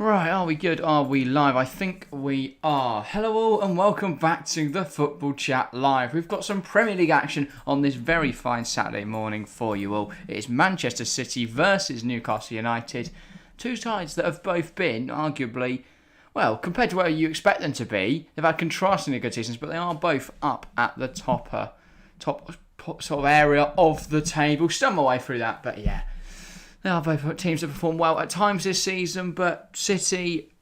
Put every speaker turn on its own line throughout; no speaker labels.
Right, are we good? Are we live? I think we are. Hello all and welcome back to the Football Chat Live. We've got some Premier League action on this very fine Saturday morning for you all. It is Manchester City versus Newcastle United. Two sides that have both been, arguably, well, compared to where you expect them to be, they've had contrastingly good seasons, but they are both up at the top sort of area of the table. Still my way through that, but yeah. They are both teams that perform well at times this season, but City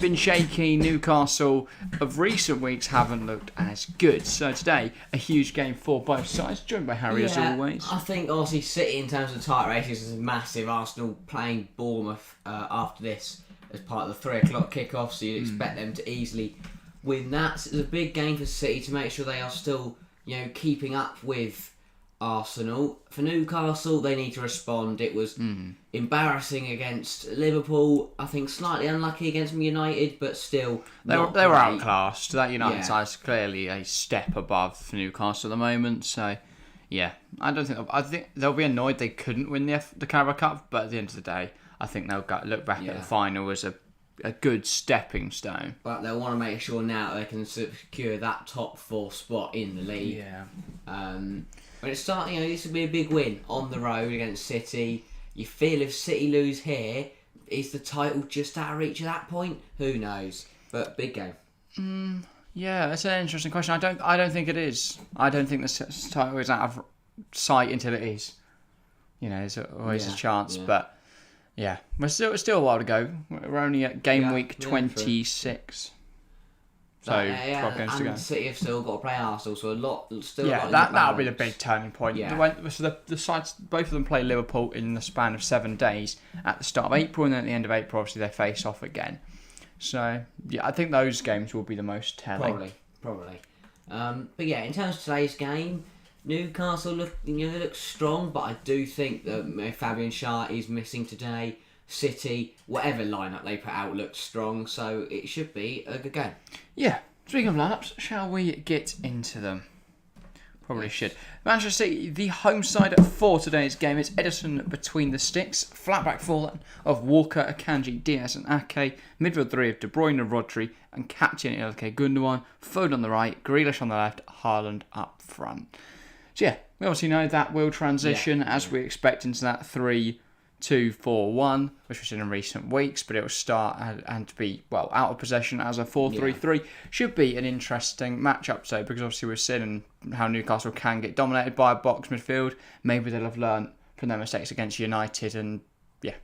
been shaky. Newcastle of recent weeks haven't looked as good. So today, a huge game for both sides, joined by Harry as always.
I think obviously City in terms of tight races is massive. Arsenal playing Bournemouth after this as part of the 3 o'clock kickoff, so you'd expect them to easily win that. So it's a big game for City to make sure they are still, keeping up with Arsenal. For Newcastle, they need to respond. It was embarrassing against Liverpool. I think slightly unlucky against United, but still
they were outclassed. That United side is clearly a step above Newcastle at the moment. So yeah, I think they'll be annoyed they couldn't win the Carabao Cup, but at the end of the day, I think they'll look back at the final as a good stepping stone.
But they'll want to make sure now they can secure that top 4 spot in the league.
Yeah.
When it's starting, this would be a big win on the road against City. You feel if City lose here, is the title just out of reach at that point? Who knows? But big game.
Yeah, that's an interesting question. I don't think it is. I don't think the title is out of sight until it is. There's always a chance, but yeah, we're still a while to go. We're only at game week 26. So 12 games to go.
And City have still got to play Arsenal, so
that'll be the big turning point.
Yeah.
So the sides, both of them play Liverpool in the span of 7 days at the start of April, and then at the end of April, obviously they face off again. So yeah, I think those games will be the most telling.
Probably. But yeah, in terms of today's game, Newcastle look strong, but I do think that Fabian Schär is missing today. City, whatever lineup they put out, looks strong, so it should be a good game.
Yeah. Speaking of lineups, shall we get into them? Probably should. Manchester City, the home side for today's game. It's Ederson between the sticks. Flat back four of Walker, Akanji, Diaz and Ake. Midfield 3 of De Bruyne, Rodri and captain Ilkay Gundogan. Foden on the right, Grealish on the left, Haaland up front. So yeah, we obviously know that will transition as we expect into that 3-2-4-1, which we've seen in recent weeks, but it will start and to be, out of possession as a 4-3-3. Should be an interesting matchup, so because obviously we've seen how Newcastle can get dominated by a box midfield. Maybe they'll have learnt from their mistakes against United, and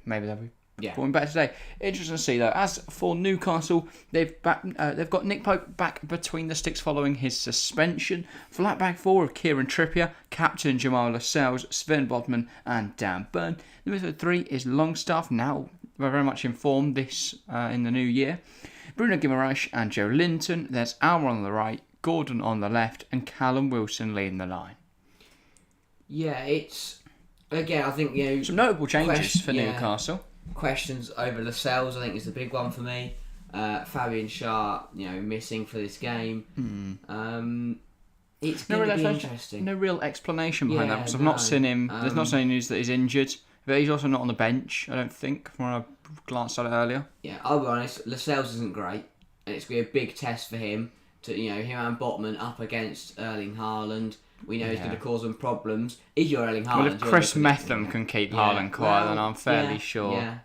maybe they'll be performing better today. Interesting to see though. As for Newcastle, they've got Nick Pope back between the sticks following his suspension. Flat back 4 of Kieran Trippier, captain Jamal Lascelles, Sven Bodman and Dan Burn. The midfield 3 is Longstaff, now very much in form this in the new year. Bruno Guimaraes and Joe Linton. There's Almer on the right, Gordon on the left and Callum Wilson leading the line.
Yeah, it's again, I think
some notable changes for Newcastle.
Questions over Lascelles, I think, is the big one for me. Fabian Schär, missing for this game. It's going to be interesting.
No real explanation behind that because I've not seen him. There's not any news that he's injured, but he's also not on the bench, I don't think, from when I glanced at it earlier.
Yeah, I'll be honest, Lascelles isn't great, and it's going to be a big test for him. Him and Botman up against Erling Haaland. We know he's going to cause them problems. Is your Erling Haaland?
Well, if Chris Metham can keep Haaland quiet, then I'm fairly sure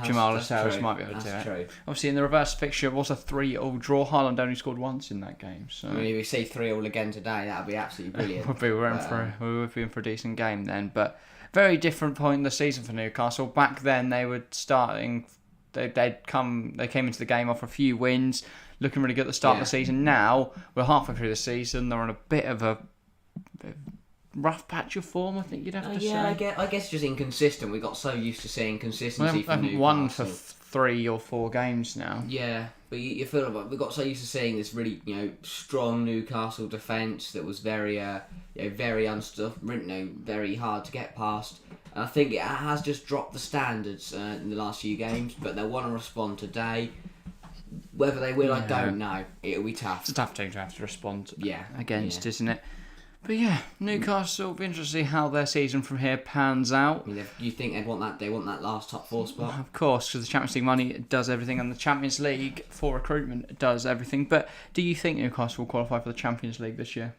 Jamal Lascelles might be able to do it. True. Obviously, in the reverse fixture, it was a 3-3 draw. Haaland only scored once in that game. So
if we see 3-3 again today, that would be absolutely brilliant.
We would be in for a decent game then. But very different point in the season for Newcastle. Back then, they were starting. They came into the game off a few wins, looking really good at the start of the season. Now we're halfway through the season. They're on a bit of a rough patch of form, I think you'd have to say.
I guess just inconsistent. We got so used to seeing consistency from Newcastle.
Won for 3 or 4 games now.
Yeah, but you feel like we got so used to seeing this really strong Newcastle defence that was very very unstuffed, very hard to get past. And I think it has just dropped the standards in the last few games, but they want to respond today. Whether they will, I don't know. It'll be tough.
It's a tough team to have to respond against, isn't it? But yeah, Newcastle, will be interesting to see how their season from here pans out.
I mean, you think they want that last top 4 spot?
Of course, because the Champions League money does everything, and the Champions League for recruitment does everything. But do you think Newcastle will qualify for the Champions League this year?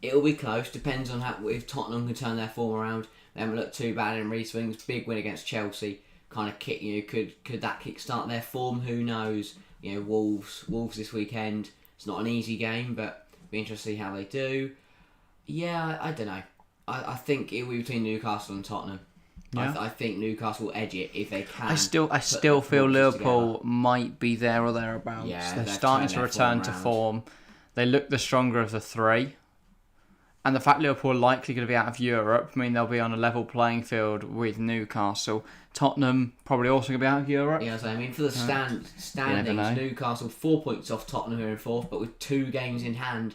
It'll be close. Depends on if Tottenham can turn their form around. They haven't looked too bad in recent weeks. Big win against Chelsea. Kind of kick. Could that kick-start their form? Who knows? Wolves this weekend. It's not an easy game, but it'll be interesting to see how they do. Yeah, I don't know. I think it will be between Newcastle and Tottenham.
Yeah.
I think Newcastle will edge it if they can.
I still feel Liverpool might be there or thereabouts.
Yeah,
they're starting to return to form. They look the stronger of the three. And the fact Liverpool are likely going to be out of Europe, I mean, they'll be on a level playing field with Newcastle. Tottenham probably also going to be out of Europe.
Yeah, so I mean, for the standings, Newcastle 4 points off Tottenham, who are in 4th, but with 2 games in hand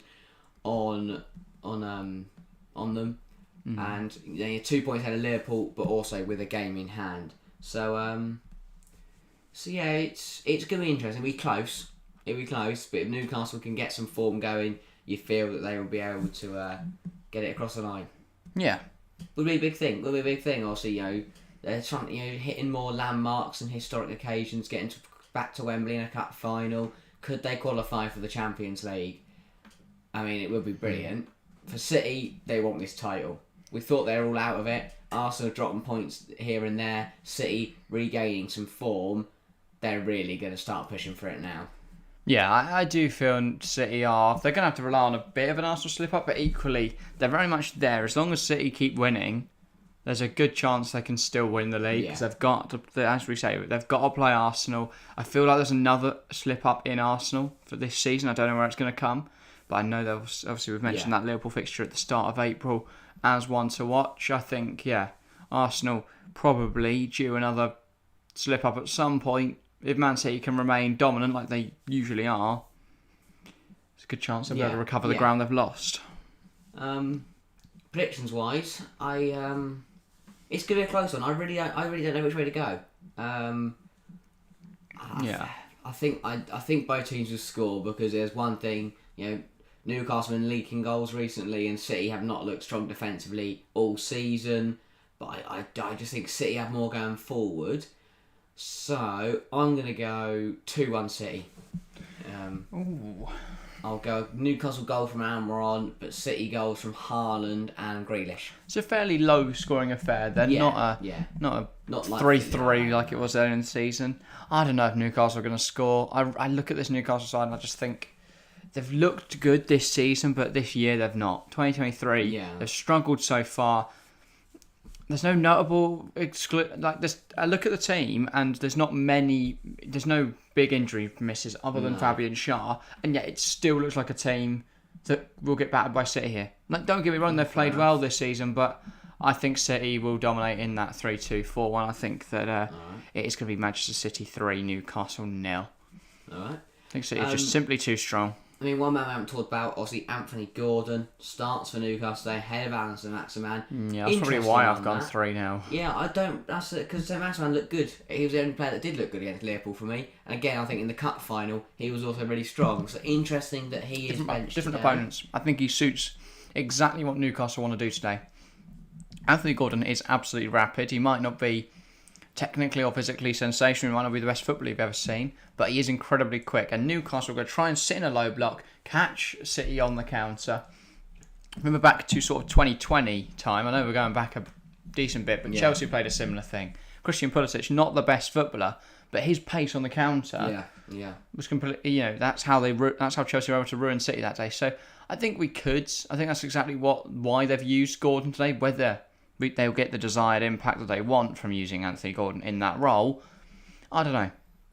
on them, and 2 points ahead of Liverpool, but also with a game in hand. So yeah, it's going to be interesting. It'll be close, but if Newcastle can get some form going, you feel that they will be able to get it across the line.
Yeah.
Would be a big thing. Obviously, they're trying, hitting more landmarks and historic occasions, getting back to Wembley in a cup final. Could they qualify for the Champions League? I mean, it would be brilliant. For City, they want this title. We thought they were all out of it. Arsenal dropping points here and there. City regaining some form. They're really going to start pushing for it now.
Yeah, I do feel City are... They're going to have to rely on a bit of an Arsenal slip-up, but equally, they're very much there. As long as City keep winning, there's a good chance they can still win the league, because they've got to, as we say, they've got to play Arsenal. I feel like there's another slip-up in Arsenal for this season. I don't know where it's going to come, but I know that obviously we've mentioned that Liverpool fixture at the start of April as one to watch. I think, Arsenal probably due another slip-up at some point. If Man City can remain dominant like they usually are, it's a good chance they'll be able to recover the ground they've lost.
Predictions wise, it's going to be a close one. I really don't know which way to go. I think both teams will score, because there's one thing, Newcastle have been leaking goals recently, and City have not looked strong defensively all season. But I just think City have more going forward. So I'm going to go 2-1 City. I'll go Newcastle goal from Almiron, but City goals from Haaland and Grealish.
It's a fairly low scoring affair then, not a 3-3 like it was earlier in the season. I don't know if Newcastle are going to score. I look at this Newcastle side and I just think they've looked good this season, but this year they've not. 2023, they've struggled so far. There's no notable I look at the team and there's no big injury misses other than Fabian Schär, and yet it still looks like a team that will get battered by City here. Don't get me wrong, they've played well this season, but I think City will dominate in that 3-2-4-1. I think that it is going to be Manchester City 3, Newcastle 0.
Alright.
I think City are just simply too strong.
I mean, one man we haven't talked about, obviously Anthony Gordon starts for Newcastle today, ahead of Alison Maximan.
Yeah, that's probably why I've gone 3 now.
Yeah, I don't. That's because Maximan looked good. He was the only player that did look good against Liverpool for me. And again, I think in the cup final, he was also really strong. So interesting that he is benched.
Different opponents. I think he suits exactly what Newcastle want to do today. Anthony Gordon is absolutely rapid. He might not be technically or physically sensational, he might not be the best footballer you've ever seen, but he is incredibly quick. And Newcastle are going to try and sit in a low block, catch City on the counter. Remember back to sort of 2020 time, I know we're going back a decent bit, but Chelsea played a similar thing. Christian Pulisic, not the best footballer, but his pace on the counter was completely, that's how Chelsea were able to ruin City that day. So I think that's exactly why they've used Gordon today, whether they'll get the desired impact that they want from using Anthony Gordon in that role. I don't know.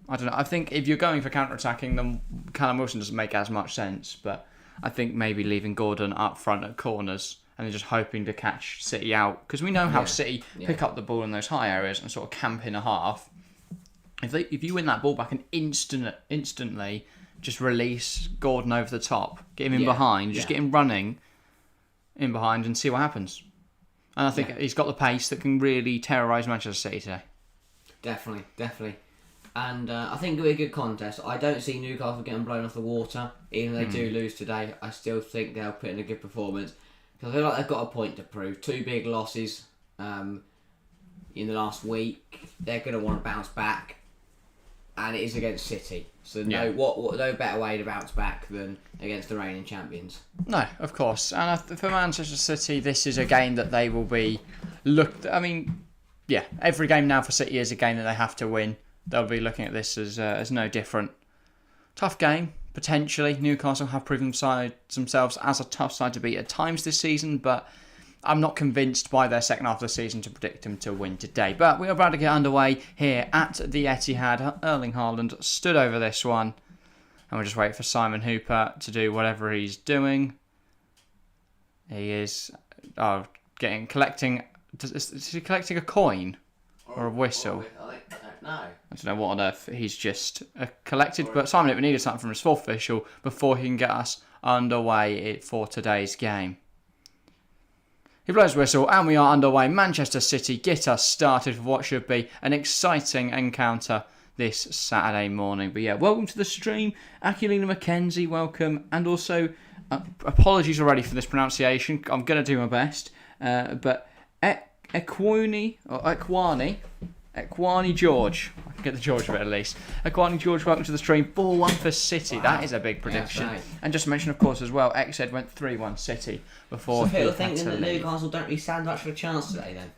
I think if you're going for counter-attacking, then Callum Wilson doesn't make as much sense. But I think maybe leaving Gordon up front at corners and then just hoping to catch City out. Because we know how City pick up the ball in those high areas and sort of camp in a half. If you win that ball back and instantly just release Gordon over the top, get him in behind, just get him running in behind and see what happens. And I think he's got the pace that can really terrorise Manchester City today.
Definitely. And I think it'll be a good contest. I don't see Newcastle getting blown off the water. Even if they do lose today, I still think they'll put in a good performance. Because I feel like they've got a point to prove. 2 big losses in the last week. They're going to want to bounce back. And it is against City. So no better way to bounce back than against the reigning champions.
No, of course. And for Manchester City, this is a game that they will be looked... I mean, yeah, every game now for City is a game that they have to win. They'll be looking at this as no different. Tough game, potentially. Newcastle have proven themselves as a tough side to beat at times this season, but I'm not convinced by their second half of the season to predict them to win today. But we are about to get underway here at the Etihad. Erling Haaland stood over this one, and we'll just wait for Simon Hooper to do whatever he's doing. He is collecting. Is he collecting a coin or a whistle?
No.
I don't know what on earth he's just collected, but Simon Hooper needed something from his fourth official before he can get us underway for today's game. He blows whistle and we are underway. Manchester City get us started for what should be an exciting encounter this Saturday morning. But yeah, welcome to the stream. Aquilina McKenzie, welcome. And also, apologies already for this pronunciation. I'm going to do my best. But Ekwani George. I can get the George bit at least. Ekwani George, welcome to the stream. 4-1 for City. Wow. That is a big prediction. Yeah, right. And just to mention, of course, as well, XZ went 3-1 City before.
So people think that Newcastle don't really stand much of a chance today then?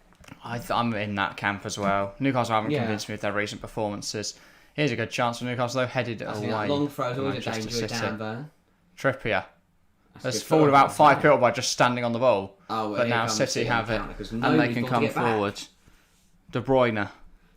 I'm in that camp as well. Newcastle haven't convinced me with their recent performances. Here's a good chance for Newcastle, though, headed away.
Long throws always a danger down there.
Trippier has fallen about 5 people by just standing on the ball. But now City have it, and they can come forward. De Bruyne.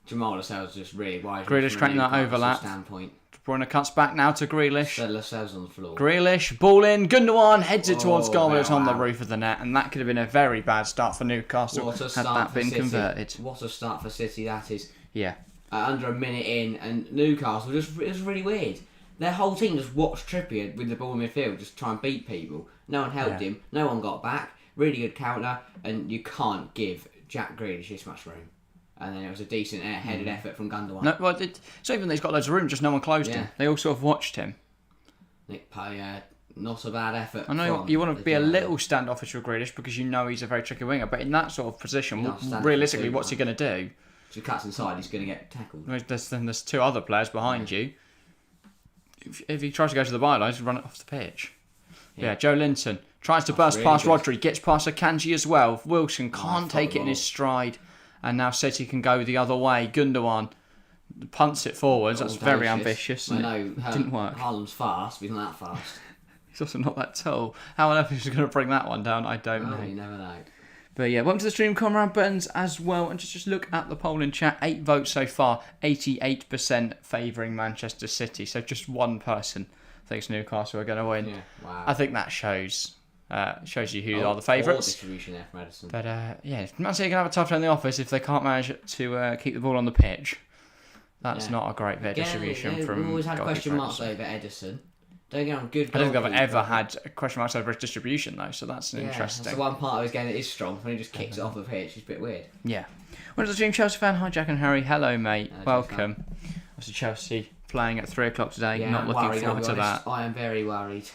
Jamal Lascelles just really wise.
Grealish creating that overlap.
Standpoint.
De Bruyne cuts back now to Grealish.
Lascelles on the floor.
Grealish, ball in. Gundogan heads it towards goal, but it's on the roof of the net, and that could have been a very bad start for Newcastle had that been converted.
What a start for City that is.
Yeah.
Under a minute in, and Newcastle it was really weird. Their whole team just watched Trippier with the ball in midfield, just try and beat people. No one helped him. No one got back. Really good counter, and you can't give Jack Grealish this much room. And then it was a decent headed effort from Gundogan. No,
well, it's even that he's got loads of room, just no one closed him. They all sort of watched him.
Nick Payet, not a bad effort.
I know you want to be a little standoffish with Grealish because you know he's a very tricky winger, but in that sort of position, realistically, what's he going to do?
If he cuts inside, he's going to get tackled.
There's 2 other players behind you. If he tries to go to the byline, he'll run it off the pitch. Yeah, Joe Linton tries to burst past Rodri, gets past Akanji as well. Wilson can't take it in his stride. And now City can go the other way. Gundogan punts it forwards. That's very ambitious.
I know.
It didn't work.
Haaland's fast, but he's not that fast.
He's also not that tall. How on earth is he going to bring that one down? I don't know.
You never know.
But yeah, welcome to the stream, Conrad Burns as well. And just look at the poll in chat. 8 votes so far. 88% favouring Manchester City. So just one person thinks Newcastle are going to win.
Yeah, wow.
I think that shows you who are the favourites.
Distribution there from Edison.
But yeah, Man City can have a tough time in the office if they can't manage to keep the ball on the pitch. That's not a great bit of distribution from.
We've always had question marks over Edison. Don't get on good.
I don't think I've ever had question marks over his distribution though, so that's interesting.
That's the one part of his game that is strong. When he just kicks it off the pitch, it's a bit weird.
Yeah. Well, the stream Chelsea fan. Hi Jack and Harry. Hello mate. Welcome. Obviously Chelsea playing at 3 o'clock today.
Yeah,
not looking forward to that.
I am very worried.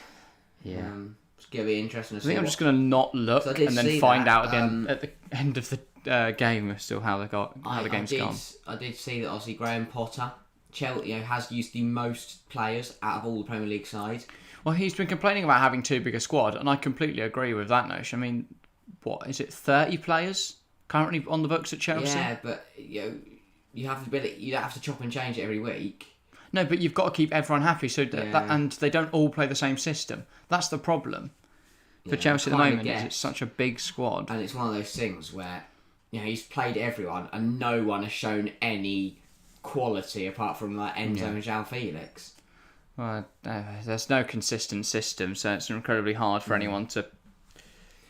Yeah.
It's going to be interesting to see.
I think I'm just going to not look and then find out again at the end of the game still how the game's gone.
I did see that obviously Graham Potter, Chelsea, has used the most players out of all the Premier League sides.
Well, he's been complaining about having too big a squad, and I completely agree with that notion. I mean, what is it? 30 players currently on the books at Chelsea.
Yeah, but you have the ability. You don't have to chop and change it every week.
No, but you've got to keep everyone happy, and they don't all play the same system. That's the problem for Chelsea at the moment. It's such a big squad,
and it's one of those things where he's played everyone, and no one has shown any quality apart from like Enzo and João Felix.
Well, there's no consistent system, so it's incredibly hard for anyone to,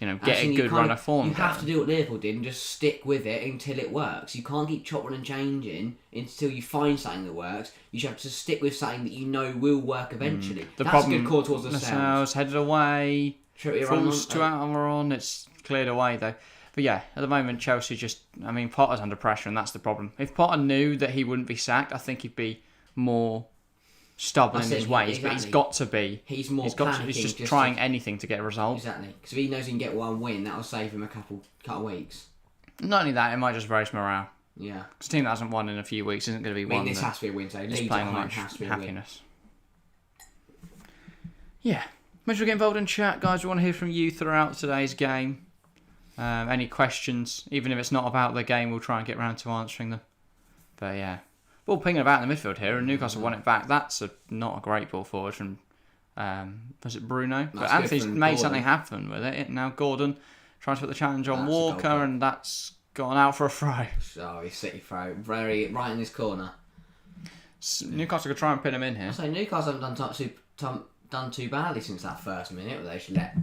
get a good run of form.
You have to do what Liverpool did and just stick with it until it works. You can't keep chopping and changing until you find something that works. You should have to stick with something that you know will work eventually. That's a good call towards the Lascelles.
Headed away. Falls to Almiron. It's cleared away though. But yeah, at the moment, Chelsea Potter's under pressure, and that's the problem. If Potter knew that he wouldn't be sacked, I think he'd be more stubborn in his ways. Exactly. But he's got to be.
He's panicking.
He's just trying anything to get a result.
Exactly, because if he knows he can get one win, that'll save him a couple of weeks.
Not only that, it might just raise morale.
Yeah.
Because a team that hasn't won in a few weeks isn't going to be one.
This has to be a win, so
Leeds playing on much happiness. Yeah. Make sure to get involved in chat, guys. We want to hear from you throughout today's game. Any questions, even if it's not about the game, we'll try and get round to answering them. But yeah, ball pinging about in the midfield here, and Newcastle won it back. That's not a great ball forward from, was it Bruno? But Anthony's made something happen with it. Now Gordon trying to put the challenge on Walker, and that's gone out for a throw.
Sorry, City throw. Very right in this corner.
Newcastle could try and pin him in here.
I say Newcastle haven't done too badly since that first minute, where they should let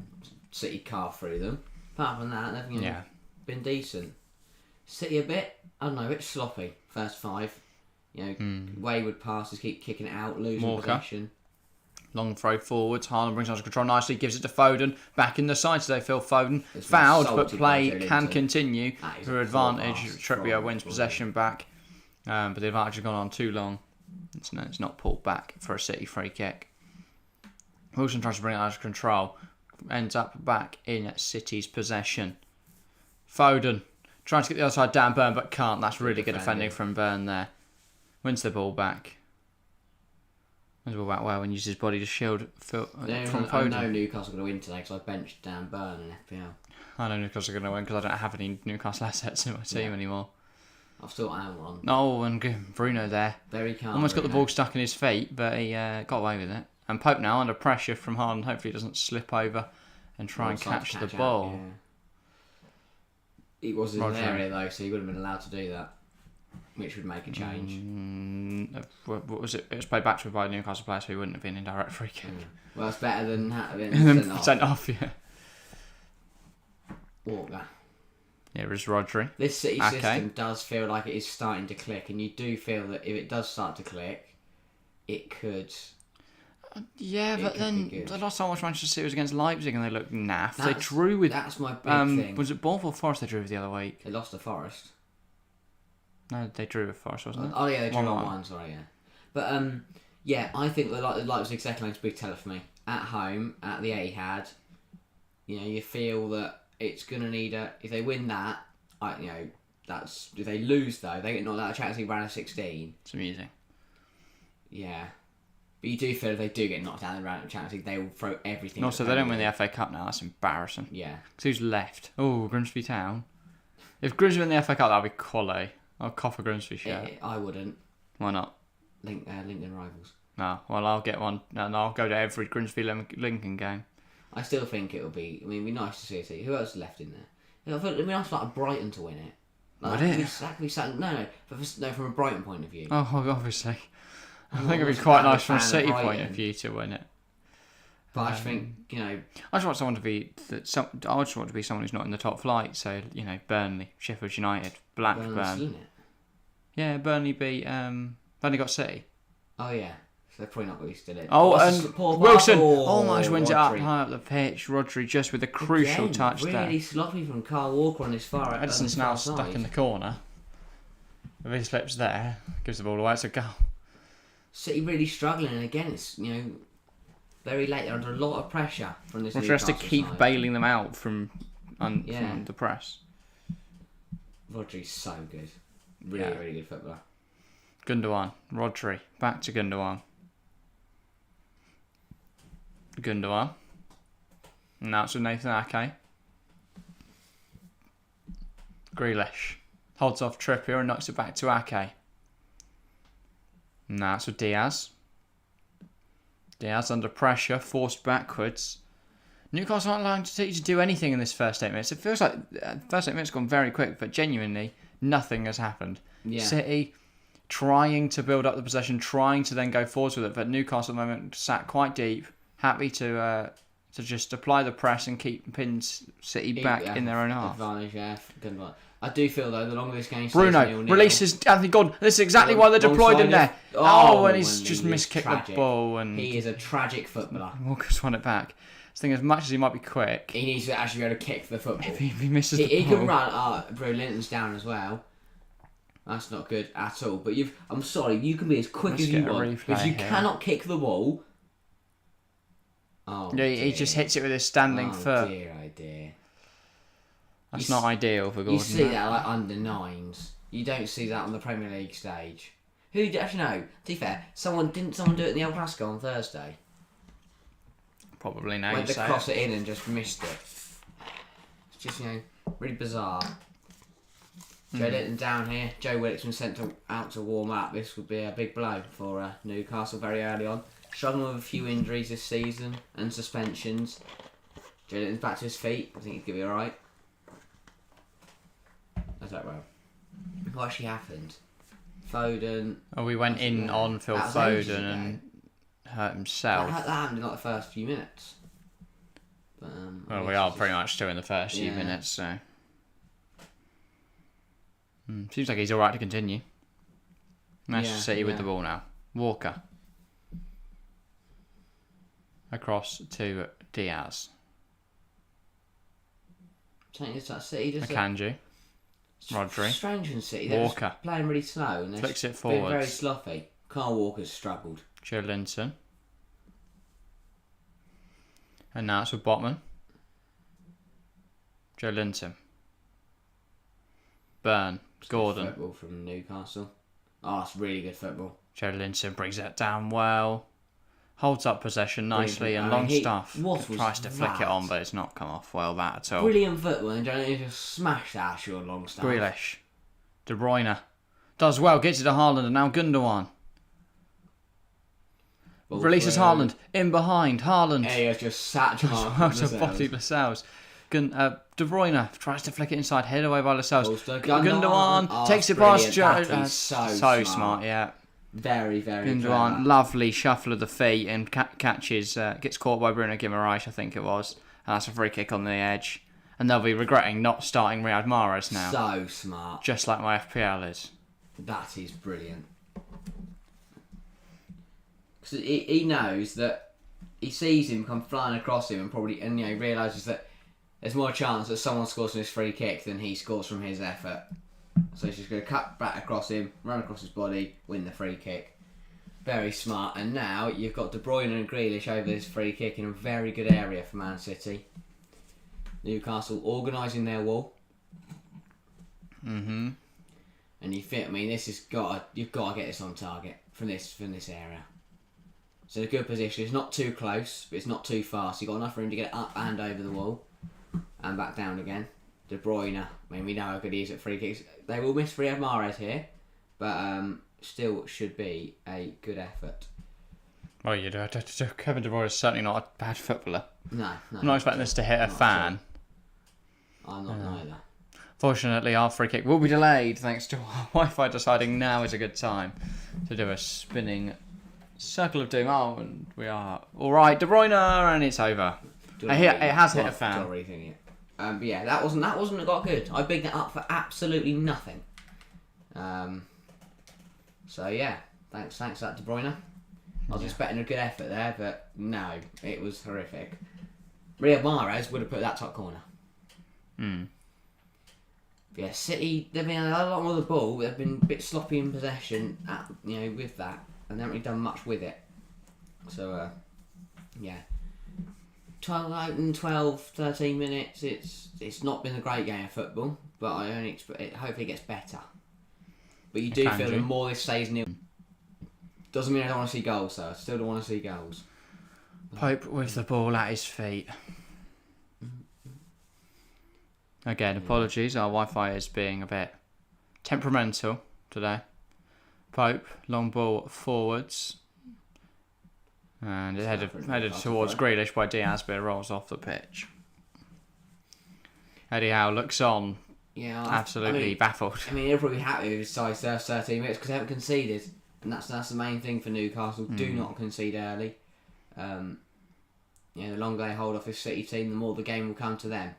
City carve through them. Apart from that, they've been decent. City a bit sloppy. First 5, wayward passes, keep kicking it out, losing possession.
Long throw forwards. Haaland brings on control nicely, gives it to Foden. Back in the side today, Phil Foden. Fouled, but play can continue for advantage. Trippier wins possession back, but the advantage has gone on too long. It's not pulled back for a City free kick. Wilson tries to bring it out of control. Ends up back in City's possession. Foden trying to get the other side down Burn, but can't. That's really good defending from Burn there. Wins the ball back. Wins the ball back well and uses his body to shield from Foden.
I know Newcastle are going to win today because I benched Dan Burn in FPL.
I know Newcastle are going to win because I don't have any Newcastle assets in my team anymore.
I've still got one.
Oh, and Bruno there.
Very calm.
Almost got the ball stuck in his feet, but he got away with it. And Pope now under pressure from Haaland. Hopefully he doesn't slip over and try and catch the ball.
He was in an area though, so he would have been allowed to do that, which would make a change.
What was it? It was played back to him by a Newcastle player, so he wouldn't have been in direct free kick.
Well, it's better than having
sent off. Yeah.
Walker.
Here is Rodri.
This City system does feel like it is starting to click, and you do feel that if it does start to click, it could.
Yeah, but then the last time I watched Manchester City was against Leipzig and they looked naff. They drew with...
That's my big thing.
Was it Bournemouth or Forest they drew with the other week?
They lost to Forest.
No, they drew with Forest, wasn't it?
Oh yeah, they drew 1-1, sorry, yeah. But I think the Leipzig second leg's a big teller for me. At home, at the Etihad, you feel that it's going to need a... If they win that, that's... If they lose though, they get knocked out of Champions League round of 16.
It's amusing.
Yeah. But you do feel if they do get knocked out in the round of Champions League, they will throw everything.
Also, they don't win the FA Cup now. That's embarrassing.
Yeah.
Because who's left? Oh, Grimsby Town. If Grimsby win the FA Cup, that'll be quality. I'll cop a Grimsby shirt.
I wouldn't.
Why not?
Lincoln rivals.
No. Well, I'll get one, and I'll go to every Grimsby Lincoln game.
I still think it'll be. I mean, it'd be nice to see a team. Who else is left in there? It'd be nice for Brighton to win it.
Would it?
No, from a Brighton point of view.
Oh, obviously. I think it'd be quite nice from a City point of view to win it.
But I just think,
I just want someone to be I just want to be someone who's not in the top flight. So Burnley, Sheffield United, Blackburn. Yeah, Burnley beat. Burnley got City.
Oh yeah, so they're probably not going to be still in.
Oh, and Wilson almost wins it up high up the pitch. Rodri just with a crucial touch
really
there.
Really sloppy from Carl Walker on his far.
Edison's now stuck in the corner. If he slips there, gives the ball away. It's a goal.
City really struggling, and again, it's very late. They're under a lot of pressure from this.
Rodri has to keep bailing them out from the press.
Rodri's so good, really good footballer.
Gundogan, Rodri, back to Gundogan. And now it's with Nathan Ake. Grealish holds off Trippier and knocks it back to Ake. Now it's with Diaz. Diaz under pressure, forced backwards. Newcastle aren't allowing City to do anything in this first 8 minutes. It feels like the first 8 minutes have gone very quick, but genuinely nothing has happened.
Yeah.
City trying to build up the possession, trying to then go forwards with it, but Newcastle at the moment sat quite deep, happy to just apply the press and keep pins City back in their own half.
Advantage, good one. I do feel though the longer this game stays
Bruno
0-0,
releases Anthony Gordon. This is exactly why they deployed him there. And he's just miskicked the ball, and
he is a tragic footballer.
Walker's won it back. thing, as much as he might be quick,
he needs to actually be able to kick the football.
if he misses the
He
ball...
can run. Bro, Linton's down as well. That's not good at all. But I'm sorry, you can be as quick as you want. Because you cannot kick the ball. Oh,
yeah, he just hits it with his standing foot.
Oh dear.
That's not ideal for Gordon.
You see that like under 9s. You don't see that on the Premier League stage. Actually no, to be fair, didn't someone do it in the El Clasico on Thursday?
Probably now.
Went to cross it in and just missed it. It's just, really bizarre. Joe Linton down here. Joe Willock's been sent out to warm up. This would be a big blow for Newcastle very early on. Struggling with a few injuries this season and suspensions. Joe Linton's back to his feet. I think he'd give it alright. That's that well. What actually happened? Foden.
Oh, we went in on Phil Foden and hurt himself.
That happened in like the first few minutes. But,
well, we are pretty much still in the first few minutes, so... Seems like he's alright to continue. Manchester City with the ball now. Walker. Across to Diaz.
Akanji.
Rodri.
Strange in City.
Walker.
Playing really slow. And
flicks it
forwards.
forwards.
Very sloppy. Carl Walker's struggled.
Joe Linton. And now it's with Botman. Joe Linton. Burn. Gordon.
Football from Newcastle. Oh, it's really good football.
Joe Linton brings that down well. Holds up possession nicely and Longstaff tries to flick it on, but it's not come off well that at all.
Brilliant football, and Joe just smashed that Sean Longstaff.
Grealish. De Bruyne. Does well, gets it to Haaland, and now Gundogan. Releases Haaland. In behind. Haaland.
He has just sat
well to body Lascelles. De Bruyne tries to flick it inside, headed away by Lascelles. Gundogan takes it past Joe. So smart, yeah.
Very, very
Gundogan,
clever.
lovely shuffle of the feet and catches, gets caught by Bruno Guimaraes, I think it was. And that's a free kick on the edge. And they'll be regretting not starting Riyad Mahrez now.
So smart.
Just like my FPL is.
That is brilliant. Because he knows that he sees him come flying across him and realises that there's more chance that someone scores from his free kick than he scores from his effort. So he's just going to cut back across him, run across his body, win the free kick. Very smart. And now you've got De Bruyne and Grealish over this free kick in a very good area for Man City. Newcastle organising their wall.
Mm-hmm.
And you've got to get this on target from this area. So a good position. It's not too close, but it's not too far. So you've got enough room to get it up and over the wall. And back down again. De Bruyne. We know how good he is at free kicks. They will miss Riyad Mahrez here, but still should be a good effort.
Well, Kevin De Bruyne is certainly not a bad footballer.
No.
I'm not expecting this to hit a fan.
I'm not either.
Fortunately, our free kick will be delayed thanks to our Wi-Fi deciding now is a good time to do a spinning circle of doom. Oh, and we are all right, De Bruyne, and it's over. It has hit a fan.
But yeah, that wasn't got good. I bigged that up for absolutely nothing. So yeah, thanks to that De Bruyne. I was expecting a good effort there, but no, it was horrific. Riyad Mahrez would have put that top corner. Yeah, City, they've been a lot more the ball. They've been a bit sloppy in possession, with that, and they haven't really done much with it. So yeah. 12, 13 minutes. It's not been a great game of football, but I only expect it. Hopefully, it gets better. But you do feel the more this stays nil. Doesn't mean I don't want to see goals, though. I still don't want to see goals.
Pope with the ball at his feet. Again, apologies. Our Wi-Fi is being a bit temperamental today. Pope, long ball forwards. And it headed towards Grealish by Diaz, but it rolls off the pitch. Eddie Howe looks on, absolutely baffled.
He'll probably be happy with his side's first 13 minutes because they haven't conceded. And that's the main thing for Newcastle. Do not concede early. The longer they hold off this City team, the more the game will come to them.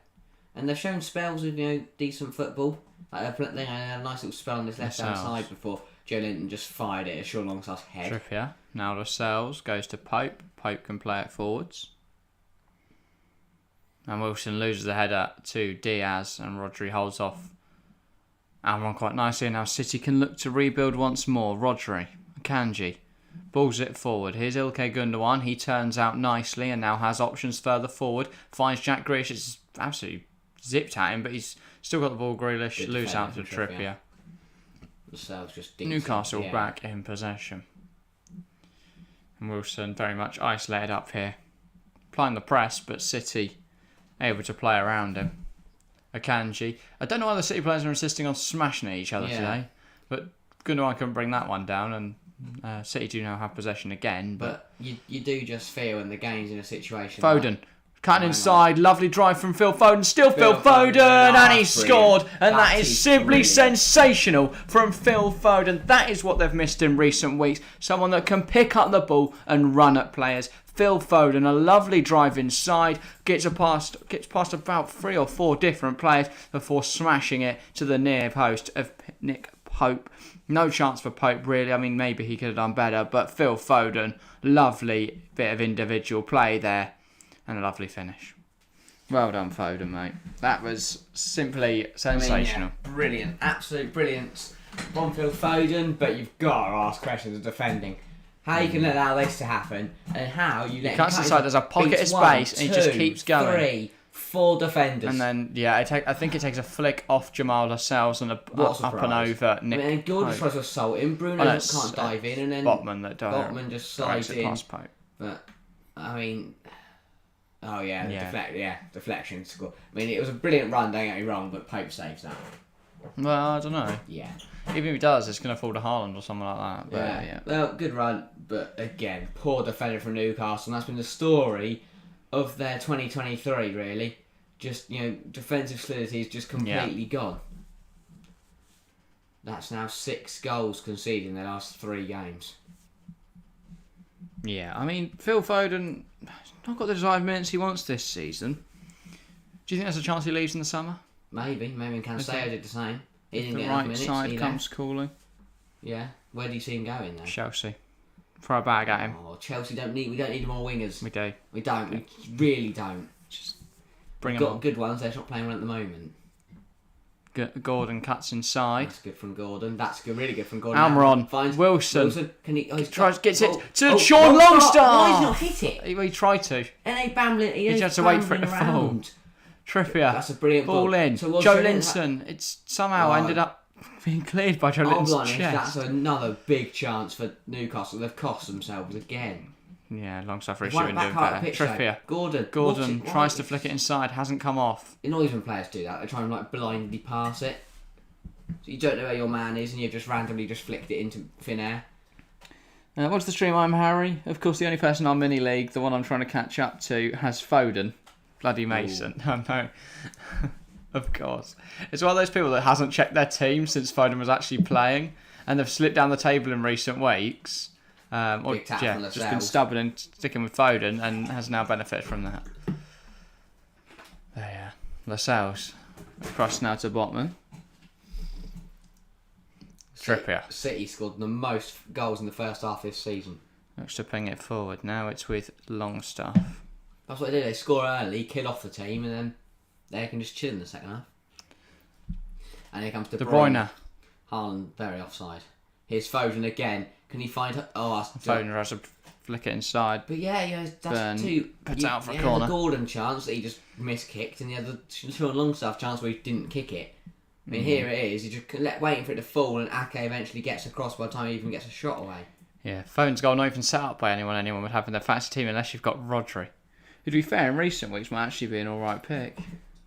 And they've shown spells of decent football. Like they had a nice little spell on this left-hand side before Joe Linton just fired it at Sean Longstaff's head.
Trippier. Now Lascelles goes to Pope. Pope can play it forwards. And Wilson loses the header to Diaz, and Rodri holds off Almiron quite nicely. And now City can look to rebuild once more. Rodri, Kanji, balls it forward. Here's Ilkay Gundogan. He turns out nicely and now has options further forward. Finds Jack Grealish. It's absolutely zipped at him, but he's still got the ball. Grealish, loose out to Trippier. Newcastle back in possession. And Wilson very much isolated up here. Applying the press, but City able to play around him. Akanji. I don't know why the City players are insisting on smashing at each other today, but Gundogan couldn't bring that one down, and City do now have possession again. But
you do just feel when the game's in a situation.
Foden. Cutting inside, lovely drive from Phil Foden, still Phil Foden, and he scored, and that is simply sensational from Phil Foden. That is what they've missed in recent weeks, someone that can pick up the ball and run at players. Phil Foden, a lovely drive inside, gets past about 3 or 4 different players before smashing it to the near post of Nick Pope. No chance for Pope really, I mean maybe he could have done better, but Phil Foden, lovely bit of individual play there. And a lovely finish. Well done, Foden, mate. That was simply sensational.
Brilliant. Absolute brilliance from Phil Foden, but you've got to ask questions of defending. How you can allow this to happen, and how you let him
cuts inside, there's a pocket of space, and he just keeps going.
3, 4 defenders.
And then, I think it takes a flick off Jamal Lascelles and up and over Nick.
And Gordon tries to assault him, Bruno can't dive in, and then Botman just slides in.
Pope.
But, I mean... deflection score. I mean, it was a brilliant run, don't get me wrong, but Pope saves that.
Well, I don't know.
Yeah.
Even if he does, it's going to fall to Haaland or something like that. But, yeah.
Well, good run, but again, poor defender from Newcastle, and that's been the story of their 2023, really. Just, defensive solidity is just completely gone. That's now 6 goals conceded in their last 3 games.
Yeah, I mean, Phil Foden not got the desired minutes he wants this season. Do you think there's a chance he leaves in the summer?
Maybe Cancelo did the same. He didn't
get
enough minutes.
The right side comes cooling.
Yeah, where do you see him going then?
Chelsea. Throw a bag at him.
Oh, Chelsea we don't need more wingers.
We do.
We don't. We really don't.
Just bring them on.
Got good ones. They're not playing one at the moment.
Gordon cuts inside.
That's good from Gordon. That's good, really good from Gordon.
Almiron
finds
Wilson.
Can he?
Gets it to Sean Longstaff.
He's not hit it.
He tried to.
And they bambling.
He just had to wait for it to fall. Trippier.
That's a brilliant
ball in. So Joe Linton. It's somehow ended up being cleared by Joe Linton's chest.
That's another big chance for Newcastle. They've cost themselves again.
Yeah, Longstaff really shooting doing better. Trippier.
Gordon
tries to flick it inside, hasn't come off.
You know, when players do that, they try and blindly pass it. So you don't know where your man is, and you've just randomly flicked it into thin air.
What's the stream? I'm Harry. Of course, the only person on mini league, the one I'm trying to catch up to, has Foden. Bloody Mason. I know. Of course. It's one of those people that hasn't checked their team since Foden was actually playing, and they've slipped down the table in recent weeks. Just been stubborn and sticking with Foden, and has now benefited from that. There, Lascelles. Across now to Botman. Trippier.
City scored the most goals in the first half this season.
Looks to ping it forward. Now it's with Longstaff.
That's what they do. They score early, kill off the team, and then they can just chill in the second half. And here comes De Bruyne. Haaland very offside. Here's Foden again. Can he find her?
Foden tries to flick it inside.
But that's two.
Puts out for a
corner.
corner.
The Gordon chance that he just miskicked, and the other Sean Longstaff chance where he didn't kick it. I mean, here it is. You just waiting for it to fall, and Ake eventually gets across by the time he even gets a shot away.
Yeah, Foden's goal not even set up by anyone would have in their fantasy team unless you've got Rodri. Who, to be fair, in recent weeks might actually be an alright pick.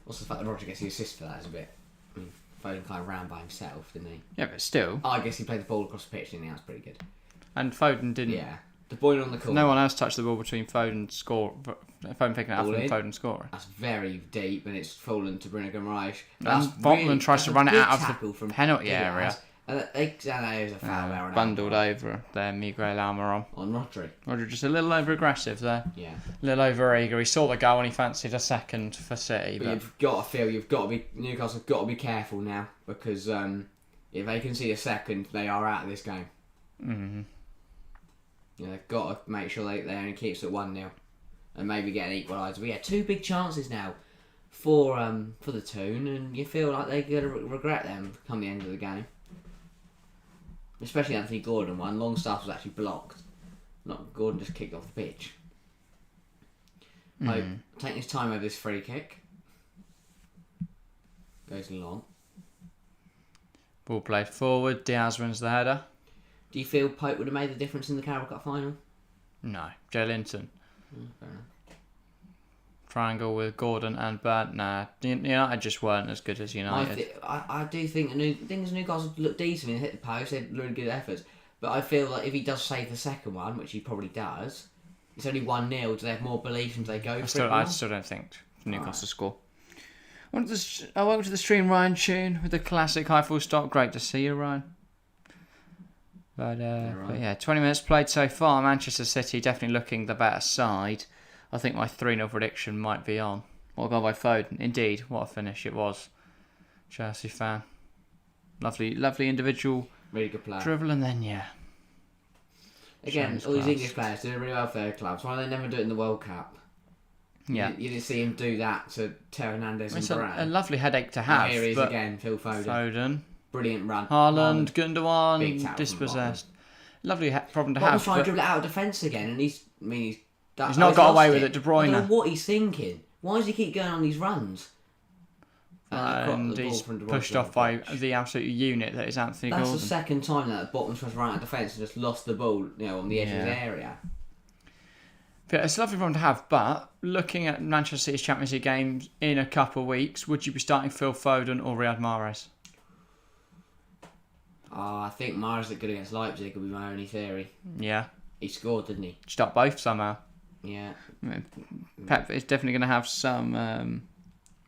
What's the fact that Rodri gets the assist for that is a bit... I mean, Foden kind of ran by himself, didn't he?
Yeah, but still.
I guess he played the ball across the pitch, didn't he? That's pretty good.
And Foden didn't...
Yeah. De Bruyne on the corner.
No one else touched the ball between Foden picking it up and Foden scoring.
That's very deep, and it's fallen to Bruno Guimaraes.
And Botman tries to run it out of the penalty area.
And it was a foul there.
Bundled over there, Miguel Almiron.
On Rodri.
Rodri just a little over-aggressive there.
Yeah.
A little over-eager. He saw the goal and he fancied a second for City.
But Newcastle have got to be careful now, because if they can see a second, they are out of this game.
Mm-hmm.
They've got to make sure they only keeps at 1-0. And maybe get an equaliser. We had 2 big chances now for the tune, and you feel like they're going to regret them come the end of the game. Especially Anthony Gordon one. Longstaff was actually blocked. Not Gordon just kicked off the pitch. Hope taking his time over this free kick. Goes long.
Ball played forward. Diaz wins the header.
Do you feel Pope would have made the difference in the Carabao Cup final?
No. Joe Linton.
Fair enough.
Triangle with Gordon and Burnt. Nah. United just weren't as good as United.
I do think Newcastle looked decent when they hit the post. They had really good efforts. But I feel like if he does save the second one, which he probably does, it's only 1-0. Do they have more belief and do they go for it?
I still don't think Newcastle score. Welcome to the stream, Ryan Tune, with the classic high full stop. Great to see you, Ryan. But yeah, 20 minutes played so far. Manchester City definitely looking the better side. I think my 3-0 prediction might be on. What a goal by Foden. Indeed, what a finish it was. Chelsea fan. Lovely individual
Really good player.
dribble, and then, yeah.
Again, all these English players doing really well for their clubs. Why do they never do it in the World Cup?
Yeah.
You didn't see him do that to Teo Hernandez
It's
and
a
Varane.
lovely headache to have.
Here he is
but
again, Phil Foden.
Foden.
Brilliant run.
Haaland,
Big
Gundogan,
tackle
dispossessed. Lovely problem to
Botman's
have.
trying to
But
dribble it out of defence again, and he's
he's not got away with it, De Bruyne.
I don't know what he's thinking. Why does he keep going on these runs?
And he's pushed off by the absolute unit that is Anthony
That's
Gordon.
the second time that Botman's trying to run out of defence and just lost the ball, on the edge of the area.
But it's a lovely problem to have, but looking at Manchester City's Champions League games in a couple of weeks, would you be starting Phil Foden or Riyad Mahrez?
I think Mahrez is good against Leipzig would be my only theory.
Yeah.
He scored, didn't he?
Start both somehow.
Yeah.
Pep is definitely going to have some...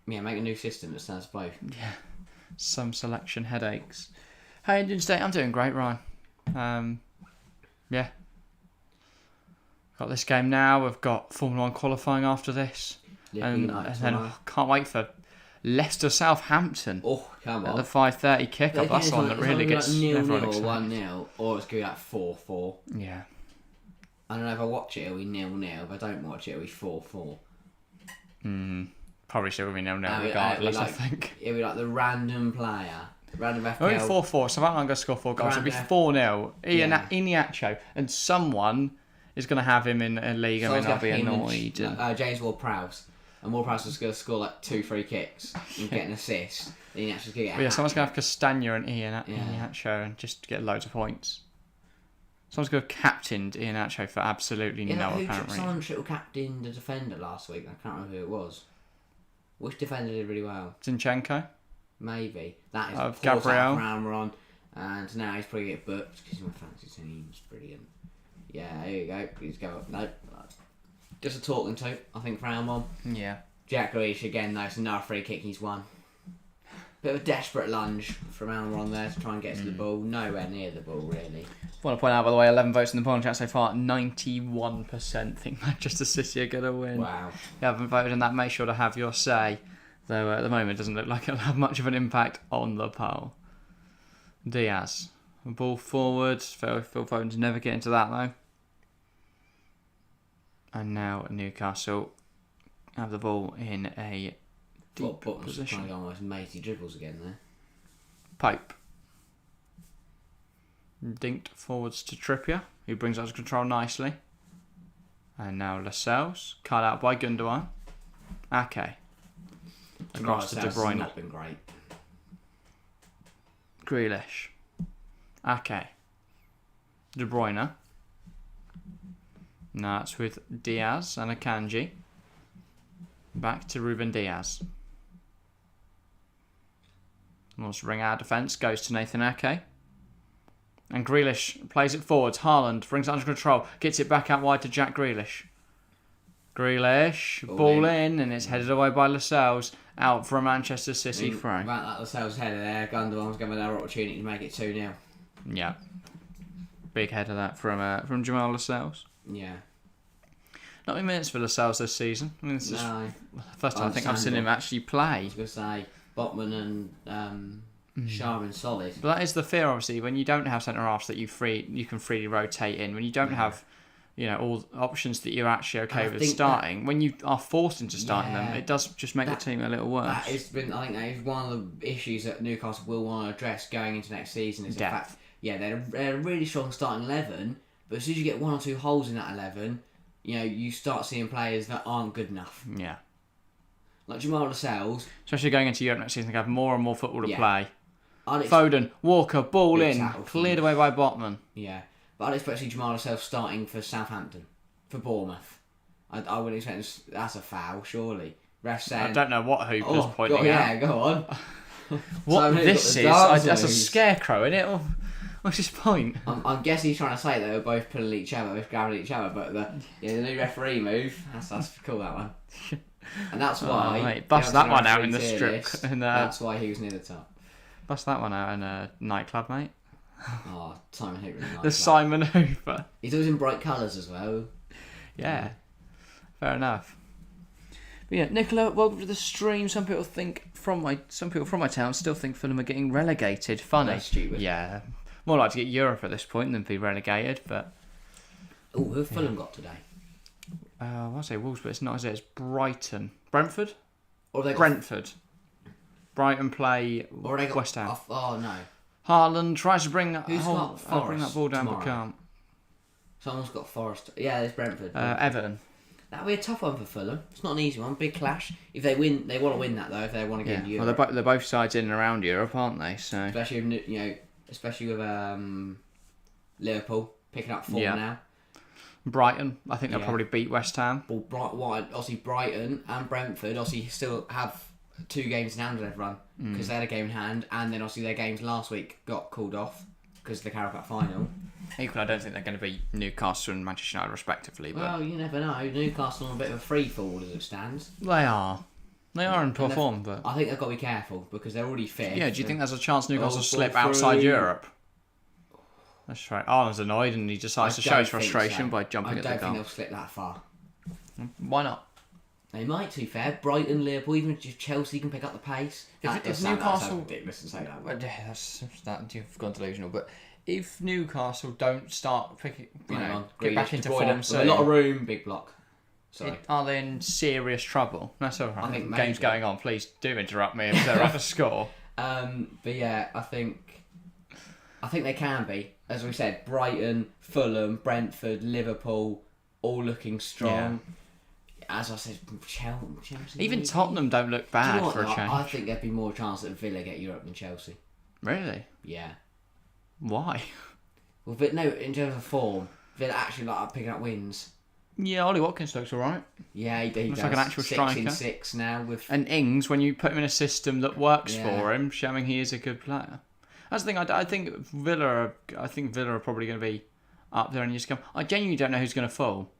make a new system that stands both.
Yeah. Some selection headaches. Hey, Indian State, I'm doing great, Ryan. Yeah. Got this game now. We've got Formula 1 qualifying after this.
Yeah,
and then can't wait for Leicester Southampton.
Oh, come on.
At the 5:30 kickoff. That's the one that really gets everyone
excited.
0-0
or 1-0, or it's going to be like 4-4.
Yeah.
I don't know if I watch it, it'll be 0-0. If I don't watch it, it'll be 4-4.
Probably still will be 0-0 regardless, I think.
It'll be like the random player. Random FPL.
Only 4-4, Southampton going to score 4 goals. It'll be 4-0. Iheanacho. And someone is going to have him in a league. I mean, I'll be annoyed.
James Ward-Prowse. And Ward-Prowse is going to score like 2 free kicks and get an assist. Then Iheanacho's going to get
someone's going to have Castagna and Iheanacho and just get loads of points. Someone's going to have captained Iheanacho for absolutely no apparent reason.
Someone triple captained the defender last week. I can't remember who it was. Which defender did really well?
Zinchenko?
Maybe. That is
of Gabriel.
On, and now he's probably get booked because my fantasy team's brilliant. Yeah, here you go. He's go. Nope. Just a talking to. I think for round 1.
Yeah.
Jack Grealish again. Though it's another free kick. He's won. Bit of a desperate lunge from Almiron there to try and get to the ball. Nowhere near the ball really.
I want to point out, by the way, 11 votes in the polling chat so far. 91% think Manchester City are going to win.
Wow.
If you haven't voted on that, make sure to have your say. Though at the moment it doesn't look like it'll have much of an impact on the poll. Diaz. Ball forward. Phil Foden's never get into that though. And now Newcastle have the ball in a deep position.
Trying to go almost matey dribbles again there.
Pope. Dinked forwards to Trippier, who brings us control nicely. And now Lascelles, cut out by Gundogan. Ake. Across to De Bruyne.
Not been great.
Grealish. Ake. De Bruyne. Now it's with Diaz and Akanji. Back to Ruben Diaz. Let's ring our defence. Goes to Nathan Ake. And Grealish plays it forwards. Haaland brings it under control. Gets it back out wide to Jack Grealish. Grealish. Ball in. And it's headed away by Lascelles. Out for a Manchester City throw.
Right, that Lascelles header there. Gundogan's given another opportunity to make it 2-0.
Yeah. Big header that from Jamal Lascelles.
Yeah.
Not many minutes for Lascelles this season. I mean, this is the first time I think I've seen him actually play.
I was going to say, Botman and Sharman solid.
But that is the fear, obviously, when you don't have centre halves that you can freely rotate in. When you don't have all options that you're actually okay
I
with
think
starting, when you are forced into starting them,
Yeah,
it does just make the team a little worse.
I think that is one of the issues that Newcastle will want to address going into next season. Is the
Depth.
fact, they're a really strong starting 11, but as soon as you get 1 or 2 holes in that 11, you start seeing players that aren't good enough.
Yeah.
Like Jamal Lascelles.
Especially going into Europe next season, they have more and more football to play. Foden, Walker, ball in, cleared away by Botman.
Yeah, but I'd expect to see Jamal Lascelles starting for Southampton, for Bournemouth. I wouldn't expect that's a foul, surely. Ref saying,
I don't know what Hooper's pointing out.
Yeah, go on.
What this is? That's a scarecrow, isn't it? What's his point?
I'm guessing he's trying to say they were both pulling each other, grabbing each other, but the new referee move, that's cool, that one. And that's why...
mate, bust that one out in the strip.
That's why he was near the top.
Bust that one out in a nightclub, mate.
Oh, Simon Hooper in the nightclub.
The Simon Hooper.
He's always in bright colours as well.
Yeah, fair enough. But yeah, Nicola, welcome to the stream. Some people from my town still think Fulham are getting relegated. Funny.
That's stupid.
Yeah, more like to get Europe at this point than be relegated. But
who have Fulham got today?
I want to say Wolves, but it's not. It's Brighton, Brentford,
Or they got
Brentford. Brighton play
Or they got
West Ham.
Oh no.
Haaland tries to bring
Who's got Forest
bring that ball down,
tomorrow?
but can't.
Someone's got Forest. Yeah, there's Brentford.
Everton.
That'll be a tough one for Fulham. It's not an easy one. Big clash. If they win, they want to win that though. If they want to get into Europe,
Well, they're both sides in and around Europe, aren't they? So
especially with Liverpool picking up form now.
Brighton, I think they'll probably beat West Ham.
Well, obviously Brighton and Brentford obviously still have 2 games in hand on everyone because they had a game in hand, and then obviously their games last week got called off because of the Carabao Cup final.
Equally, I don't think they're going to beat Newcastle and Manchester United respectively. But
Well, you never know. Newcastle on a bit of a free fall as it stands.
they are in poor form, but
I think they've got to be careful because they're already fifth.
yeah. Do you think there's a chance Newcastle slip
fall
outside
through.
Europe? That's right. Arnold's annoyed and he decides to show his frustration by jumping at the
I don't think
goal.
they'll slip that far.
Why not?
They might, to be fair. Brighton, Liverpool, even if Chelsea can pick up the pace.
If Newcastle,
ridiculous to say that.
well, yeah, you've gone delusional. But if Newcastle don't start picking, get back into form,
a lot of room, big block. Sorry.
Are they in serious trouble? That's all right.
I think
Game's
maybe.
going on. Please do interrupt me if they're up a score.
But yeah, I think they can be. As we said, Brighton, Fulham, Brentford, Liverpool, all looking strong. Yeah. As I said, Chelsea.
Even
maybe?
Tottenham don't look bad
Do you know what,
for a
though?
change.
I think there'd be more chance that Villa get Europe than Chelsea.
Really?
Yeah.
Why?
Well, but no, in terms of form, Villa actually like picking up wins.
Yeah, Ollie Watkins looks alright.
Yeah, he
Looks
does.
like an actual
6
striker.
in 6 now with.
And Ings, when you put him in a system that works
Yeah.
for him, showing he is a good player. That's the thing. I think Villa are probably going to be up there, and you just go. I genuinely don't know who's going to fall.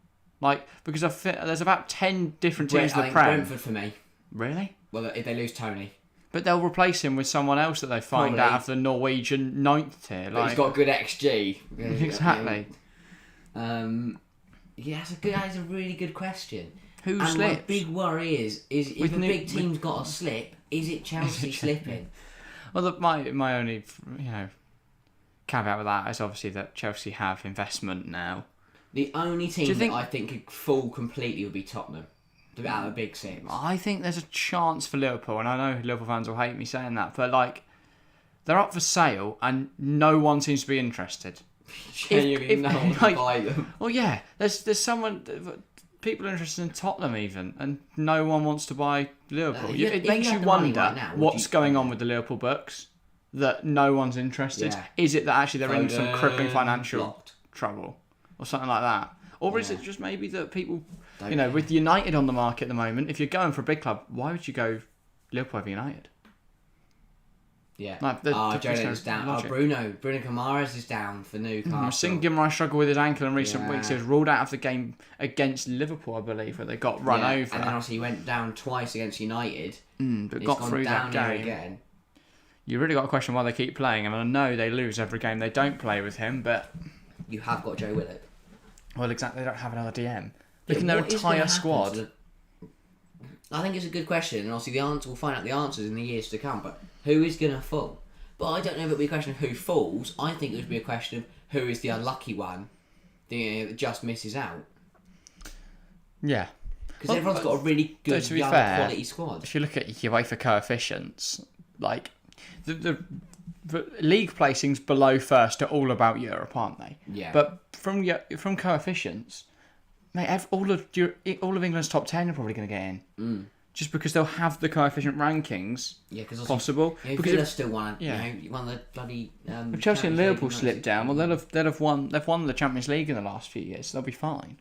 Because there's about 10 different teams in the Prem.
Brentford for me.
Really?
Well, if they lose Tony.
But they'll replace him with someone else that they find
Probably.
out of the Norwegian 9th tier.
But he's got good XG.
Exactly.
Yeah, that's a really good question.
Who
and
slips?
my big worry is if
With
a big team's got a slip, is it Chelsea slipping?
Well, my only caveat with that is obviously that Chelsea have investment now.
The only team that I think could fall completely would be Tottenham. Out of the big 6.
I think there's a chance for Liverpool, and I know Liverpool fans will hate me saying that, but they're up for sale and no one seems to be interested.
Genuinely, no one can buy them.
Well, yeah, there's people are interested in Tottenham even, and no one wants to buy Liverpool. It makes you wonder what's going on with the Liverpool books that no one's interested.
Yeah.
Is it that actually they're in some crippling financial
blocked.
trouble or something like that? Or is
Yeah.
it just maybe that people,
Don't
with United on the market at the moment, if you're going for a big club, why would you go Liverpool over United?
Yeah.
Joe
Jones is down. Bruno Camara's is down for Newcastle.
I've seen Guimaraes struggle with his ankle in recent
Yeah.
weeks. He was ruled out of the game against Liverpool, I believe, where they got run over.
And then obviously he went down twice against United.
But got through that game.
Again.
You really got to question why they keep playing him. And I know they lose every game they don't play with him, but...
You have got Joe Willock.
Well, exactly, they don't have another DM. Look
Yeah,
in their
what is gonna
entire
happen
squad.
to I think it's a good question, and obviously we'll find out the answers in the years to come, but who is going to fall? But I don't know if it'll be a question of who falls. I think it would be a question of who is the unlucky one it just misses out.
Yeah.
Because everyone's got a really good,
to be
young,
fair,
quality squad.
If you look at UEFA coefficients, like the league placings below first are all about Europe, aren't they?
Yeah.
But from coefficients, mate, all of England's top 10 are probably going to get in. Just because they'll have the coefficient rankings possible.
Yeah,
because
Villa still won.
Yeah.
You won the bloody.
If Chelsea and Liverpool slipped down, well, they've won the Champions League in the last few years, so they'll be fine.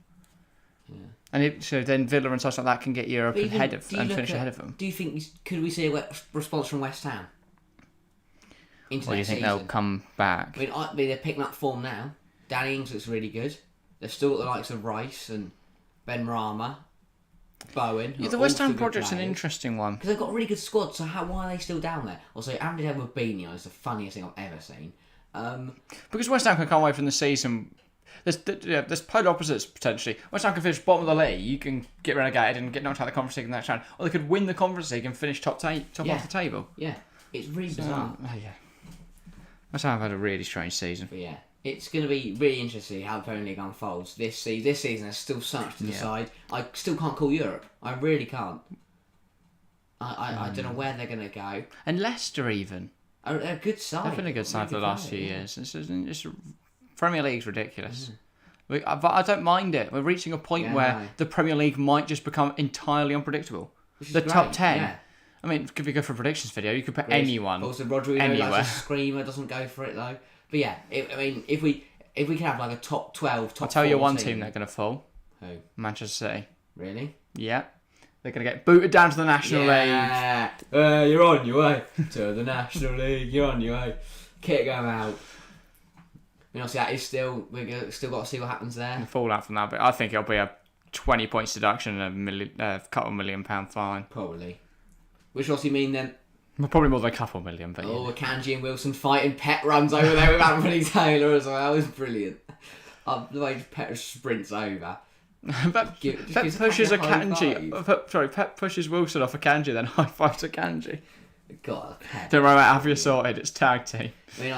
Yeah.
And so then Villa and stuff like that can get Europe ahead of and finish ahead of them.
Do you think could we see a response from West Ham?
Or do you think they'll come back?
I mean, they're picking up form now. Danny Ings looks really good. They've still got the likes of Rice and Ben Rama, Bowen.
Yeah, the West Ham project's an interesting one.
Because they've got a really good squad, so why are they still down there? Also, Andy Mourinho is the funniest thing I've ever seen.
Because West Ham can come away from the season... There's polar opposites, potentially. West Ham can finish bottom of the league, you can get relegated and get knocked out of the Conference League in that round. Or they could win the Conference League and finish top off the table.
Yeah, it's really bizarre.
Yeah. West Ham have had a really strange season.
But yeah, it's going to be really interesting how the Premier League unfolds. This season there's still so much to decide. I still can't call Europe. I really can't. I don't know where they're going to go.
And Leicester even.
They're a good side.
They've been a good side for the last few years. It's Premier League's ridiculous. But I don't mind it. We're reaching a point where the Premier League might just become entirely unpredictable. The top 10. Yeah. I mean, if you go for a predictions video, you could put anyone.
Also, Rodrigo
anywhere.
Likes a screamer, doesn't go for it though. But yeah, if we can have like a top 12,
I'll tell you one team they're going to fall.
Who?
Manchester City.
Really?
Yeah. They're going to get booted down to the National League.
You're on your way to the National League. You're on your way. Kick them out. I mean, obviously, that is we've still got to see what happens there.
The fallout from that, but I think it'll be a 20 points deduction and a couple £1 million fine.
Probably. Which obviously mean then.
Well, probably more than a couple million, but
Kanji and Wilson fighting. Pep runs over there with Anthony Taylor as well. That was brilliant. The way Pep sprints over.
Pep pushes Pep pushes Wilson off a Kanji, then high fives a Kanji.
God, Pep.
Don't worry, have you sorted? It's tag team.
I mean,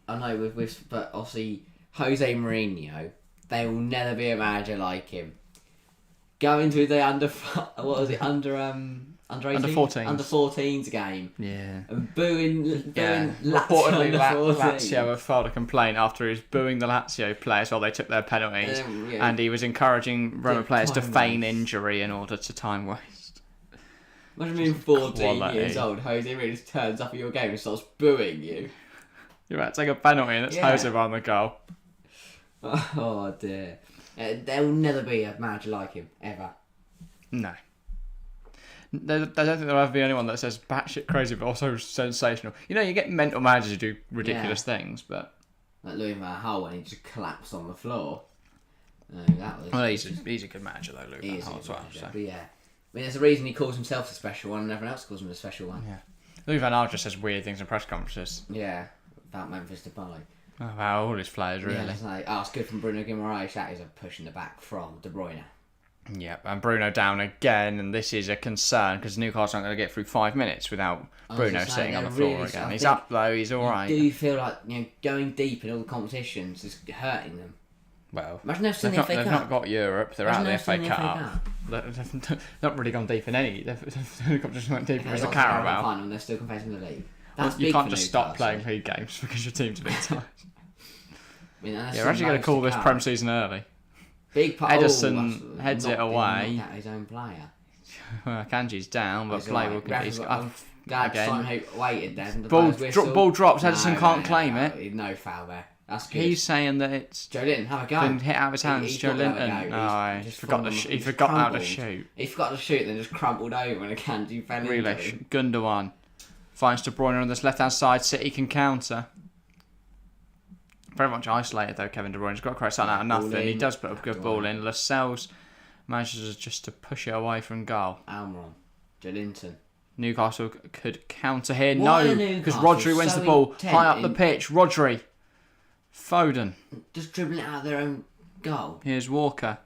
I know but obviously Jose Mourinho, there will never be a manager like him. Going to the under 14s? Under 14s game.
Yeah.
And booing
Reportedly,
Lazio
Lazio have filed a complaint after he was booing the Lazio players while they took their penalties, and he was encouraging Roma players to feign injury in order to time waste.
Imagine being 14 years old, Jose Mourinho just turns up at your game and starts booing you.
You're about to take a penalty and it's Jose behind the goal.
Oh dear. There will never be a manager like him, ever.
No. I don't think there'll ever be anyone that says batshit crazy but also sensational. You know, you get mental managers who do ridiculous things, but...
Like Louis Van Gaal when he just collapsed on the floor.
He's a good manager though, Louis Van Gaal as well. So.
But yeah. I mean, there's a reason he calls himself a special one and everyone else calls him a special one.
Yeah. Louis Van Gaal just says weird things in press conferences.
Yeah. About Memphis Depay.
About all his players, really.
Yeah, it's like, it's good from Bruno Guimaraes. That is a push in the back from De Bruyne.
Yep, and Bruno down again, and this is a concern because Newcastle aren't going to get through 5 minutes without Bruno sitting on the floor again. He's up though, he's alright.
Do you feel like going deep in all the competitions is hurting them?
Well,
imagine they've not
got Europe, they're out of the FA Cup. They've not really gone deep in any. The competition went deeper as a Carabao.
Final, they're still competing in the league.
You can't just stop playing league games because your team's a bit tight. We're actually going to call this Prem season early.
Big part.
Edison heads it away.
His own player.
Well, Kanji's down, but play will continue.
Again. Waited then.
Ball drops. Edison can't claim it.
No foul there. That's good.
He's saying that it's
Joe Linton. Have a go.
Been hit out of his hands. Joe Linton. He forgot how to shoot.
He forgot to shoot, then just crumpled over when a Kanji fell into
Grealish. Gundogan finds De Bruyne on this left hand side. City can counter. Very much isolated though, Kevin De Bruyne's got to create something out of nothing. He does put a good ball in. Lascelles manages just to push it away from goal.
Almiron, Joelinton.
Newcastle could counter here. No, because Rodri wins the ball high up the pitch. Rodri. Foden.
Just dribbling it out of their own goal.
Here's Walker.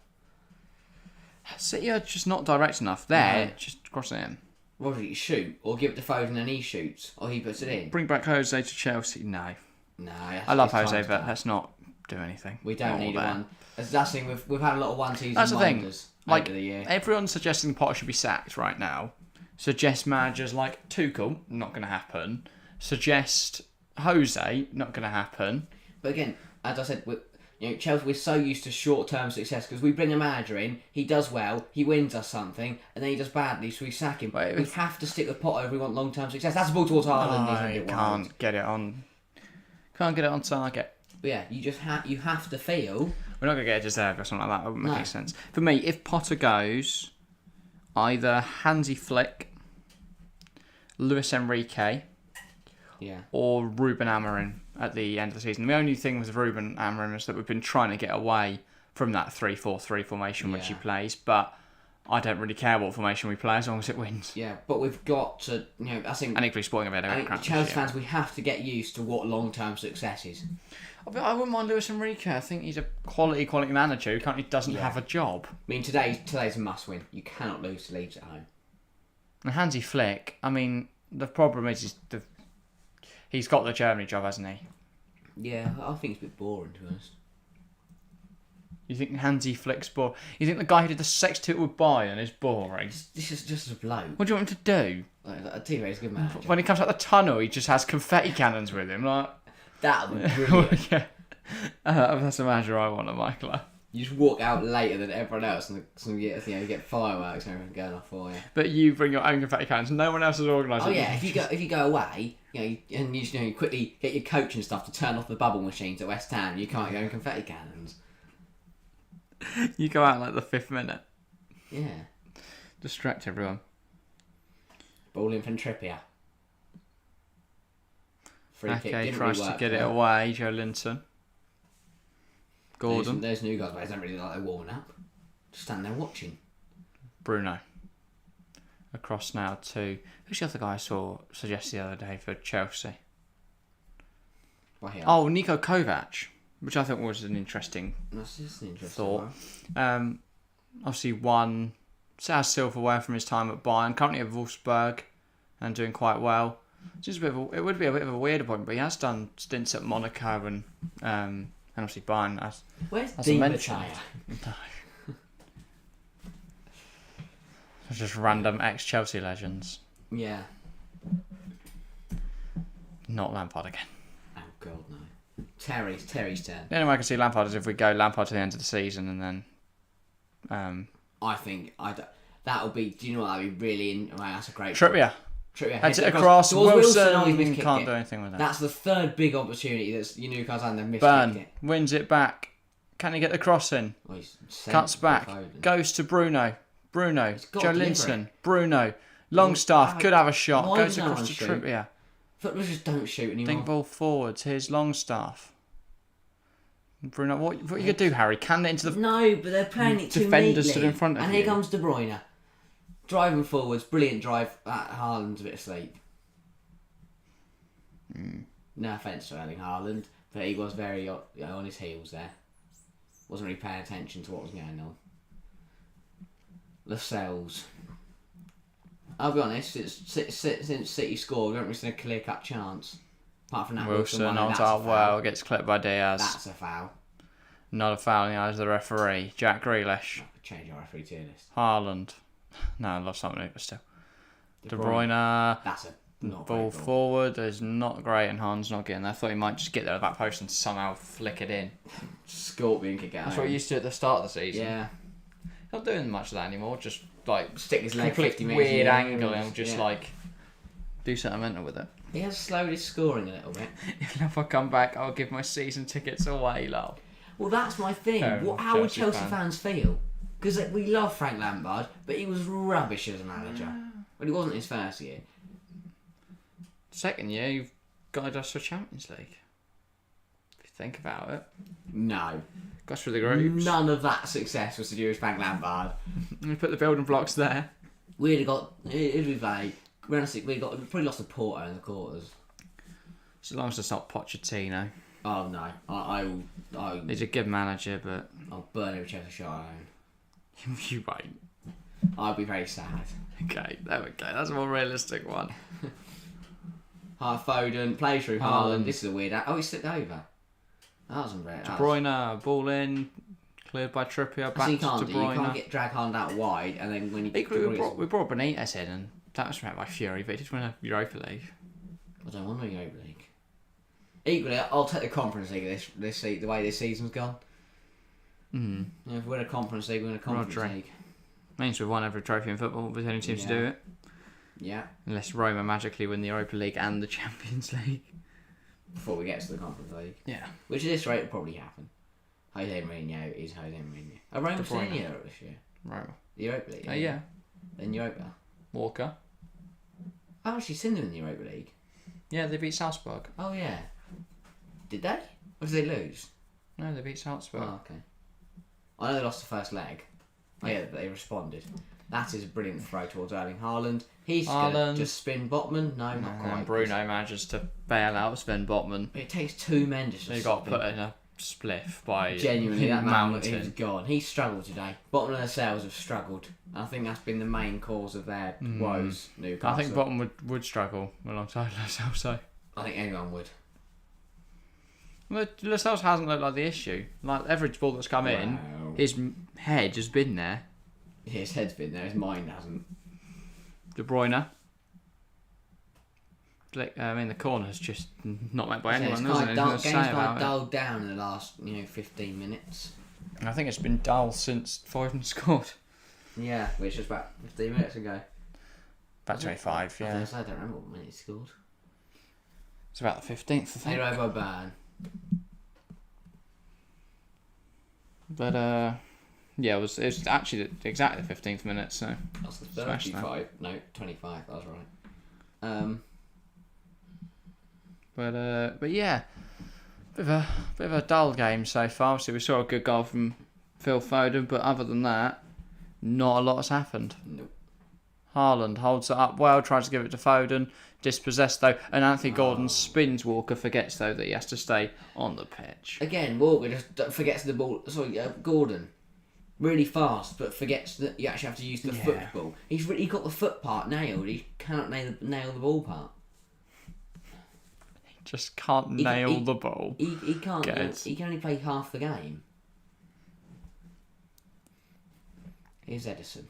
City are just not direct enough. There, just cross it in.
Rodri, shoot. Or give it to Foden and he shoots. Or he puts it in.
Bring back Jose to Chelsea. No.
No,
I love Jose, but let's not do anything.
We don't need one. That's the thing. We've had a lot of one-season
That's the thing.
wonders
Like,
over the year.
everyone's suggesting Potter should be sacked right now. Suggest managers like Tuchel, not going to happen. Suggest Jose, not going to happen.
But again, as I said, Chelsea, we're so used to short-term success because we bring a manager in, he does well, he wins us something, and then he does badly, so we sack him. We have to stick with Potter if we want long-term success. That's the ball towards Haaland.
You can't get it on. Can't get it on target.
But yeah, you have to feel.
We're not going to get a deserved or something like that. That wouldn't make any sense. For me, if Potter goes, either Hansi Flick, Luis Enrique, or Ruben Amorim at the end of the season. The only thing with Ruben Amorim is that we've been trying to get away from that 3-4-3 formation which he plays, but I don't really care what formation we play as long as it wins.
Yeah, but we've got to, I think...
And equally sporting a bit.
I think Chelsea fans, we have to get used to what long-term success is.
I wouldn't mind Luis Enrique. I think he's a quality manager who currently doesn't have a job.
I mean, today's a must-win. You cannot lose to Leeds at home.
And Hansi Flick, I mean, the problem is he's got the Germany job, hasn't he?
Yeah, I think it's a bit boring, to be honest.
You think Hansi Flick's boring? You think the guy who did the sextet with Bayern is boring?
This is just a bloke.
What do you want him to do?
I tell you, he's a good manager.
When he comes out the tunnel, he just has confetti cannons with him. Like
that would be brilliant.
Yeah. That's the manager I want at my club.
You just walk out later than everyone else and you get fireworks and everything going off for you.
But you bring your own confetti cannons. No one else has organised it.
Oh yeah, if you go away, and you quickly get your coach and stuff to turn off the bubble machines at West Ham, you can't go in confetti cannons.
You go out like the 5th minute.
Yeah.
Distract everyone.
Ball in from Trippier. Free kick.
Okay, tries to get it away. Joe Linton. Gordon.
Those new guys, don't really like they're warming up. Just stand there watching.
Bruno. Across now to... Who's the other guy I saw suggest the other day for Chelsea? Oh, Niko Kovac. Which I thought was an interesting thought. Obviously won... has silverware from his time at Bayern. Currently at Wolfsburg. And doing quite well. Just it would be a bit of a weird appointment, but he has done stints at Monaco and obviously Bayern.
Where's Di Matteo?
Just random ex-Chelsea legends.
Yeah.
Not Lampard again.
Oh God, no. Terry's turn.
The only way I can see Lampard is if we go Lampard to the end of the season and then...
I think that'll be... Do you know what? That'd be really... that's a great...
Trippier.
Heads
it across. Wilson
can't
do anything with that.
That's the third big opportunity that's Newcastle and they've missed
it. Wins it back. Can he get the cross in? Cuts back. Goes to Bruno. Joe Linton. Bruno. Longstaff could have a shot. Goes across to Trippier.
Footballers just don't shoot anymore.
Think ball forwards. Here's Longstaff. Bruno, what you gonna do, Harry? Can it into the...
No, but they're playing it too
defenders
neatly.
stood in front of
and
you.
Here comes De Bruyne. Driving forwards, brilliant drive. Haaland's a bit asleep. No offence to Erling Haaland, but he was very on his heels there. Wasn't really paying attention to what was going on. Lascelles. I'll be honest, since City scored, we haven't really seen a clear-cut chance. Apart from that
Wilson on gets clipped by Diaz.
That's a foul.
Not a foul in the eyes of the referee. Jack Grealish.
Change our referee tier list.
Haaland. No, I love something, but still. De Bruyne.
That's a not
ball forward is not great, and Haaland's not getting there. I thought he might just get there at that post and somehow flick it in.
Scorpion kick out.
That's what he used to do at the start of the season.
Yeah.
Not doing much of that anymore. Just like
stick his leg 50 metres
weird angle and just like do something mental with it.
He has slowed his scoring a little bit.
If I come back, I'll give my season tickets away, lol.
Well, that's my thing. How would Chelsea fans feel? Because we love Frank Lampard, but he was rubbish as a manager. But he wasn't his first year.
Second year, you've guided us for Champions League. If you think about it.
No.
Got us through the groups.
None of that success was to do with Frank Lampard.
We put the building blocks there.
We'd have got... We probably lost to Porto in the quarters.
So long as it's not Pochettino.
Oh, no. I will...
He's a good manager, but...
I'll burn every Chelsea shot I own.
You won't.
I'll be very sad.
Okay, there we go. That's a more realistic one.
Foden, plays through Haaland. This is a weird... Oh, he slipped over. That wasn't great.
De Bruyne, ball in, cleared by Trippier, back
So you
to
can't
De
do. You
Bruyne.
can't get drag Haaland out wide, and then when you
Equally, we brought Benitez in, and that was met by Fury, but he did win a Europa League.
I don't want to win Europa League. Equally, I'll take the Conference League the way this season's gone.
Mm.
Yeah, if we win a Conference League, we win a Conference League.
Means we've won every trophy in football. We're the only team to do it.
Yeah.
Unless Roma magically win the Europa League and the Champions League.
Before we get to the Conference League.
Yeah.
Which at this rate will probably happen. Jose Mourinho is Jose Mourinho. Are Roma still in Europe this year?
Roma.
The Europa League?
Yeah.
In Europa?
Walker.
I've actually seen them in the Europa League.
Yeah, they beat Salzburg.
Oh, yeah. Did they? Or did they lose?
No, they beat Salzburg.
Oh, okay. I know they lost the first leg. Oh, yeah, but they responded. That is a brilliant throw towards Erling Haaland. He's going to just spin Botman. No, not quite.
And Bruno manages to bail out Sven Botman.
It takes 2 men just
so
to
you got put in a spliff by
genuinely that
Mountain.
man. He's gone. He's struggled today. Botman and the Sales have struggled. I think that's been the main cause of their woes. Newcastle.
I think Botman would struggle alongside Lascelles. So
I think anyone would.
Well, Lascelles hasn't looked like the issue. Like every ball that's come in, his head has been there.
His head's been there. His mind hasn't.
De Bruyne. I mean, the corner's just not met by anyone.
Game's kind of
it.
dulled down in the last 15 minutes.
And I think it's been dull since Foden scored.
Yeah, which was about 15 minutes ago.
About 25, yeah.
I don't remember what minute he scored.
It's about the 15th, I think.
Anyway, by ban.
But yeah, it was actually exactly the 15th minute. So
that's the 35. No, 25. That was right.
But yeah, bit of a dull game so far. So we saw a good goal from Phil Foden, but other than that, not a lot has happened.
Nope.
Haaland holds it up well, tries to give it to Foden, dispossessed though, and Anthony Gordon spins Walker, forgets though that he has to stay on the pitch.
Again, Walker just forgets the ball. Sorry, Gordon, really fast, but forgets that you actually have to use the football. He's got the foot part nailed. He cannot nail the ball part.
He just can't nail the ball.
He can't. He can only play half the game. Here's Edison.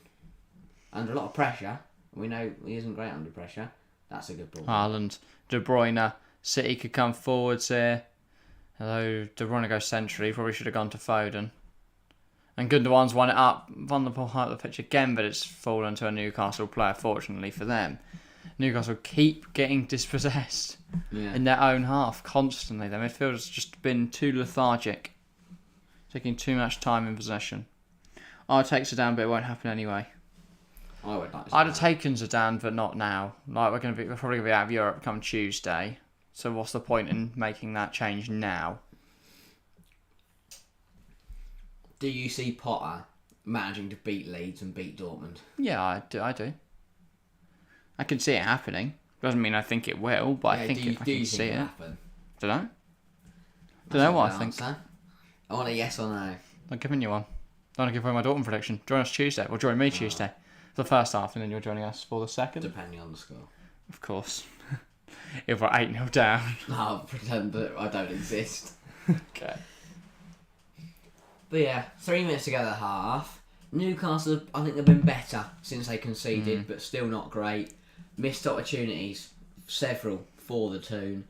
Under a lot of pressure. We know he isn't great under pressure. That's a good ball.
Haaland, De Bruyne, City could come forwards here. Although De Bruyne goes centrally, probably should have gone to Foden. And Gundogan's won it up, won the ball high up the pitch again, but it's fallen to a Newcastle player, fortunately for them. Newcastle keep getting dispossessed in their own half constantly. Their midfielders just been too lethargic, taking too much time in possession. I'd take Zidane, but it won't happen anyway.
I would like
I'd have taken Zidane, but not now. Like we're probably gonna be out of Europe come Tuesday. So what's the point in making that change now?
Do you see Potter managing to beat Leeds and beat Dortmund?
Yeah, I do. I can see it happening. Doesn't mean I think it will, but I think I can see it.
Happen?
Don't know. Don't know what I think.
I want a yes or no.
I'm giving you one. I want to give away my Dortmund prediction. Join us Tuesday. Well, join me Tuesday for the first half, and then you're joining us for the second.
Depending on the score.
Of course. If we're 8-0 down.
I'll pretend that I don't exist.
Okay.
But yeah, 3 minutes to go the half. Newcastle, I think they've been better since they conceded, but still not great. Missed opportunities, several for the Toon.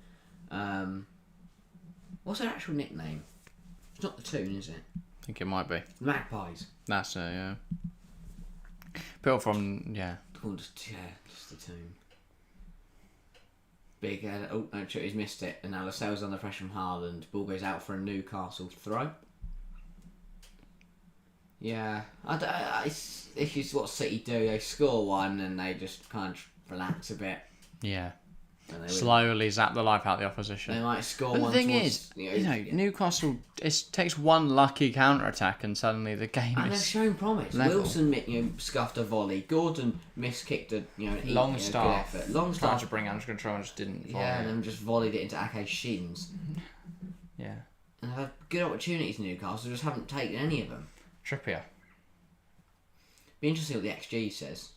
What's their actual nickname? It's not the Toon, is it?
I think it might be.
The Magpies.
That's yeah. Built from, yeah.
Oh, just the Toon. Big, no, he's missed it. And now Lascelles under pressure from Haaland. Ball goes out for a Newcastle throw. Yeah, it's just what City do. They score one and they just kind of relax a bit.
Yeah. Slowly zap the life out of the opposition.
They might score
but
one.
The thing is, Newcastle takes one lucky counter attack and suddenly the game
and
is.
They've shown promise.
Level.
Wilson, scuffed a volley. Gordon miskicked a
long start.
Long start
to bring under control and just didn't.
Yeah, and then just volleyed it into Ake's shins.
Yeah.
And they've had good opportunities. Newcastle just haven't taken any of them.
Trippier.
Be interesting what the XG says.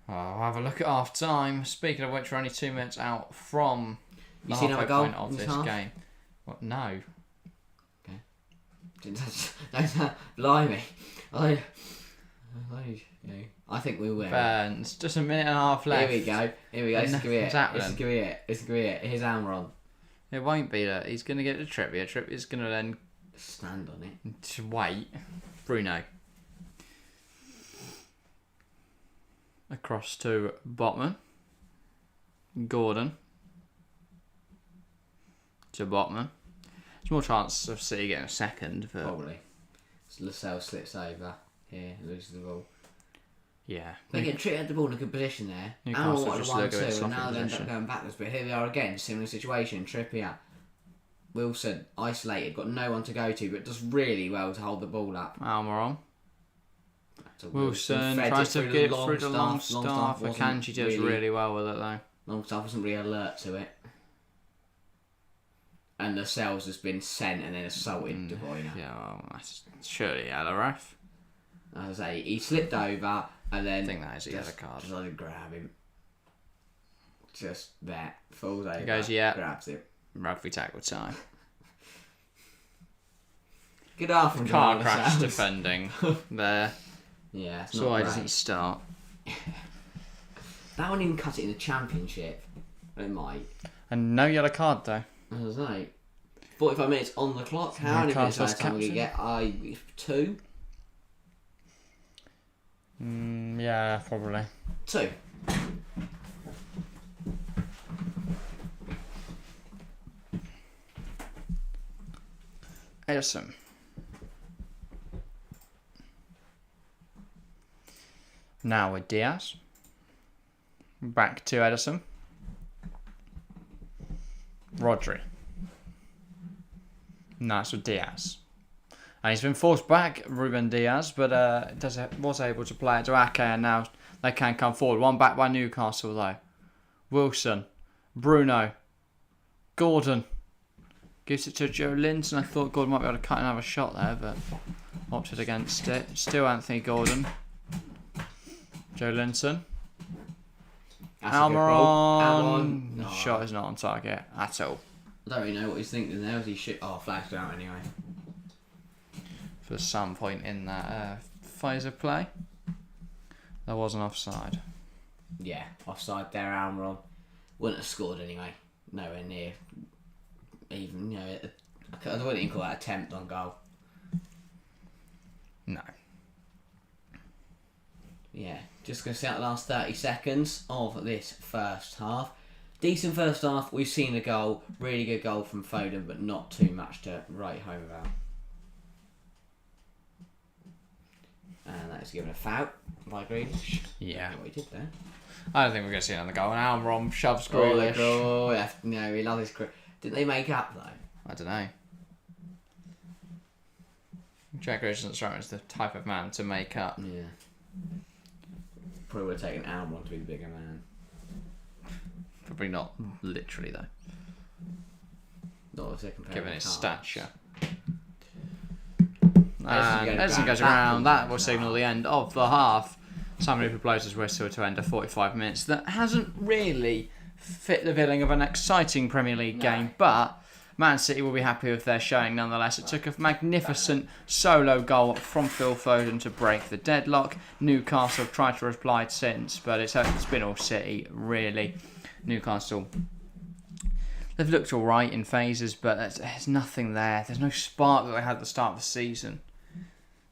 I'll have a look at half time. Speaking of which, we're only 2 minutes out from
You seen another goal
of
in
this
half?
game. What? No.
Blimey. I think we will.
Burns. Just a minute and a half left.
Here we go. This is going
Nothing's
to be it. This is going to be it. Here's Almiron.
It won't be that. He's going to get to Trippier. Trippier's going to then
Stand on it.
to wait. Bruno. Across to Botman. Gordon. To Botman. There's more chance of City getting a second. But
Probably. Lascelles slips over here, loses the ball.
yeah.
They get Trippier had the ball in a good position there.
Newcastle
Almiron
just
wanted
look a bit
1-2 and now
sloppy
they end
position.
up going backwards. But here we are again, similar situation. Trippier. Wilson, isolated, got no one to go to, but does really well to hold the ball up.
Almiron.
To
Wilson
Fed
tries
it
to get through the long staff. Akanji does really well with it though.
Longstaff wasn't really alert to it. And Lascelles has been sent and then assaulted De Bruyne.
Yeah, well, that's surely yellow ref.
As I say, he slipped over and then
I think that is a yellow card.
Just let him grab him. Just there. Falls over.
He goes, yeah.
Grabs him.
Rugby tackle time.
Good afternoon,
Car crash
Lascelles.
defending there.
Yeah, it's
So
not
why
great.
doesn't he start?
That one didn't cut it in the Championship. It might.
And no yellow card though.
As I say, 45 minutes on the clock. How many minutes
Newcastle's
last time we get? Two?
Yeah, probably.
Two.
Edison. Now with Diaz. Back to Edison. Rodri. Nice with Diaz. And he's been forced back, Ruben Diaz, but was able to play it to Ake, and now they can come forward. One back by Newcastle though. Wilson. Bruno. Gordon. Gives it to Joe Linton. I thought Gordon might be able to cut another shot there, but opted against it. Still Anthony Gordon. Joe Linton. Almiron.
No.
Shot is not on target at all.
I don't really know what he's thinking there. Was he shit? Oh, flagged out anyway.
For some point in that Pfizer play, there was an offside.
Yeah, offside there, Almiron. Wouldn't have scored anyway. Nowhere near. Even, you know, I wouldn't even call that attempt on goal.
No.
Yeah, just going to see out the last 30 seconds of this first half. Decent first half. We've seen a goal. Really good goal from Foden, but not too much to write home about. And that is given a foul by Grealish.
Yeah.
I don't know what he did there.
I don't think we're going to see another goal. And Almiron shoves
Oh,
Grealish.
yeah, no, he loves his... Didn't they make up, though?
I don't know. Jack Grealish doesn't strike me as the type of man to make up.
Yeah. Probably would have taken Almiron to be the bigger man.
Probably not literally though,
Not if they're comparing
given his
cards.
stature.
Edison
Edison goes around. That will signal the end of the half. Simon Hooper blows his whistle to end a 45 minutes that hasn't really fit the billing of an exciting Premier League game, but Man City will be happy with their showing nonetheless. It took a magnificent solo goal from Phil Foden to break the deadlock. Newcastle have tried to reply since, but it's been all City, really. Newcastle, they've looked all right in phases, but there's nothing there. There's no spark that they had at the start of the season.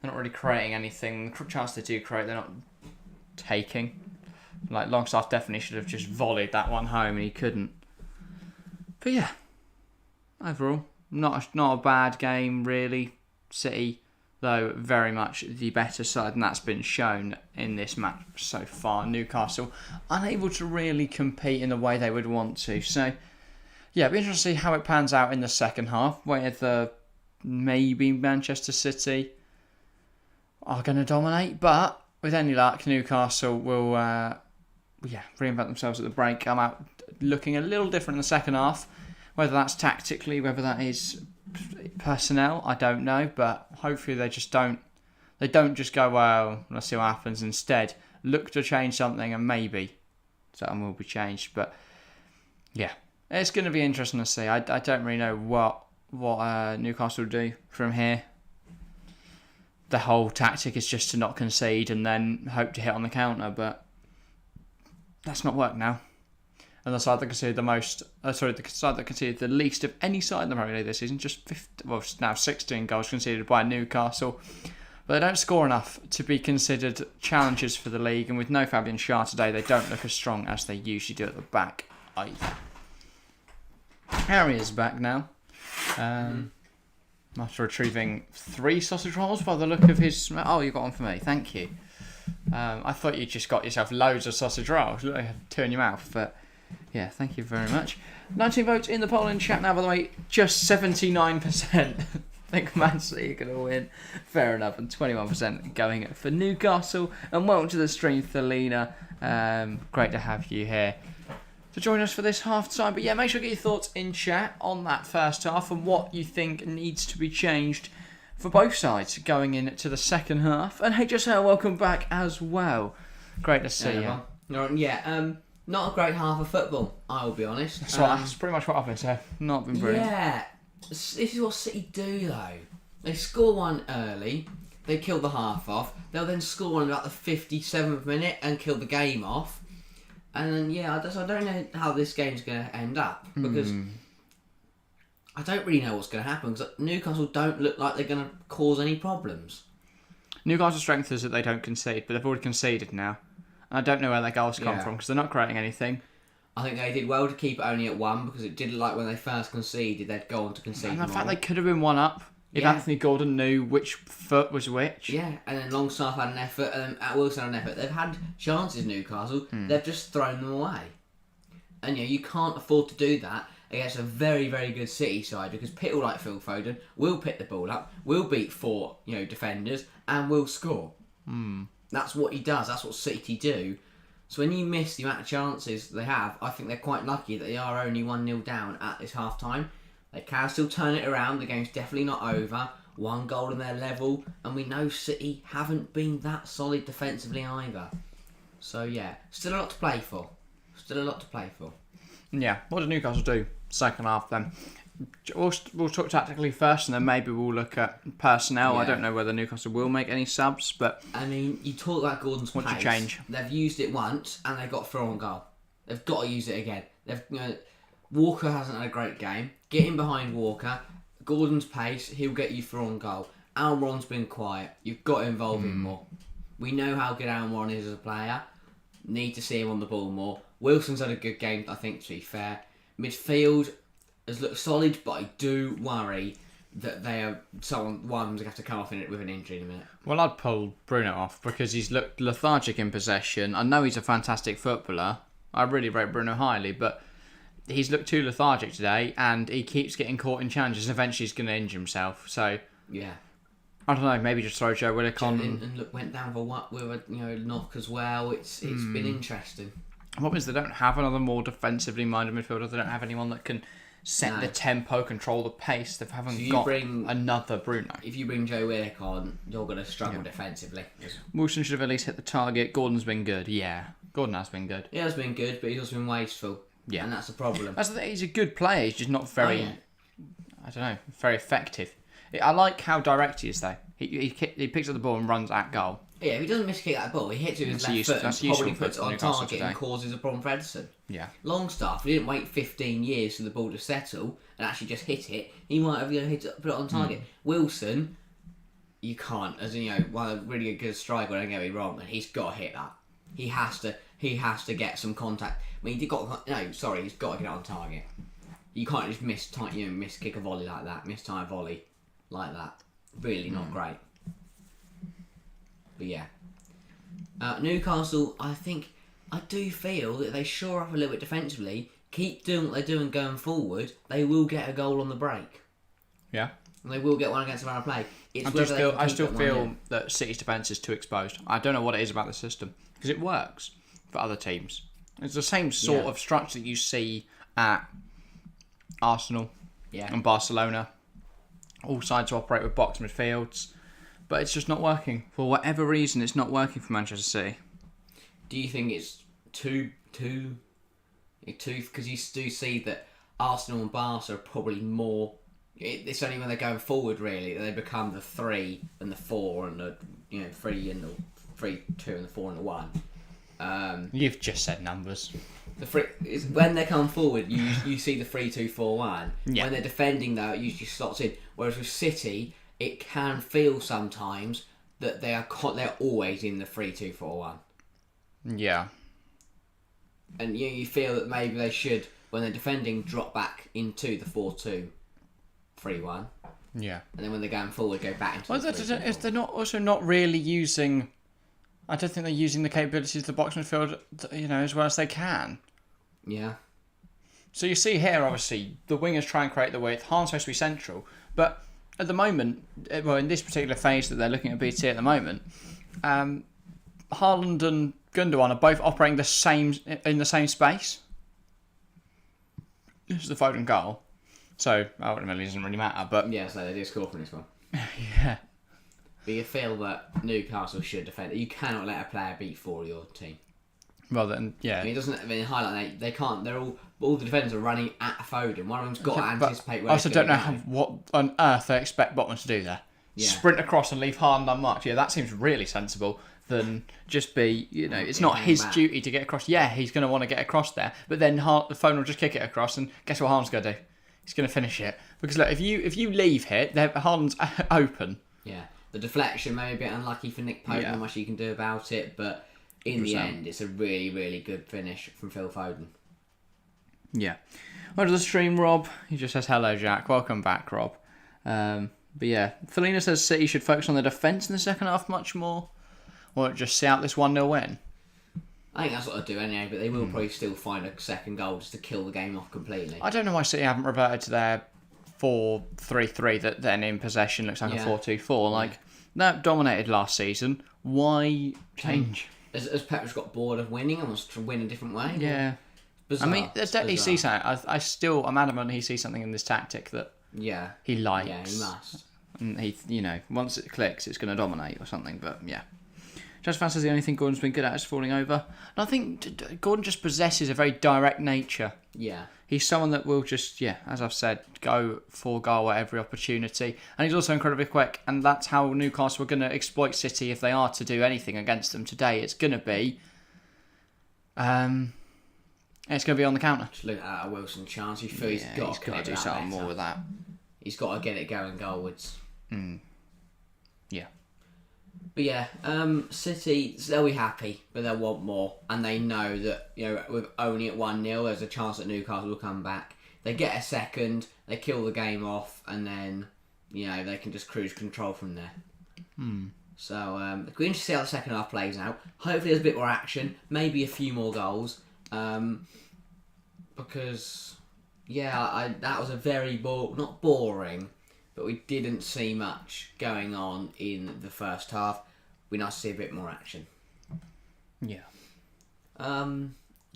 They're not really creating anything. The chance they do create, they're not taking. Like, Longstaff definitely should have just volleyed that one home, and he couldn't. But yeah, overall, not a bad game, really. City, though, very much the better side, and that's been shown in this match so far. Newcastle unable to really compete in the way they would want to. So, yeah, it'll be interesting to see how it pans out in the second half, whether maybe Manchester City are going to dominate. But with any luck, Newcastle will reinvent themselves at the break, come out looking a little different in the second half. Whether that's tactically, whether that is personnel, I don't know. But hopefully they don't just go, well, let's see what happens. Instead, look to change something, and maybe something will be changed. But yeah, It's going to be interesting to see. I don't really know what Newcastle will do from here. The whole tactic is just to not concede and then hope to hit on the counter, but that's not worked now. And the side that conceded the side that conceded the least of any side in the Premier League this season, just now 16 goals conceded by Newcastle. But they don't score enough to be considered challengers for the league, and with no Fabian Schär today, they don't look as strong as they usually do at the back either. Harry is back now. After retrieving 3 sausage rolls by the look of his... Oh, you got one for me. Thank you. I thought you just got yourself loads of sausage rolls. Look, you have 2 in your mouth, but... Yeah, thank you very much. 19 votes in the poll in chat now, by the way. Just 79% think Man City are going to win. Fair enough. And 21% going for Newcastle. And welcome to the stream, Thelina. Great to have you here to join us for this half time. But yeah, make sure to get your thoughts in chat on that first half and what you think needs to be changed for both sides going into the second half. And hey, HSL, welcome back as well. Great to see you.
Not a great half of football, I will be honest.
That's pretty much what I've been saying. Not been brilliant.
Yeah, this is what City do though. They score one early, they kill the half off, they'll then score one about the 57th minute and kill the game off. And then, I don't know how this game's going to end up, because I don't really know what's going to happen, because Newcastle don't look like they're going to cause any problems.
Newcastle's strength is that they don't concede, but they've already conceded now. I don't know where their goals come from because they're not creating anything.
I think they did well to keep it only at 1 because it did look like when they first conceded they'd go on to concede
and
more.
the fact they could have been 1 up if Anthony Gordon knew which foot was which.
Yeah, and then Longstaff had an effort and Wilson had an effort. They've had chances, Newcastle. They've just thrown them away. And you can't afford to do that against a very, very good City side because Pitt will like Phil Foden, will pick the ball up, will beat 4 defenders and will score. That's what he does. That's what City do. So when you miss the amount of chances they have, I think they're quite lucky that they are only 1-0 down at this half-time. They can still turn it around. The game's definitely not over. 1 goal in their level. And we know City haven't been that solid defensively either. So, still a lot to play for.
Yeah, what does Newcastle do second half then? We'll talk tactically first and then maybe we'll look at personnel. I don't know whether Newcastle will make any subs, but...
I mean, you talk about Gordon's pace.
What's your change?
They've used it once and they got through on goal. They've got to use it again. Walker hasn't had a great game. Get in behind Walker. Gordon's pace, he'll get you through on goal. Almiron's been quiet. You've got to involve him more. We know how good Almiron is as a player. Need to see him on the ball more. Wilson's had a good game, I think, to be fair. Midfield has looked solid, but I do worry that one of them's going to have to come off in it with an injury in a minute.
Well, I'd pull Bruno off because he's looked lethargic in possession. I know he's a fantastic footballer. I really rate Bruno highly, but he's looked too lethargic today and he keeps getting caught in challenges and eventually he's going to injure himself. So, I don't know, maybe just throw Joe Willock on.
And went down for what with a knock as well. It's been interesting.
What is they don't have another more defensively minded midfielder. They don't have anyone that can set the tempo, control the pace. They haven't got another Bruno.
If you bring Joe Willock on, you're going to struggle defensively.
Wilson should have at least hit the target. Gordon's been good. Yeah, Gordon has been good.
He has been good, but he's also been wasteful. Yeah, and that's the problem.
He's a good player. He's just not very, I don't know, very effective. I like how direct he is though. He picks up the ball and runs at goal.
Yeah, if he doesn't miskick that ball, he hits it with his left foot and probably puts it on target and causes a problem for Edison.
Yeah.
Longstaff, he didn't wait 15 years for the ball to settle and actually just hit it. He might have put it on target. Wilson, you can't, one of the really good striker, don't get me wrong, and he's got to hit that. He has to get some contact. I mean, he's got to get it on target. You can't just miss kick a volley like that, miss time volley like that. Really not great. But yeah. Newcastle, I do feel that they shore up a little bit defensively, keep doing what they're doing going forward, they will get a goal on the break.
Yeah.
And they will get one against a round of play.
I still feel that City's defence is too exposed. I don't know what it is about the system, because it works for other teams. It's the same sort of structure that you see at Arsenal and Barcelona. All sides operate with box midfields. But it's just not working. For whatever reason, it's not working for Manchester City.
Do you think it's too... Because you do see that Arsenal and Barca are probably more. It's only when they're going forward really that they become the 3 and the 4 and the 3 and the 3-2 and the 4 and the 1.
You've just said numbers.
The free is when they come forward, you see the 3-2-4-1.
Yeah.
When they're defending, though, it usually slots in. Whereas with City, it can feel sometimes that they're always in the 3-2-4-1.
Yeah.
And you feel that maybe they should, when they're defending, drop back into the 4-2-3-1.
Yeah.
And then when they're going forward, go back into the 3-2-4-1.
They're not really using. I don't think they're using the capabilities of the box midfield, as well as they can.
Yeah.
So you see here, obviously, the wingers try and create the width. Hahn's supposed to be central, but at the moment, well, in this particular phase that they're looking at BT at the moment, Haaland and Gundogan are both operating in the same space. This is the Foden goal, so ultimately it doesn't really matter. But
Yeah, so they do score from this one.
yeah.
But you feel that Newcastle should defend. You cannot let a player beat 4 of your team.
Well then, yeah.
I mean, it doesn't. I mean, highlight they can't. They're all the defenders are running at Foden. One of them's got to anticipate where.
I also don't know what on earth they expect Botman to do there.
Yeah.
Sprint across and leave Haaland unmarked. Yeah, that seems really sensible. Than just be, it's not his duty to get across. Yeah, he's going to want to get across there, but then the phone will just kick it across, and guess what Haaland's going to do? He's going to finish it because look, if you leave here, Haaland's open.
Yeah, the deflection may be a bit unlucky for Nick Pope. Not much you can do about it, but in the end, it's a really, really good finish from Phil Foden.
Yeah. Well, to the stream, Rob. He just says, hello, Jack. Welcome back, Rob. But yeah, Felina says City should focus on the defence in the second half much more, or just see out this 1-0 win.
I think that's what they'll do anyway, but they will probably still find a second goal just to kill the game off completely.
I don't know why City haven't reverted to their 4-3-3 that then in possession looks like a 4-2-4. Like, that dominated last season. Why change?
As Pep just got bored of winning and wants to win a different way?
Yeah.
Bizarre.
I mean, there's definitely see something. I'm adamant he sees something in this tactic that he likes.
Yeah, he must.
And he, once it clicks, it's going to dominate or something. But yeah. Just Fan says the only thing Gordon's been good at is falling over. And I think Gordon just possesses a very direct nature.
Yeah.
He's someone that will just, as I've said, go for goal at every opportunity. And he's also incredibly quick. And that's how Newcastle are going to exploit City if they are to do anything against them today. It's going to be... it's going to be on the counter.
Just look at a Wilson chance. He's got
to do something more with that.
He's got to get it going goalwards.
Yeah.
But yeah, City, they'll be happy, but they'll want more. And they know that, with only at 1-0, there's a chance that Newcastle will come back. They get a second, they kill the game off, and then, they can just cruise control from there. So, we're going to see how the second half plays out. Hopefully there's a bit more action, maybe a few more goals. Because, that was a very, not boring, but we didn't see much going on in the first half. We now see a bit more action.
Yeah.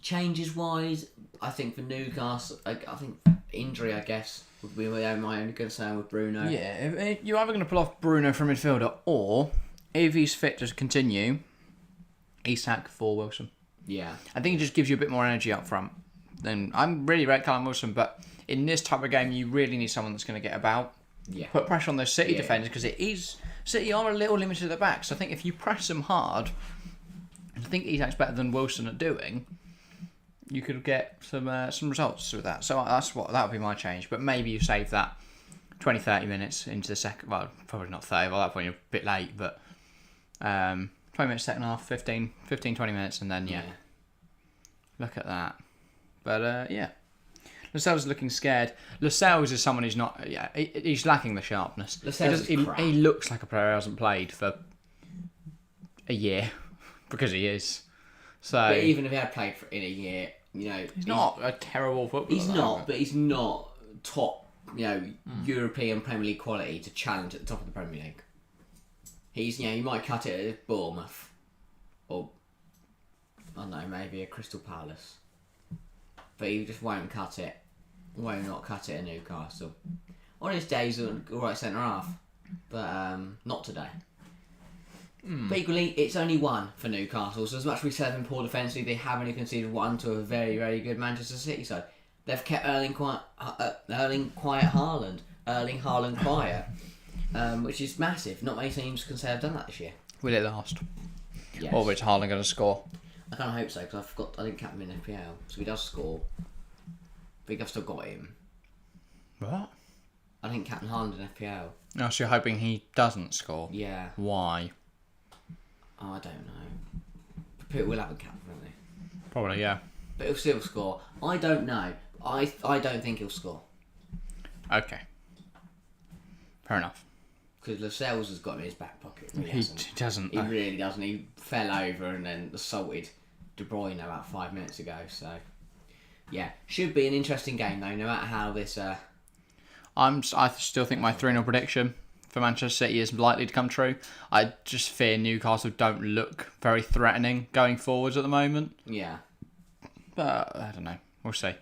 Changes wise, I think for Newcastle, I think injury, I guess, would be my only concern with Bruno.
Yeah, you're either going to pull off Bruno from midfielder, or if he's fit to continue, Isak for Wilson.
Yeah.
I think it just gives you a bit more energy up front. Then I'm really red Callum Wilson, but in this type of game, you really need someone that's going to get about.
Yeah.
Put pressure on those City defenders because City are a little limited at the back. So I think if you press them hard, I think Isak's better than Wilson at doing. You could get some results with that. So that would be my change. But maybe you save that 20-30 minutes into the second. Well, probably not 30. By that point you're a bit late, but 20 minutes second half, 15-20 minutes, and then look at that. But Lascelles looking scared. Lascelles is someone who's not... he's lacking the sharpness.
Lascelles is crap.
He looks like a player who hasn't played for a year. Because he is. So...
But even if he had played in a year,
He's not a terrible footballer.
He's not, but he's not top, European Premier League quality to challenge at the top of the Premier League. He's, he might cut it at Bournemouth. Or, I don't know, maybe a Crystal Palace. But he just won't cut it. Won't not cut it at Newcastle. On his days, alright centre half, but not today. But equally, it's only one for Newcastle. So as much as we said them poor defensively, they have only conceded one to a very, very good Manchester City side. They've kept Erling quiet, Haaland, Erling Haaland quiet, which is massive. Not many teams can say I've done that this year.
Will it last?
Yes.
Or is Haaland going to score?
I kind of hope so because I didn't captain him in FPL, so if he does score, I think I've still got him.
What?
I didn't captain Haaland in FPL.
No, so you're hoping he doesn't score?
Yeah.
Why?
Oh, I don't know. People will have a captain, won't they?
Probably, yeah.
But he'll still score. I don't know. I don't think he'll score.
Okay. Fair enough.
Because Lascelles has got him in his back pocket.
He doesn't.
He really doesn't. He fell over and then assaulted De Bruyne about 5 minutes ago. So, yeah. Should be an interesting game, though, no matter how this...
I still think my 3-0 prediction for Manchester City is likely to come true. I just fear Newcastle don't look very threatening going forwards at the moment.
Yeah.
But I don't know. We'll see.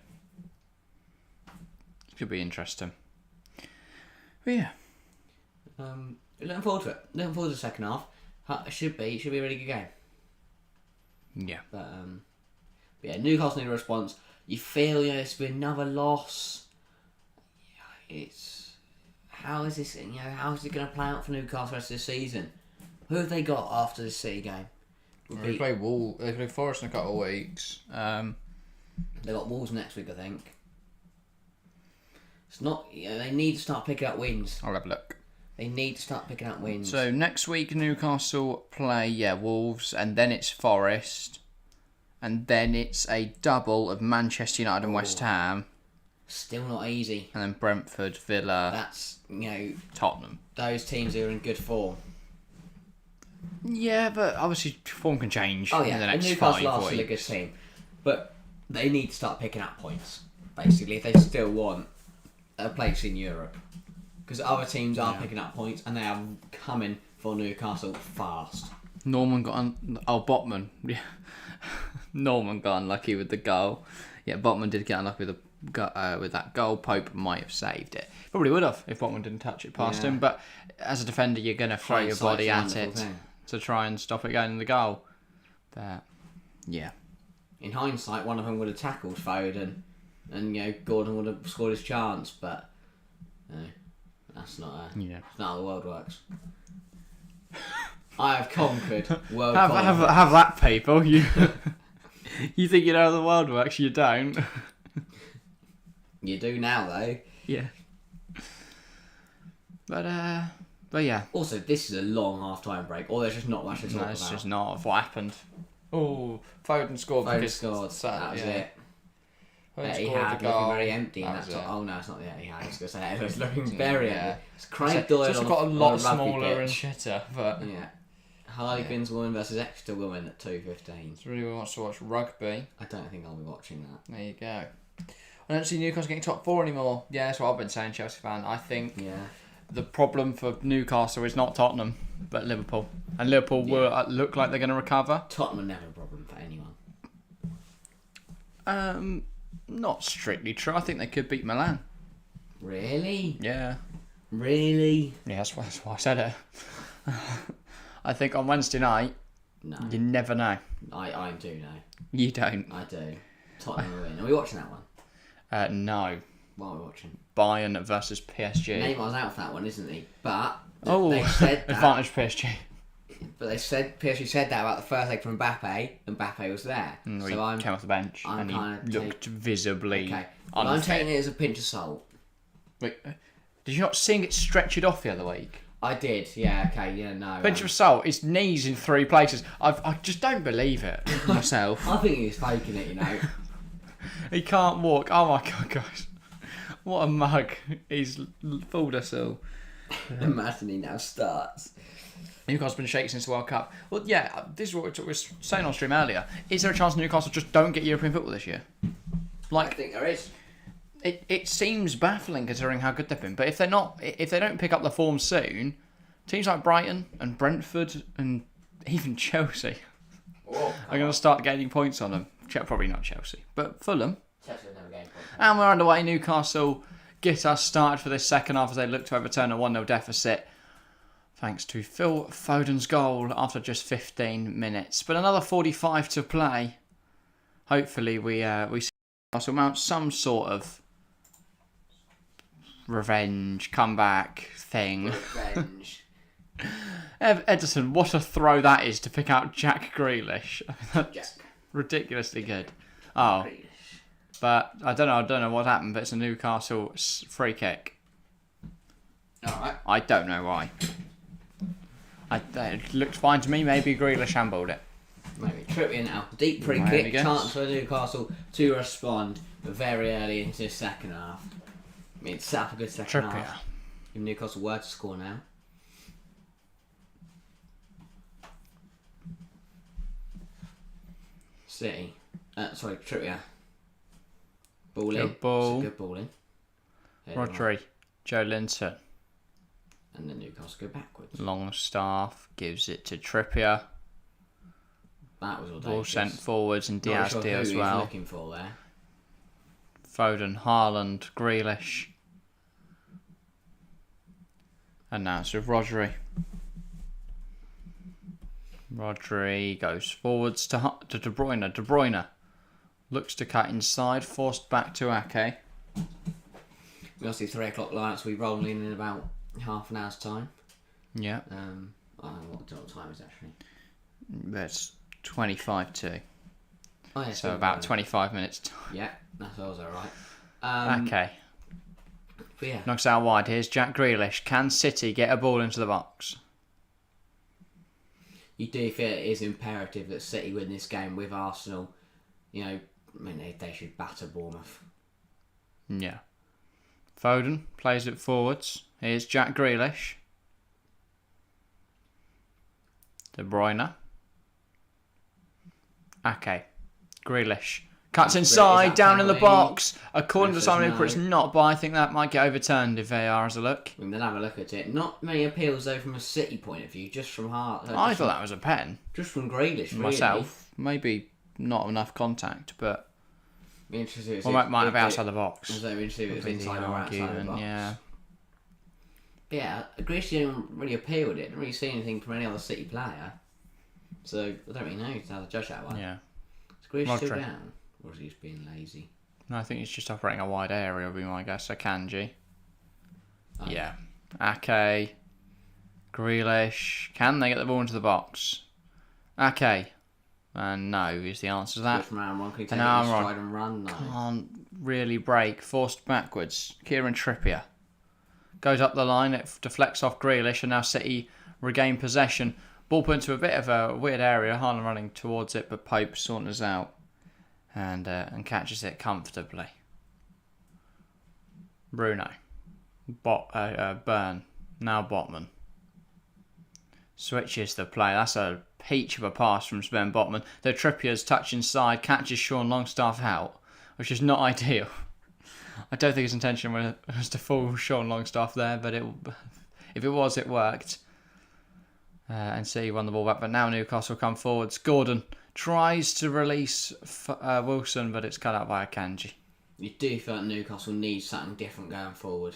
Could be interesting. But yeah.
Looking forward to it. Looking forward to the second half. It should be a really good game.
Yeah.
But yeah, Newcastle need a response. You feel it's been another loss. It's how is this? How is it going to play out for Newcastle the rest of the season? Who have they got after the City game?
They play Forest in a couple of weeks.
They got Wolves next week, I think. It's not. They need to start picking up wins.
I'll have a look.
They need to start picking up wins.
So next week Newcastle play Wolves, and then it's Forest, and then it's a double of Manchester United and West Ham.
Still not easy.
And then Brentford, Villa.
That's
Tottenham.
Those teams are in good form.
Yeah, but obviously form can change.
Oh yeah,
in the next
Newcastle
5
are
weeks.
still a good team, but they need to start picking up points. Basically, if they still want a place in Europe. Because other teams are picking up points and they are coming for Newcastle fast.
Norman got Botman. Yeah. Norman got unlucky with the goal. Yeah, Botman did get unlucky with that goal. Pope might have saved it. Probably would have if Botman didn't touch it past him. But as a defender, you're going to throw your body at it to try and stop it going in the goal. But, yeah.
In hindsight, one of them would have tackled Foden and Gordon would have scored his chance. But that's not that's not how the world works. I have conquered world.
Have that, people. You you think you know how the world works? You don't.
You do now, though.
Yeah. But yeah.
Also, this is a long half-time break. Or there's just not much to talk about.
It's just not what happened. Oh, Foden scored.
Foden scored. That was it. Etihad looking very empty in that top. Oh no, it's not the Etihad. I was going to say it was looking very empty. It's Craig Doyle
it's
on
got a lot smaller
pitch.
and shitter, but
yeah. Harlequins woman versus Exeter woman at 2:15.
So really wants to watch rugby.
I don't think I'll be watching that.
There you go. I don't see Newcastle getting top 4 anymore. Yeah, that's what I've been saying, Chelsea fan. I think the problem for Newcastle is not Tottenham, but Liverpool. And Liverpool will look like they're going to recover.
Tottenham are never a problem for anyone.
Not strictly true. I think they could beat Milan.
Really?
Yeah.
Really?
Yeah, that's why I said it. I think on Wednesday night, you never know.
I do know.
You don't.
I do. Tottenham will win. Are we watching that one?
No.
What are we watching?
Bayern versus PSG.
Neymar's out for that one, isn't he? But
they
said that.
Advantage PSG.
But PSG said that about the first leg from Mbappe. Mbappe was there.
So he came off the bench and he looked visibly
well, I'm taking it as a pinch of salt.
Wait, did you not see him get stretched off the other week?
I did, yeah, okay, yeah, no.
Pinch of salt, his knees in 3 places. I just don't believe it myself.
I think he's faking it,
He can't walk. Oh my god, guys. What a mug. He's fooled us all.
Imagine he now starts.
Newcastle's been shaky since the World Cup. Well, yeah, this is what we were saying on stream earlier. Is there a chance Newcastle just don't get European football this year?
I think there is.
It seems baffling considering how good they've been. But if they don't pick up the form soon, teams like Brighton and Brentford and even Chelsea are going to start gaining points on them. Probably not Chelsea, but Fulham.
Chelsea will never gain points.
And we're underway. Newcastle get us started for this second half as they look to overturn a 1-0 deficit. Thanks to Phil Foden's goal after just 15 minutes. But another 45 to play. Hopefully we Newcastle mount some sort of revenge comeback thing.
Revenge.
Edison, what a throw that is to pick out Jack Grealish. I mean, that's
Jack.
ridiculously good. Oh,
Grealish.
but I don't know what happened, but it's a Newcastle free kick.
Alright.
I don't know why. It looked fine to me. Maybe Grealish handballed it.
Maybe. Trippier now. Deep free
Maybe
kick.
guess.
Chance for Newcastle to respond very early into the second half. I mean, it's set up a good second
Trippier.
half. If Newcastle were to score now. City. Sorry, Trippier. Ball in.
Good ball.
It's a good ball in.
Rodri, Joe Linton.
And then Newcastle go backwards.
Longstaff gives it to Trippier.
That was all
Ball
dangerous.
sent forwards and
Not
Diaz
sure
deals
who he's
well.
looking for there.
Foden, Haaland, Grealish. And now it's with Rodri. Rodri goes forwards to De Bruyne. De Bruyne looks to cut inside, forced back to Ake.
We also see 3 o'clock lights. We roll in about half an hour's time.
Yeah,
I don't know what time is actually.
that's 25 to.
Oh, yeah,
So about 25 minutes.
Yeah, that's always alright.
Okay,
But yeah,
knocks out wide. Here's Jack Grealish. Can City get a ball into the box?
you do feel it is imperative that City win this game with Arsenal. You know, I mean, they should batter Bournemouth.
Yeah. Foden plays it forwards. Here's Jack Grealish. De Bruyne. Okay. Grealish. Cuts inside, down in the box. According to Simon Hooper, it's not, but I think that might get overturned if VAR has a look.
I mean, they'll have a look at it. Not many appeals though from a City point of view, just from Hart.
I thought that was a pen.
Just from Grealish, really.
Myself. Maybe not enough contact, but
Be interested to
well, might have outside the box.
So interested if it was
Would be the
inside or outside the
argument,
box.
yeah.
But yeah, Grealish didn't really appeal with it. Didn't really see anything from any other City player. So I don't really know how to judge that one.
Yeah.
Is Grealish still
Rodri.
down? Or is he just being lazy?
No, I think he's just operating a wide area, would be my guess. Akanji.
Oh,
Yeah. Ake. Grealish. Can they get the ball into the box? Ake. And no is the answer to
Good
that.
from Aaron Ron. Can he take
And
it in
Aaron
stride and run? No.
Can't really break. Forced backwards. Kieran Trippier. Goes up the line. It deflects off Grealish. And now City regain possession. Ball put into a bit of a weird area. Haaland running towards it, but Pope saunters out. And catches it comfortably. Bruno. Burn. Now Botman. Switches the play. That's a peach of a pass from Sven Botman. Though Trippier's touch inside catches Sean Longstaff out, which is not ideal. I don't think his intention was to fool Sean Longstaff there, but if it was, it worked. And City won the ball back, but now Newcastle come forwards. Gordon tries to release Wilson, but it's cut out by Akanji.
You do feel like Newcastle needs something different going forward.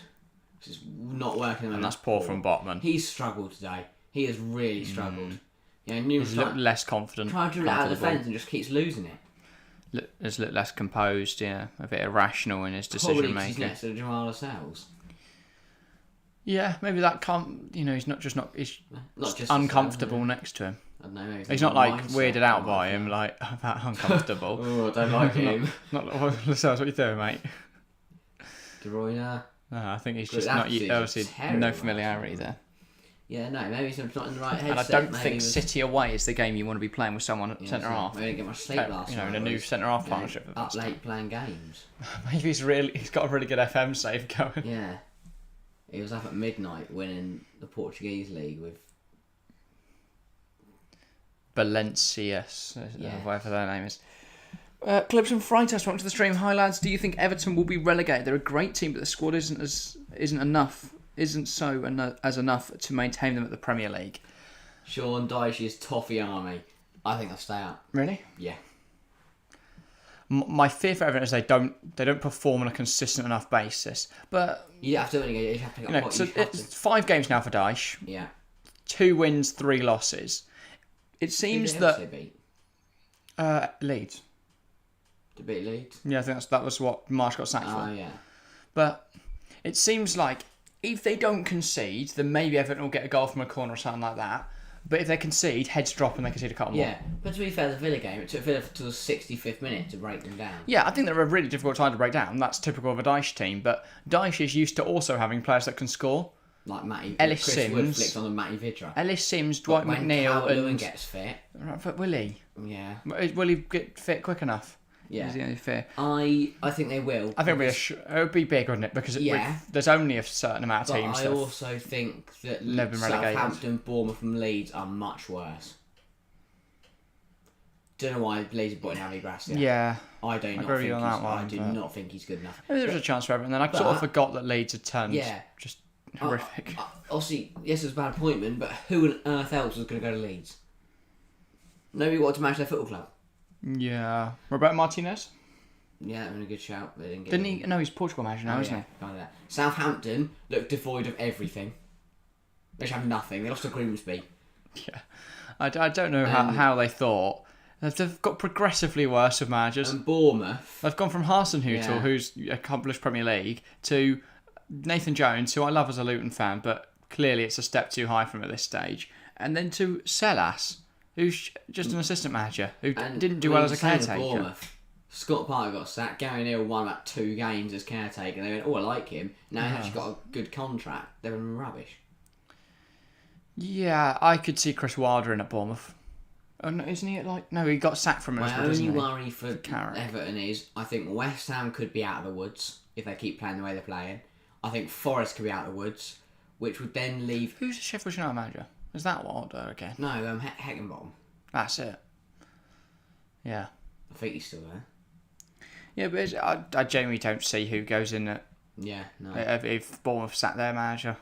This is not working.
And that's poor from Botman.
He's struggled today. He has really struggled. You know,
He's
Newcastle
looked less confident.
trying to out of the defence and just keeps losing it.
He's looked less composed, yeah, a bit irrational in his decision
Probably
making.
he's next to Jamal Lascelles.
Yeah, maybe that can't. You know, he's not just
Just
uncomfortable next to him.
I don't know. Maybe
He's not like
mindset
weirded out
or
by
something.
him, like that uncomfortable.
Oh, I don't like him.
Not Lascelles, what you doing, mate?
De Bruyne.
No, I think he's
Good
just not
attitude,
obviously
terrible
no familiarity
attitude.
there.
Yeah, no, maybe he's not in the right headset.
And I don't
maybe
think
he was-
City away is the game you want to be playing with someone at
Yeah,
centre
so
half.
Maybe didn't get much sleep last
You know,
night.
in a
or
new
he's,
centre half
you know,
partnership. with
Up
us.
late playing games.
Maybe he's got a really good FM save going.
Yeah. He was up at midnight winning the Portuguese league with...
Valencia,
Yeah.
whatever their name is. Clips and Freitas, welcome to the stream. Hi lads, do you think Everton will be relegated? They're a great team, but the squad isn't enough to maintain them at the Premier League.
Sean Dyche's Toffee Army. I think they'll stay out.
Really?
Yeah.
My fear for Everton is they don't perform on a consistent enough basis. But
You have to
you know, so it's 5 games now for Dyche,
Yeah.
2 wins, 3 losses. It seems
Who did
that
Everton beat?
Leeds.
to beat Leeds.
Yeah, I think that was what Marsh got sacked for.
Oh, yeah.
But it seems like if they don't concede, then maybe Everton will get a goal from a corner or something like that. But if they concede, heads drop and they concede a couple more.
Yeah, but to be fair, the Villa game, it took Villa to the 65th minute to break them down.
Yeah, I think they're a really difficult side to break down. That's typical of a Dyche team. But Dyche is used to also having players that can score.
Like Matty,
Ellis
Chris
Sims.
Wood flicked on the Matty Vidra.
Ellis Sims, Dwight
When
McNeil,
Calvert-Lewin
and
gets fit.
Right, but will he?
Yeah.
Will he get fit quick enough?
Yeah.
Is the only fear.
I think they will.
I think it would be big, wouldn't it? Because there's only a certain amount of
But
teams.
I also think that
Never been relegated.
Southampton, Bournemouth and Leeds are much worse. Don't know why Leeds have brought in Javi Gracia.
Yeah.
I do not think he's good enough.
Maybe there's a chance for Everton. Then I sort of forgot that Leeds had turned just horrific.
Obviously, yes, it was a bad appointment, but who on earth else was going to go to Leeds? Nobody wanted to manage their football club.
Yeah. Roberto Martinez?
Yeah, that was a good shout. They didn't get
Didn't he? No, he's Portugal manager now, isn't he?
Kind of that. Southampton looked devoid of everything. They just have nothing. They lost to Grimsby.
Yeah. I don't know how they thought. They've got progressively worse with managers.
And Bournemouth.
They've gone from Hasenhüttl, who's accomplished Premier League, to Nathan Jones, who I love as a Luton fan, but clearly it's a step too high from at this stage. And then to Sellas, who's just an assistant manager, who didn't do well as a caretaker.
Scott Parker got sacked. Gary Neal won about 2 games as caretaker. They went, I like him. Now he's actually got a good contract. They're rubbish.
Yeah, I could see Chris Wilder in at Bournemouth. Oh, no, isn't he no, he got sacked from
My
Middlesbrough,
only worry for
Carrick.
Everton is I think West Ham could be out of the woods if they keep playing the way they're playing. I think Forest could be out of the woods, which would then leave...
Who's the Sheffield United manager? Is that Wilder again?
No, Heckenbottom.
That's it. Yeah.
I think he's still there.
Yeah, but I genuinely don't see who goes in at...
Yeah, no.
If Bournemouth sat their manager.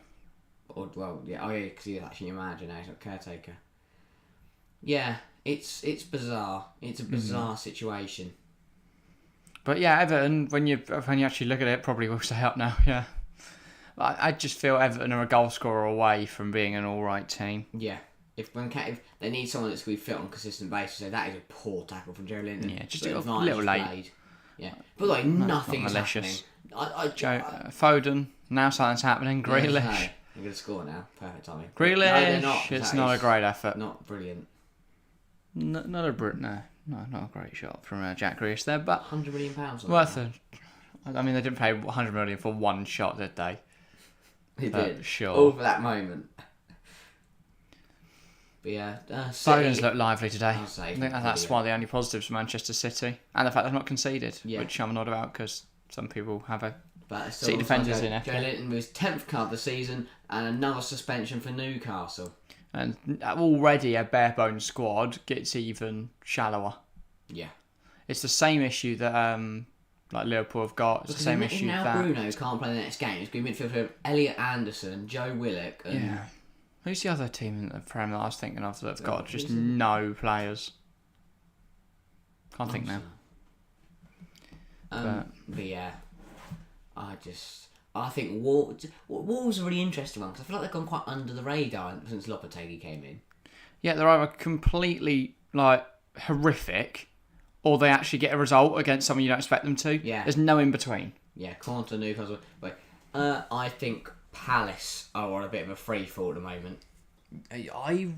Because he's actually a manager now, he's not caretaker. Yeah, it's bizarre. It's a bizarre situation.
But yeah, Everton, when you actually look at it, probably will stay up now, yeah. I just feel Everton are a goal scorer away from being an alright team.
Yeah. If they need someone that's going to be fit on a consistent basis, so that is a poor tackle from Joe Linton.
Yeah, just a little late.
Played. Yeah. But like, nothing is
malicious.
happening.
Foden, now something's happening. Grealish.
They're going to score now. Perfect timing.
Grealish,
No, they're not.
It's not a great effort.
Not brilliant.
Not a not a great shot from Jack Grealish there, but
£100 million.
Worth it. I mean, they didn't pay 100 million for one shot, did they?
They did.
Sure.
All for that moment. But yeah,
Foden's looked lively today. I
think
that's one of the only positives for Manchester City, and the fact they've not conceded, which I'm annoyed about because some people have City defenders in it.
Joe Linton was 10th card of the season and another suspension for Newcastle.
And already a bare bones squad gets even shallower.
Yeah.
It's the same issue that Liverpool have got. It's the same issue
now
that...
Bruno can't play the next game. It's going to be midfield for Elliot Anderson, Joe Willock and...
Yeah. Who's the other team in the Prem that I was thinking of that have got just no players? Can't think now.
But yeah, I think Wolves are a really interesting one because I feel like they've gone quite under the radar since Lopetegui came in. Yeah,
they're either completely horrific, or they actually get a result against someone you don't expect them to.
Yeah,
there's no in between.
Yeah, Conte, Newcastle. But I think Palace are on a bit of a free fall at the moment. I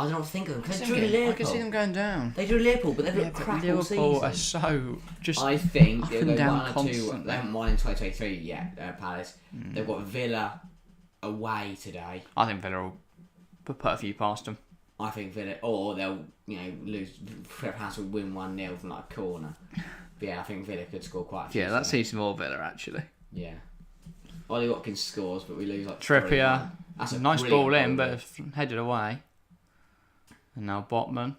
don't know what to think of them.
I can see them going down.
They drew Liverpool, but they've got crap all season.
Liverpool are so just
I think
they'll go down 1 or 2.
They haven't won in 2023 yet, Palace. They've got Villa away today.
I think Villa will put a few past them.
I think Villa, or they'll lose. Palace will win 1-0 from a corner. But yeah, I think Villa could score quite a few.
Yeah, that seems more Villa actually.
Yeah. Ollie Watkins scores, but we lose
Trippier.
That's a
nice ball in, but headed away. And now Botman.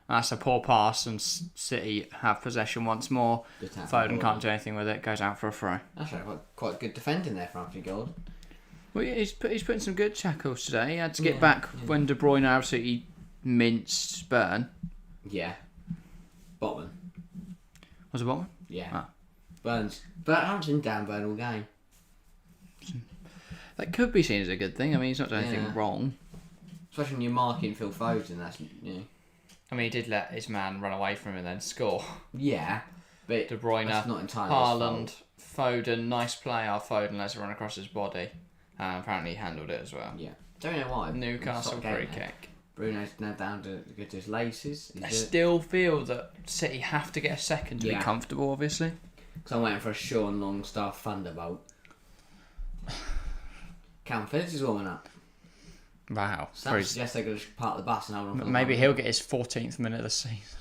That's a poor pass, and City have possession once more. Foden can't do anything with it. Goes out for a throw.
That's right. Quite good defending there for Anthony Gordon.
Well, yeah, he's putting some good tackles today. He had to get back when De Bruyne absolutely minced Burn.
Yeah. Botman.
Was it Botman?
Yeah. Ah. Burns. But I haven't seen Dan Burn all game.
That could be seen as a good thing. I mean, he's not doing anything wrong.
Especially when you're marking Phil Foden, that's
I mean, he did let his man run away from him and then score.
Yeah, but
De Bruyne,
that's not entirely
Haaland, Foden, nice play. Foden lets it run across his body. Apparently he handled it as well.
Yeah, don't know why.
Newcastle free kick.
Bruno's now down to go to his laces.
I still feel that City have to get a second to be comfortable, obviously.
Because I'm waiting for a Sean Longstaff thunderbolt. Cam Phillips is warming up.
Wow.
So I suggest they're going to park the bus and hold on for the
maybe he'll get his 14th minute of the season.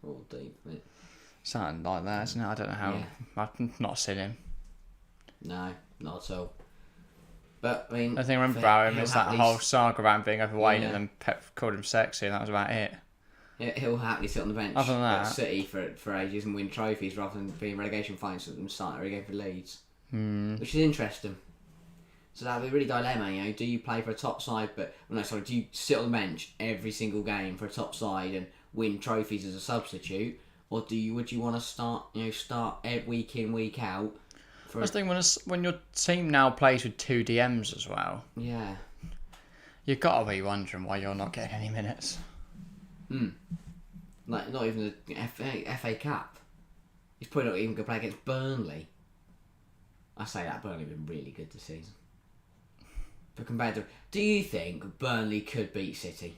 14th minute.
Something like that, isn't it? I don't know how. I've not seen him.
No, not at all. But, I mean...
The thing I remember about him is that whole saga about him being overweight and then Pep called him sexy and that was about it.
He'll happily sit on the bench
Other than that,
at City for ages and win trophies rather than being relegation fights and starting a game for Leeds. Which is interesting. So that would be really dilemma, you know. Do you play for a top side, do you sit on the bench every single game for a top side and win trophies as a substitute, or would you want to start week in, week out?
I was thinking when your team now plays with 2 DMs as well.
Yeah.
You've got to be wondering why you're not getting any minutes.
Like not even the FA Cup. He's probably not even going to play against Burnley. I say that Burnley have been really good this season. But compared to, do you think Burnley could beat City?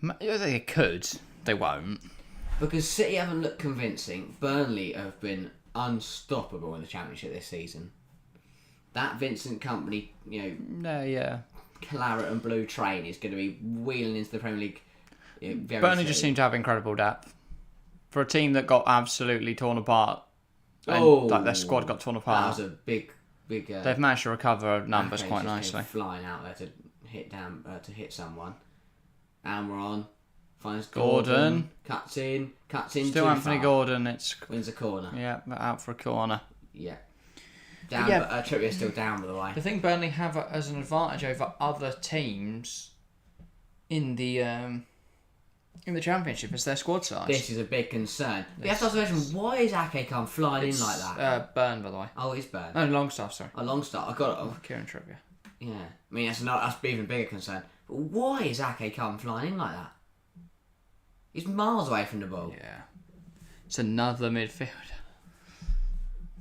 They could. They won't.
Because City haven't looked convincing. Burnley have been unstoppable in the Championship this season. That Vincent Kompany, claret and blue train is going to be wheeling into the Premier League.
Burnley just seem to have incredible depth. For a team that got absolutely torn apart, and their squad got torn apart.
That was a big.
They've managed to recover numbers quite nicely.
Flying out there to hit someone. And we're on. Finds
Gordon.
Cuts in.
Still Anthony Gordon.
Wins a corner.
Yeah, out for a corner.
Yeah. Down, but Trippier's still down, by the way.
The thing Burnley have as an advantage over other teams in the Championship is their squad size.
This is a big concern. We have to ask the question, why is Ake come flying in like that?
Burn, by the way.
Oh, it's Burn.
No, Longstaff, sorry.
Oh, Longstaff. I got it. Oh,
Kieran Trippier.
Yeah. I mean, that's even bigger concern. But why is Ake come flying in like that? He's miles away from the ball.
Yeah. It's another midfielder.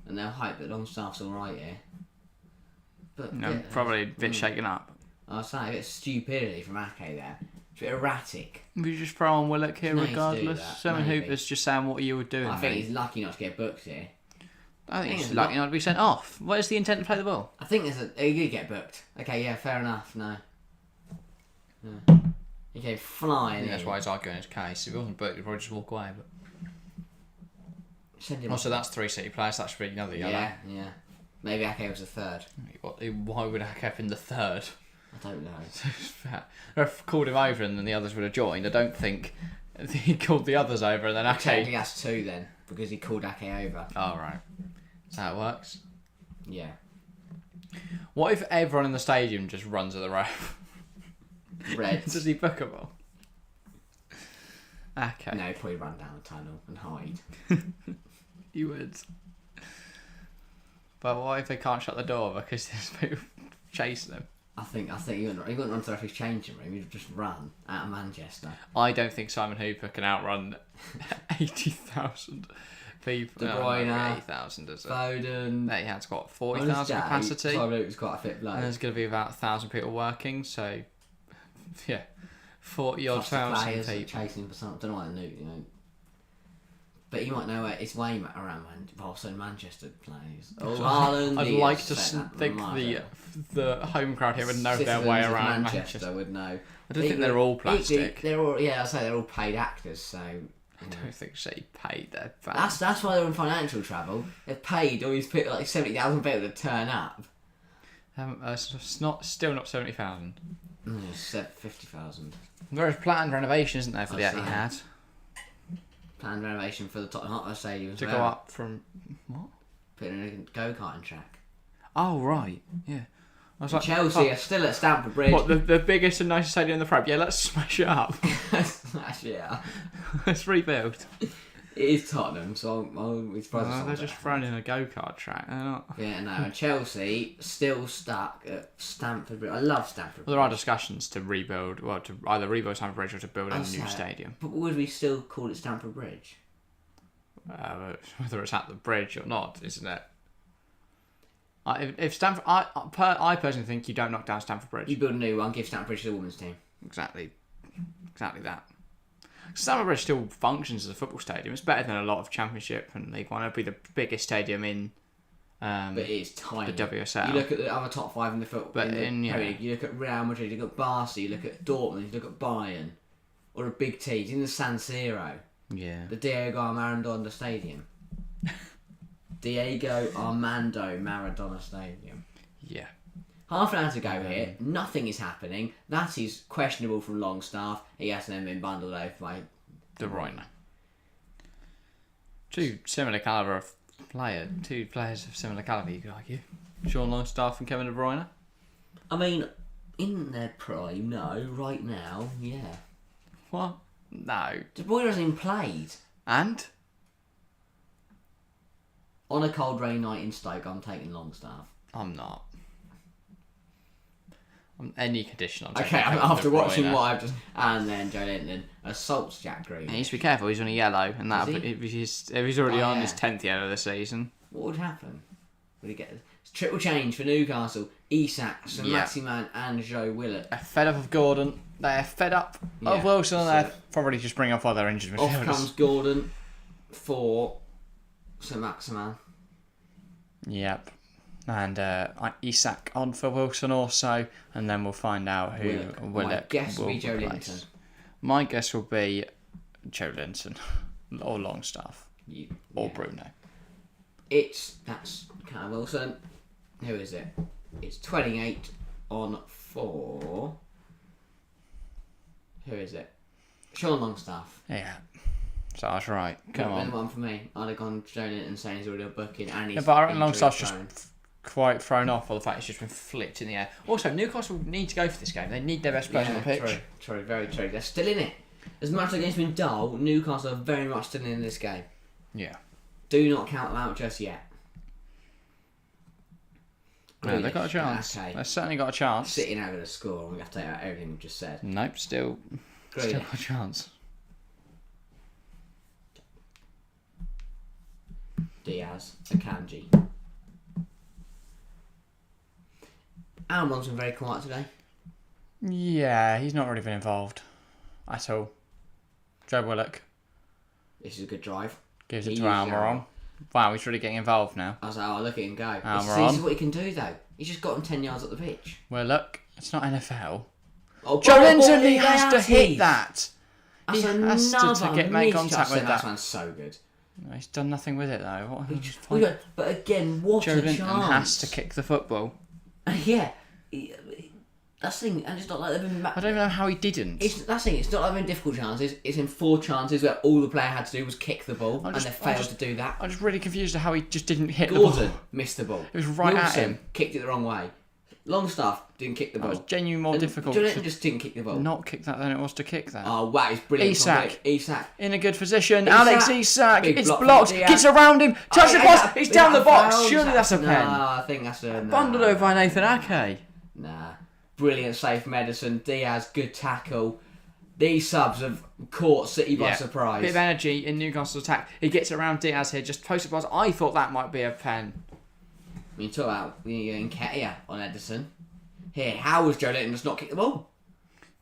And they'll hype that Longstaff's alright here. But
probably a bit shaken up.
I was saying, a bit of stupidity from Ake there. It's a bit erratic.
We just throw on Willock here regardless. Simon
maybe.
Hooper's just saying what you were doing.
I think he's lucky not to get booked here.
I think he's lucky not to be sent off. What is the intent to play the ball?
I think he did get booked. Okay, yeah, fair enough. No. Yeah. He came flying in.
That's why he's arguing his case. If he wasn't booked, he'd probably just walk away. But
send him
also, that's 3 City players. That should be another yellow.
Yeah. Maybe Ake was the third.
Why would Ake have been the third?
I don't know.
Ref called him over and then the others would have joined. I don't think he called the others over and then Ake...
Technically that's 2 then, because he called Ake over.
Oh, right. That's how it works?
Yeah.
What if everyone in the stadium just runs at the ref?
Reds.
Does he book a ball? Okay.
No, he'd probably run down the tunnel and hide.
He would. But what if they can't shut the door because there's people chasing them?
I think he wouldn't run to the referee's changing room. He'd just run out of Manchester.
I don't think Simon Hooper can outrun 80,000 people.
De Bruyne,
80,000 is it?
Foden.
He has got 40,000 capacity.
Simon Hooper's quite a fit bloke.
And there's going to be about 1,000 people working, so yeah, 40-odd thousand people
chasing for something. I don't know what they knew, But you might know it's way around Manchester plays. Oh, Haaland.
I'd like to think the home crowd here would know their way around Manchester.
Would know.
I don't think they're all plastic.
They're all they're all paid actors. So
I don't think City paid their fans.
That's why they're in financial trouble. They've paid all these people, like 70,000 people to turn up.
It's still not 70,000.
50,000.
There is planned renovation, isn't there, for the Etihad?
Planned renovation for the Tottenham Hotspur Stadium
to go up from what?
Putting in a go-karting track.
Oh right, yeah. I was like,
Chelsea are still at Stamford Bridge.
What, the biggest and nicest stadium in the Prem? Yeah, let's smash it up.
Smash it up.
Let's rebuild.
is Tottenham, so I'll be surprised.
Well, they're just thrown in a go-kart track. They're not.
Yeah, no. And Chelsea still stuck at Stamford Bridge. I love Stamford Bridge.
Well, there are discussions to rebuild, well, to either rebuild Stamford Bridge or to build a new stadium.
But would we still call it Stamford Bridge?
Whether it's at the bridge or not, isn't it? If Stamford, I personally think you don't knock down Stamford Bridge.
You build a new one, give Stamford Bridge to the women's team.
Exactly that. Stamford Bridge still functions as a football stadium. It's better than a lot of Championship and League One. It'll be the biggest stadium in.
But it is tiny.
The WSL.
You look at the other top 5 in the football.
But
you look at Real Madrid, you look at Barca, you look at Dortmund, you look at Bayern, or a big team in the San Siro.
Yeah.
The Diego Armando Stadium. Diego Armando Maradona Stadium.
Yeah.
Half an hour to go here. Nothing is happening. That is questionable from Longstaff. He hasn't then been bundled over by
De Bruyne. Two similar caliber of player. Two players of similar caliber, you could argue. Sean Longstaff and Kevin De Bruyne.
I mean, in their prime, no. Right now, yeah.
What? No.
De Bruyne hasn't even played.
And?
On a cold rain night in Stoke, I'm taking Longstaff.
I'm not. On any condition, I'm taking
Okay,
Kevin
after
De
watching
Bruyne.
what I've just... And then Joe Linton assaults Jack Grealish.
He needs to be careful, he's on a yellow, and that if he's already on his 10th yellow this season.
What would happen? Would he get it's triple change for Newcastle? Isak, Saint-Maximin and Joe Willett.
They're fed up of Gordon. They're fed up of Wilson. They're probably just bringing off other injured midfielders.
Off comes Gordon for Saint-Maximin.
Yep. And Isak on for Wilson also, and then we'll find out who Willett
My guess will be Joe
replace.
Linton.
My guess will be Joe Linton or Longstaff or Bruno.
That's Callum Wilson. Who is it? It's 28 on 4. Who is it? Sean Longstaff.
Yeah. So I was right. Come on.
One for me. I'd have gone Joe Linton saying he's already a booking and he's.
Yeah, but I reckon Longstaff's just quite thrown off by the fact he's just been flicked in the air. Also, Newcastle need to go for this game. They need their best players on the pitch.
True, very true. They're still in it. As much as the game's been dull, Newcastle are very much still in this game.
Yeah.
Do not count them out just yet.
No, they've got a chance.
Okay.
They've certainly got a chance.
Sitting out of the score, and we have to take out everything we've just said.
Nope, still got a chance.
Diaz, Akanji. Almon's been very quiet today.
Yeah, he's not really been involved at all. Joe Willock
This is a good drive.
gives it to Almiron. Wow, he's really getting involved now.
I was like, oh, look at him go.
Almiron.
This is what he can do, though. He's just got him 10 yards up the pitch.
Willock, it's not NFL.
Oh,
Joe Linton, he has to hit that. He has to make contact with that.
That man's so good.
He's done nothing with it though.
But again, what
Joe
a
Linton
chance.
has to kick the football.
Yeah. That's the thing, and it's not like they've been...
I don't even know how he didn't.
That's the thing, it's not like they've been difficult chances. It's in 4 chances where all the player had to do was kick the ball, and they failed to do that.
I'm just really confused at how he just didn't hit the ball.
Gordon missed the ball.
It was right
Wilson
at him.
Kicked it the wrong way. Longstaff didn't kick the ball.
It was genuinely more difficult
Jordan
to
just didn't kick the ball.
not kick that than it was to kick that.
Oh, wow, he's brilliant.
Isak in a good position.
Isak.
Alex Isak.
Big
It's
block
blocked.
from Diaz.
Gets around him. Touch the cross. He's down the box.
Foul.
Surely that's a pen.
No, I think that's a...
Bundled over by Nathan Ake.
Nah. Brilliant save from Edison. Diaz, good tackle. These subs have caught City by surprise.
Bit of energy in Newcastle's attack. He gets around Diaz here, just posted pass. I thought that might be a pen.
You talk about Nketiah on Edison. Here, how was Joe Linton just not kick the ball?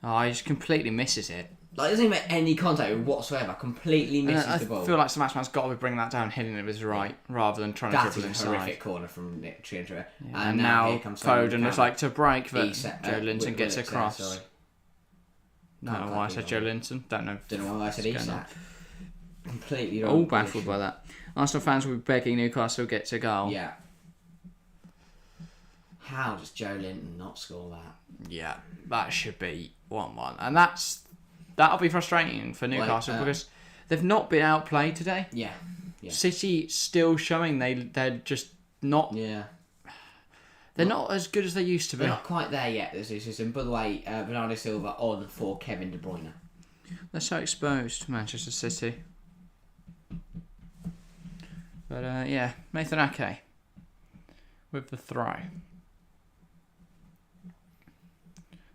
Oh, he just completely misses it.
Like, doesn't even make any contact with whatsoever. Completely misses the ball.
I feel like Saint-Maximin's got to be bringing that down, hitting it with his right, rather than trying to dribble
That is a
inside.
horrific corner from Nick Trientria.
And now
here comes
Foden looks like to break, but Joe Linton gets
Willett,
across.
sorry.
Don't know why I said Joe Linton. Don't know
why I said Isak. Completely wrong.
All baffled by that. Arsenal fans will be begging Newcastle to get to goal.
Yeah. How does Joe Linton not score that?
Yeah, that should be 1-1. And that'll be frustrating for Newcastle because they've not been outplayed today.
Yeah.
City still showing they're just not...
Yeah.
They're not as good as they used to be.
They're not quite there yet this season. By the way, Bernardo Silva on for Kevin De Bruyne.
They're so exposed, Manchester City. But yeah, Nathan Ake with the throw.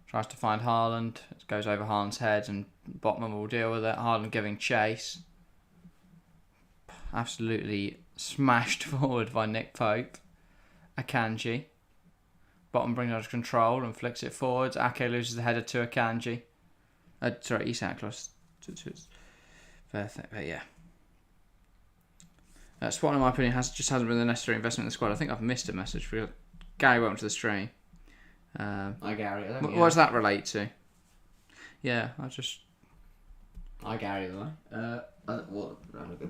Tries to find Haaland. It goes over Haaland's head and Botman will deal with it. Haaland giving chase. Absolutely smashed forward by Nick Pope. Akanji. Botman brings it under control and flicks it forwards. Ake loses the header to Akanji. Sorry, Isak lost but yeah. Spot, in my opinion, hasn't been the necessary investment in the squad. I think I've missed a message for Gary. Welcome to the stream.
Hi Gary.
What does that relate to? Yeah,
Hi Gary. I don't know what the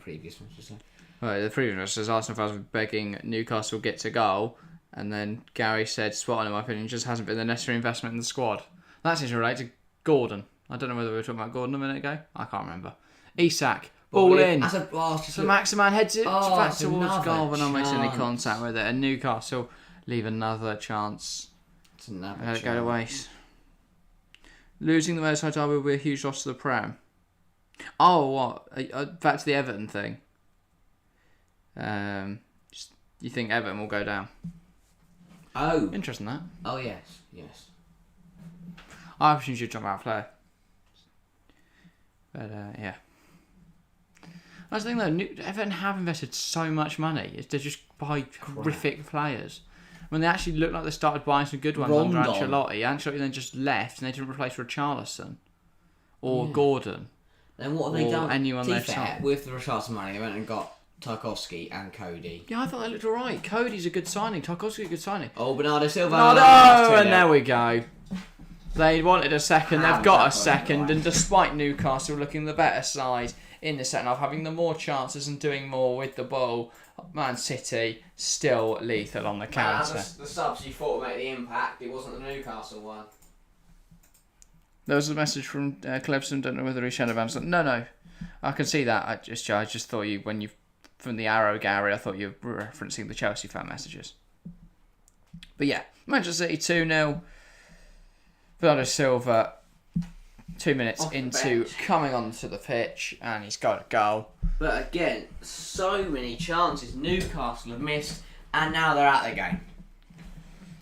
previous one should say.
Right, the previous one says Arsenal fans were begging Newcastle get to goal, and then Gary said Spot, in my opinion, just hasn't been the necessary investment in the squad. That seems to relate to Gordon. I don't know whether we were talking about Gordon a minute ago. I can't remember. Isak. Ball in. So Maximan heads it back towards goal, but not makes any contact with it. And Newcastle leave another chance.
It's another
Let it go to waste. Losing the Merseyside derby will be a huge loss to the Prem. Oh, what? Back to the Everton thing. You think Everton will go down?
Oh.
Interesting that.
Oh, yes.
I presume you'd talk about a player. But, yeah. That's the thing though, Everton have invested so much money. They just buy horrific players. When they actually look like they started buying some good ones under Ancelotti. Ancelotti then just left and they didn't replace Richarlison or Gordon.
Then what have they done?
Anyone left side.
With the Richarlison money, they went and got Tarkowski and Cody.
Yeah, I thought they looked alright. Cody's a good signing. Tarkowski's a good signing.
Oh, Bernardo Silva.
And there we go. They wanted a second. They've got a second. And despite Newcastle looking the better side in the second half, having the more chances and doing more with the ball, Man City still lethal on the counter.
The subs you thought would make the impact, it wasn't the Newcastle one.
There was a message from Clebson, don't know whether he shadow banned. No, I can see that. I just thought from the arrow, Gary, I thought you were referencing the Chelsea fan messages. But yeah, Manchester City 2-0. Bernardo Silva, 2 minutes into coming onto the pitch, and he's got a goal.
But again, so many chances Newcastle have missed, and now they're out of the game.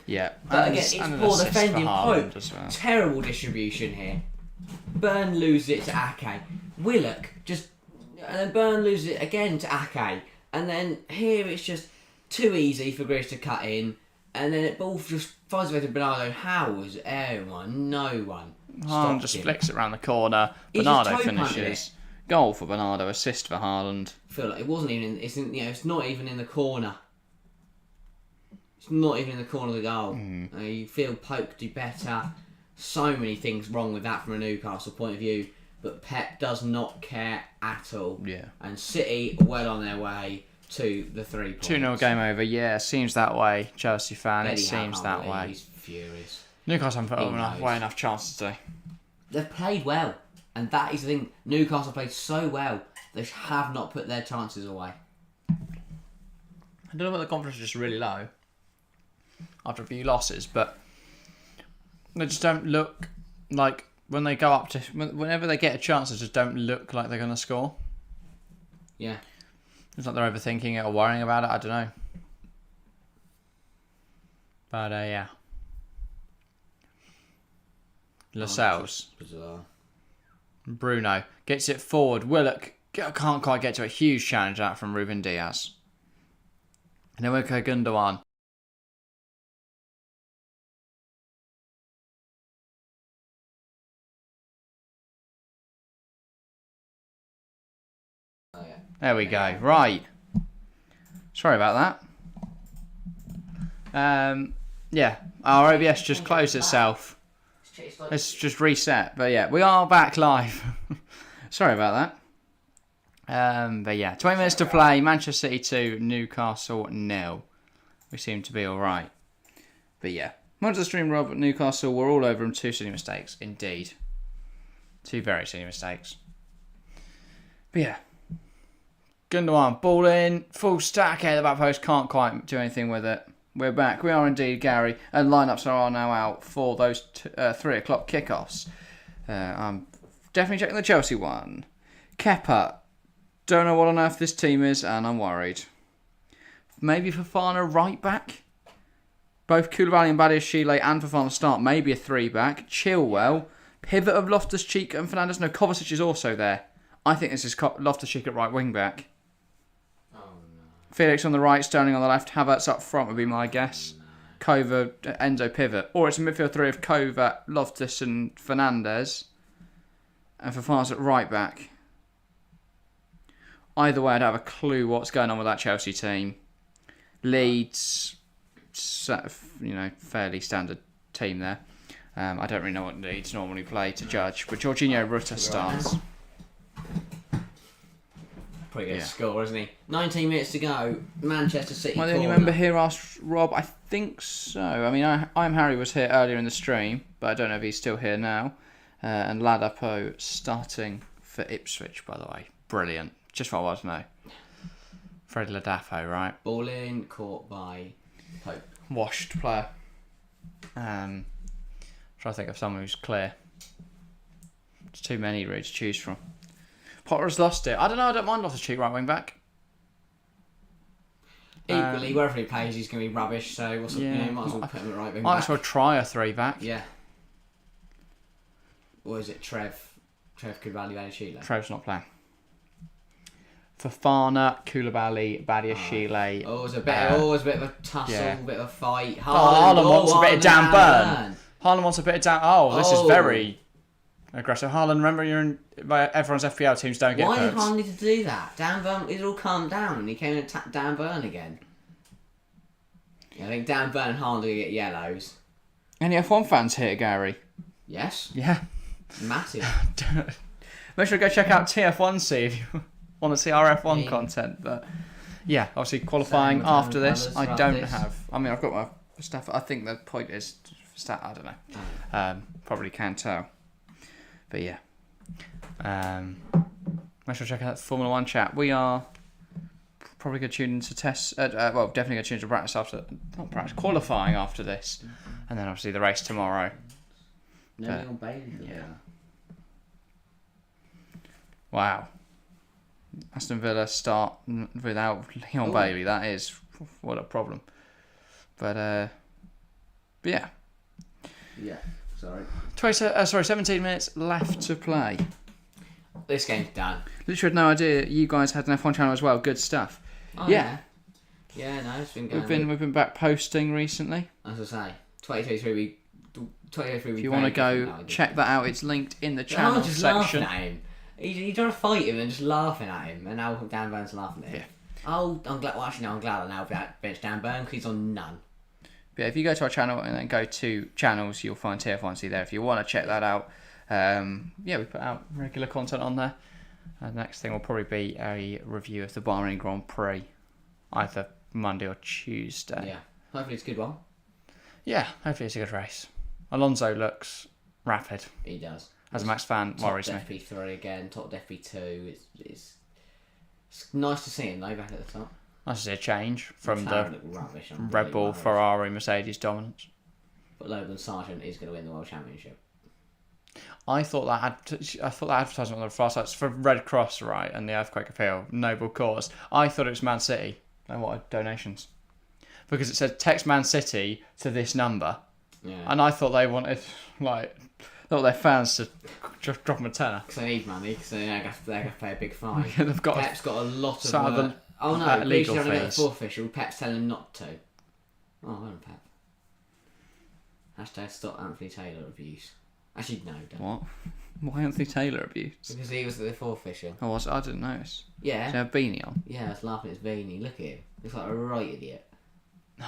Yeah,
but again, it's poor defending. Pope,
well.
Terrible distribution here. Burn loses it to Ake. Willock and then Burn loses it again to Ake, and then here it's just too easy for Grealish to cut in, and then it ball just finds a way to Bernardo. How is anyone? No one.
Haaland just flicks it around the corner. Bernardo finishes. Goal for Bernardo. Assist for Haaland.
I feel like it wasn't even. It's not even in the corner. It's not even in the corner of the goal. You feel Pope could do better. So many things wrong with that from a Newcastle point of view. But Pep does not care at all.
Yeah.
And City are well on their way to the 3 points.
2-0 game over. Yeah, seems that way. Chelsea fan,
Eddie
it seems that way.
He's furious.
Newcastle haven't put away enough chances today.
They've played well. And that is the thing. Newcastle played so well. They have not put their chances away.
I don't know whether the confidence is just really low after a few losses, but they just don't look like when they go up to... Whenever they get a chance, they just don't look like they're going to score.
Yeah.
It's like they're overthinking it or worrying about it. I don't know. But, yeah. Lascelles. Bruno gets it forward. Willock can't quite get to a huge challenge out from Ruben Diaz. And then Wilco Gundogan.
Oh, yeah.
There we go. Right. Sorry about that. Yeah, our OBS just closed itself. Let's just reset. But yeah, we are back live. Sorry about that. But yeah, 20 minutes to play. Manchester City 2, Newcastle 0. We seem to be alright. But yeah, once the stream, Rob, Newcastle were all over them. 2 silly mistakes, indeed. 2 very silly mistakes. But yeah. Gundogan, ball in, full stack at the back post, can't quite do anything with it. We're back. We are indeed, Gary, and lineups are now out for those 3 o'clock kickoffs. I'm definitely checking the Chelsea one. Kepa, Don't know what on earth this team is, and I'm worried. Maybe Fofana right back? Both Koulibaly and Badiashile and Fofana start. Maybe a 3-back. Chilwell. Pivot of Loftus-Cheek and Fernandes. No, Kovacic is also there. I think this is Loftus-Cheek at right wing-back.
Oh, no.
Felix on the right, Sterling on the left. Havertz up front would be my guess. Kova, Enzo pivot. Or it's a midfield 3 of Kova, Loftus and Fernandes. And Fofana's at right back. Either way, I'd have a clue what's going on with that Chelsea team. Leeds, fairly standard team there. I don't really know what Leeds normally play to judge, but Jorginho Rutter starts.
Pretty good score, isn't he? 19 minutes to go. Manchester City.
Well, the only member here asked Rob. I think so. I mean, I'm Harry was here earlier in the stream, but I don't know if he's still here now. And Ladapo starting for Ipswich, by the way. Brilliant. Just what I want to know. Fred Ladapo, right?
Ball in, caught by Pope.
Washed player. Trying to think of someone who's clear. There's too many really to choose from. Potter's lost it. I don't know. I don't mind Loftus-Cheek right wing back.
Equally, wherever he plays, he's going to be rubbish. So might as well put him at right wing back.
Might as well try a 3-back.
Yeah. Or is it Trev Koulibaly, Badiashile?
Trev's not playing. Fofana, Koulibaly, Badiashile.
Always a bit of a tussle, a bit of a fight.
Haaland wants a bit of Dan Burn. Haaland wants a bit of Dan. Oh, this is very aggressive. Haaland, remember everyone's FPL teams don't get
Why did
perks.
Haaland need to do that? Dan Burn, it all calmed down and he came and attacked Dan Burn again. I think Dan Burn and Haaland are going to get yellows.
Any F1 fans here, Gary?
Yes.
Yeah.
Massive.
Make sure to go check out TF1C if you want to see our F1 content. But yeah, obviously qualifying after this, I don't have. I mean, I've got my stuff. I think the point is stat. I don't know. Probably can tell. But yeah. Make sure to check out the Formula 1 chat. We are probably going to tune into tests. Well, definitely going to tune into practice after. Not practice, qualifying after this, and then obviously the race tomorrow.
Leon Bailey.
Yeah. Wow. Aston Villa start without Leon Bailey. That is what a problem. But yeah.
Yeah. Sorry.
17 minutes left to play.
This game's done.
Literally had no idea you guys had an F1 channel as well. Good stuff.
Oh,
yeah.
Yeah, no, it's been going.
We've been back posting recently.
As I say, 2023 we.
If you want to go check that out, it's linked in the channel
just
section.
Laughing at him. He's trying to fight him and just laughing at him, and now Dan Burn's laughing at him. Yeah. Oh, I'm glad. Well, actually, no, I'm glad I now bench Dan Burn because he's on none.
But yeah, if you go to our channel and then go to channels, you'll find TF1C there. If you want to check that out, we put out regular content on there. And the next thing will probably be a review of the Bahrain Grand Prix, either Monday or Tuesday.
Yeah, hopefully it's a good one.
Yeah, hopefully it's a good race. Alonso looks rapid.
He does.
As a Max fan, worries me.
Top FP3 again, top FP2. It's nice to see him though back at the top.
Nice to see a change from the
Red
Bull, Ferrari, Mercedes dominance.
But Logan Sargent is going to win the World Championship.
I thought that advertisement on the far side for Red Cross, right, and the Earthquake Appeal, noble cause. I thought it was Man City. I wanted donations because it said text Man City to this number.
Yeah.
And I thought they wanted, their fans to just drop them a tenner.
Because they need money, because they're going to pay a big fine.
They've got
Pep's got a lot of
work.
Oh no,
legal
fees.
fees.
Fourth official, Pep's telling him not to. Oh, well done, Pep. Hashtag stop Anthony Taylor abuse. Actually, no, don't.
What? Why Anthony Taylor abuse?
Because he was the fourth official.
Oh, I didn't notice.
Yeah.
Did he have a beanie on?
Yeah, I was laughing at his beanie. Look at him. Looks like a right idiot.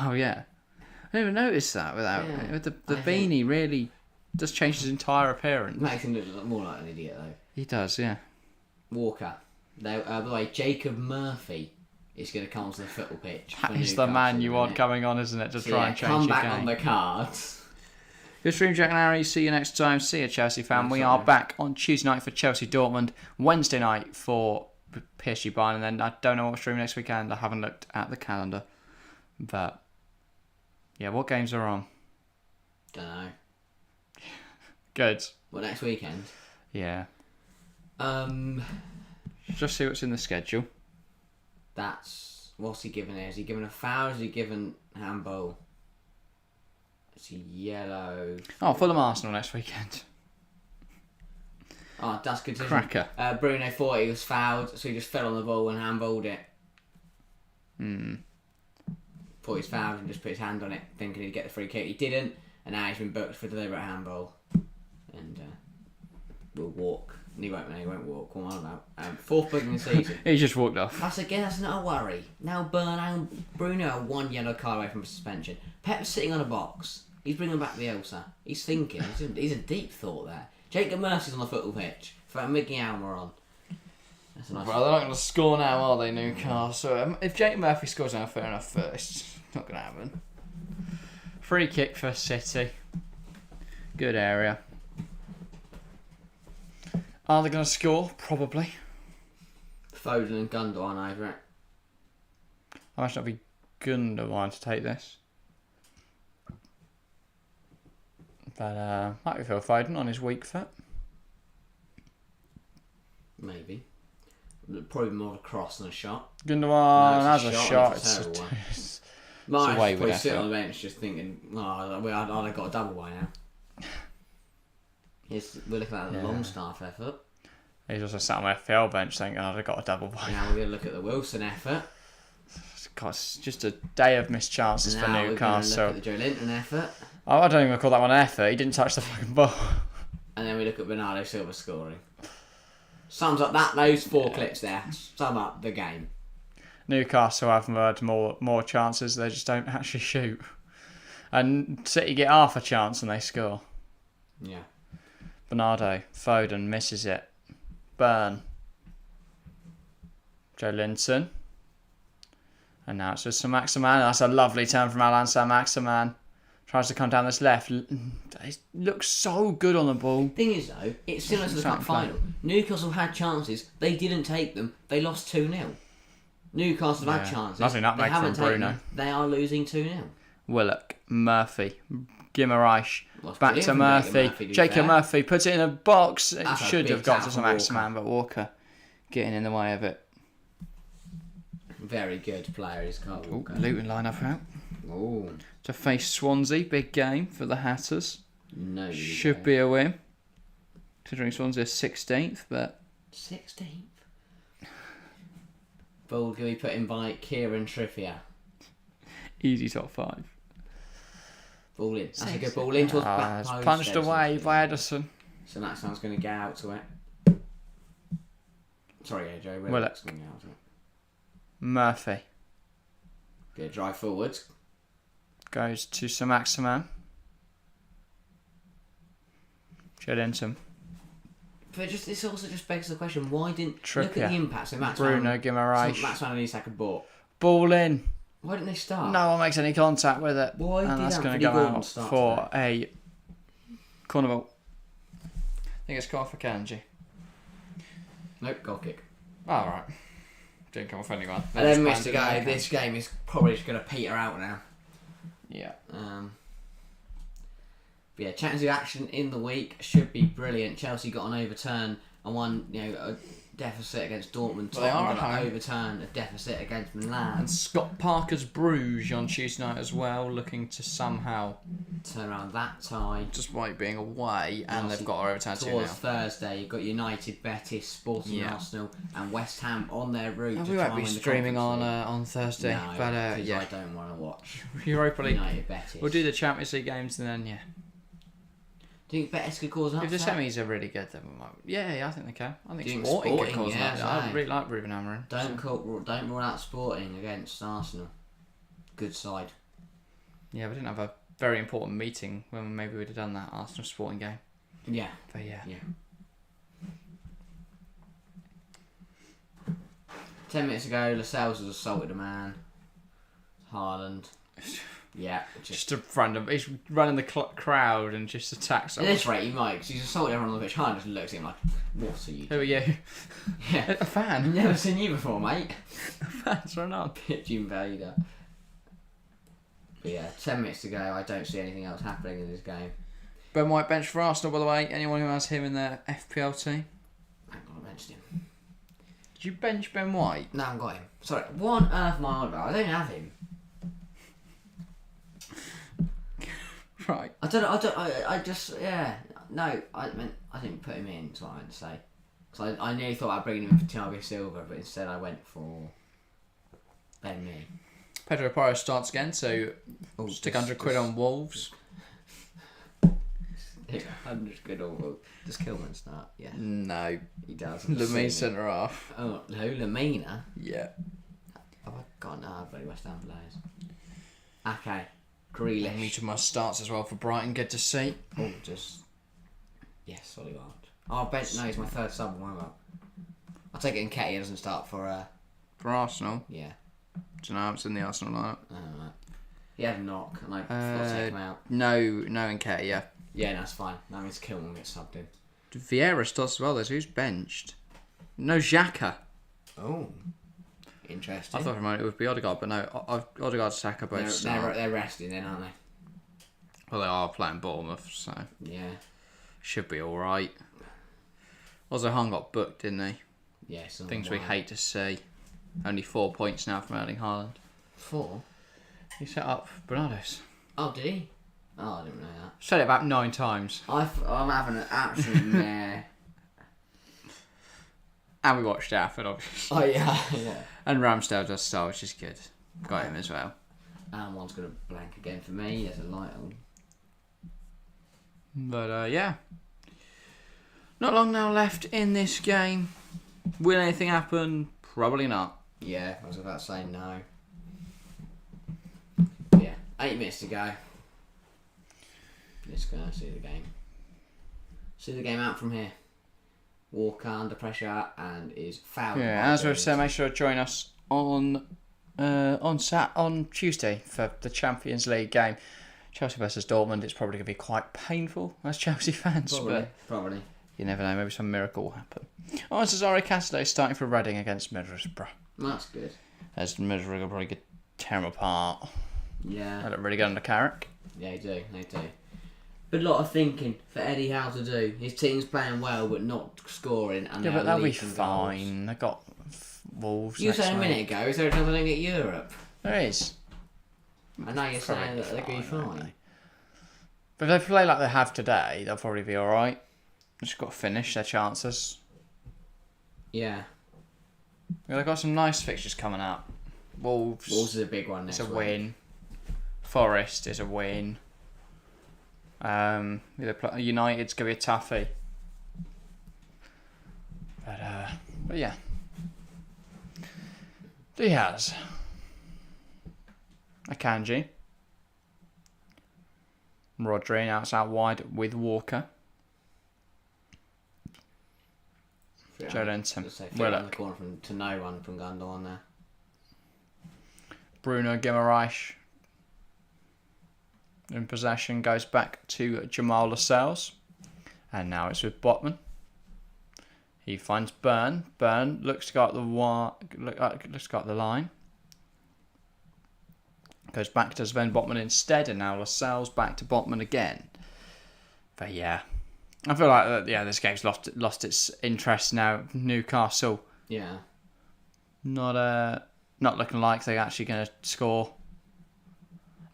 Oh, yeah. I didn't even notice that without the beanie really does change his entire appearance.
Makes him look more like an idiot though.
He does, yeah.
Walker. By the way, Jacob Murphy is going to come onto the football pitch.
That is the man you want coming on, isn't it? To try and change your game.
Come back on the cards.
Good stream, Jack and Harry. See you next time. See you, Chelsea fan. We are back on Tuesday night for Chelsea Dortmund, Wednesday night for PSG Bayern, and then I don't know what stream next weekend. I haven't looked at the calendar. But yeah, what games are on?
Don't know.
Good.
What, next weekend?
Yeah. Just see what's in the schedule.
What's he given here? Is he given a foul? Is he given handball? Is he yellow?
Oh, Fulham Arsenal next weekend.
Oh, that's good.
Cracker.
Bruno thought he was fouled, so he just fell on the ball and handballed it. Thought he was fouled and just put his hand on it, thinking he'd get the free kick. He didn't, and now he's been booked for deliberate handball. And will walk. He won't walk. What am I about? Fourth booking of the season.
He just walked off.
That's not a worry. Now Bruno are one yellow card away from suspension. Pep's sitting on a box. He's bringing back the Elsa. He's thinking. He's a deep thought there. Jacob Murphy's on the football pitch. For Mickey Almer on. That's a nice.
Well, they're not going to score now, are they, Newcastle? If Jacob Murphy scores now, fair enough. First, not going to happen. Free kick for City. Good area. Are they going to score? Probably.
Foden and Gundogan over it.
I imagine it'll be Gundogan to take this. But might be Phil Foden on his weak foot.
Maybe. Probably more of a cross than a shot.
Gundogan has a shot.
It's
a way
probably
with
sitting
effort.
on the bench just thinking, I've got a double by now. We're looking at the Longstaff effort.
He's also sat on my FPL bench thinking, I've got a double by.
Now we're going to look at the Wilson effort.
God, it's just a day of missed chances for Newcastle.
We're going to look at the Joe Linton effort.
Oh, I don't even call that one an effort. He didn't touch the fucking ball.
And then we look at Bernardo Silva scoring. Sums up those four clips there. Sum up the game.
Newcastle have had more chances. They just don't actually shoot. And City get half a chance and they score.
Yeah.
Bernardo, Foden misses it. Burn. Joe Linton. And now it's with Saint-Maximin. That's a lovely turn from Alan Saint-Maximin. Tries to come down this left. He looks so good on the ball.
Thing is, though, it's similar to the cup final. Newcastle had chances. They didn't take them. They lost 2-0. Newcastle have had chances.
Nothing nutmeg from Bruno.
They are losing 2-0.
Willock, Murphy, Guimaraes, back to Murphy. Jacob Murphy puts it in a box. It should have got to Saint-Maximin, but Walker getting in the way of it.
Very good player is Carl Walker.
Luton line-up out.
Oh.
To face Swansea, big game for the Hatters.
No.
Should be a win. Considering Swansea are 16th, but...
16th? Ball can be put in by Kieran Trippier.
Easy top 5.
Ball in. That's a good ball in towards back
it's
post.
punched away by Edison.
So that sounds going to get out to it. Sorry, Joe.
Willock's
going to get out to it.
Murphy.
Good drive forwards.
Goes to Saint-Maximin. Joe Linton.
But this also just begs the question: why didn't
Trippier.
Look at the impact? So
Bruno Guimaraes.
Maximin and Isak had bought.
Ball in.
Why didn't they start?
No one makes any contact with it.
Why
and
did
that's going
Anthony
to go
Gordon
out
start
for a corner ball. I think it's called for Kanji.
Nope, goal kick.
All right. Didn't come off anyone.
11 minutes to go. This game is probably just going to peter out now.
Yeah.
But yeah, Champions League action in the week should be brilliant. Chelsea got an overturn and won, a deficit against Dortmund.
Well, they are
got
at
an
home.
overturn, a deficit against Milan.
And Scott Parker's Bruges on Tuesday night as well, looking to somehow
turn around that tie.
despite being away, and they've got overturned 2-0.
Towards Thursday, you've got United, Betis, Sporting Arsenal, and West Ham on their route.
And
to
we
try
won't be
and win the
streaming
Conference
on Thursday,
League. No,
but
because
yeah,
I don't want to watch
Europa League.
United, Betis.
We'll do the Champions League games, and then
Do you think Betis could cause an
if the
upset?
semis are really good, then we might. Yeah, I think they can. I
Do you
think
think
Sporting could
Sporting,
cause an
yeah,
upset. I
right.
really like Ruben Amorim.
Don't rule out Sporting against Arsenal. Good side.
Yeah, we didn't have a very important meeting when maybe we'd have done that Arsenal Sporting game.
Yeah.
But yeah.
10 minutes ago, Lascelles has assaulted a man. Haaland. Yeah.
Just a random. He's running the crowd and just attacks
At
someone.
this rate, he might, because he's assaulted everyone on the pitch. Haaland just looks at him like, what are you
Who are you?
Yeah.
A fan.
I've never seen you before, mate.
A fan's Ronaldo.
Pitch invader. But yeah, 10 minutes to go. I don't see anything else happening in this game.
Ben White bench for Arsenal, by the way. Anyone who has him in their FPL team?
I'm going to mention him.
Did you bench Ben White?
No, I haven't got him. Sorry, what on earth am I on about? I don't have him.
Right.
I just, yeah. No, I didn't put him in, is what I meant to say. Because I nearly thought I'd bring him in for Thiago Silva, but instead I went for Ben Mee.
Pedro Porro starts again, so stick £100 on Wolves.
100 on Wolves. Does Kilman start? Yeah.
No.
He does.
Lamine centre half.
Oh, Lamina?
Yeah.
Oh, God, no, bloody West Ham players. Okay. Grealish.
Each of my starts as well for Brighton. Good to see.
Oh, just... Yes, Ollivard. Oh, Ben... No, he's my third sub. Why not? I'll take it Nketiah doesn't start for...
For Arsenal?
Yeah.
Do you know it's in the Arsenal lineup?
Right. He had a knock, and I forgot to take him out.
No Nketiah.
Yeah, that's fine. That means Kilman gets subbed in.
Vieira starts as well. There's who's benched. No Xhaka.
Oh. Interesting.
I thought for a moment it would be Odegaard, but no. Odegaard, Saka both start.
They're resting then, aren't they?
Well, they are playing Bournemouth, so
Yeah.
should be all right. Also, Hung got booked, didn't he?
Yes.
Things we hate to see. Only 4 points now from Erling Haaland.
4?
He set up Bernardo's.
Oh, did he? Oh, I didn't know that.
Said it about 9 times.
I'm having an absolute mare.
And we watched Stafford, obviously.
Oh, yeah. Yeah.
And Ramsdale does start, which is good. Got him as well.
And one's going to blank again for me. There's a light on.
But, yeah. Not long now left in this game. Will anything happen? Probably not.
Yeah, I was about to say no. Yeah, 8 minutes to go. Let's go see the game. See the game out from here. Walker under pressure and is fouled.
Yeah, as we've said, make sure to join us on Tuesday for the Champions League game. Chelsea versus Dortmund. It's probably going to be quite painful as Chelsea fans,
Probably.
You never know, maybe some miracle will happen. Cesare Castello starting for Reading against Middlesbrough.
That's good.
As Middlesbrough will probably tear them apart.
Yeah.
They look really good under Carrick.
Yeah, they do. But a lot of thinking for Eddie Howe to do. His team's playing well but not scoring. And
Yeah, but they'll be
leaking
fine. They've got Wolves.
You said a minute
week.
ago, is there a chance they don't get Europe?
There is.
And now you're saying that they'll be fine.
But if they play like they have today, they'll probably be alright. Just got to finish their chances.
Yeah.
They've got some nice fixtures coming up. Wolves
is a big one next
is a
week.
win. Forest is a win. United's going to be a toughie. But yeah. Diaz. Akanji. Rodri now it's out wide with Walker. Joelinton.
Willock. The corner to no one from Gundogan there.
Bruno Guimaraes in possession, goes back to Jamal Lascelles, and now it's with Botman. He finds Byrne. Byrne looks to go up the line. Goes back to Sven Botman instead, and now Lascelles back to Botman again. But yeah, I feel like this game's lost its interest now. Newcastle,
Yeah.
not looking like they're actually going to score.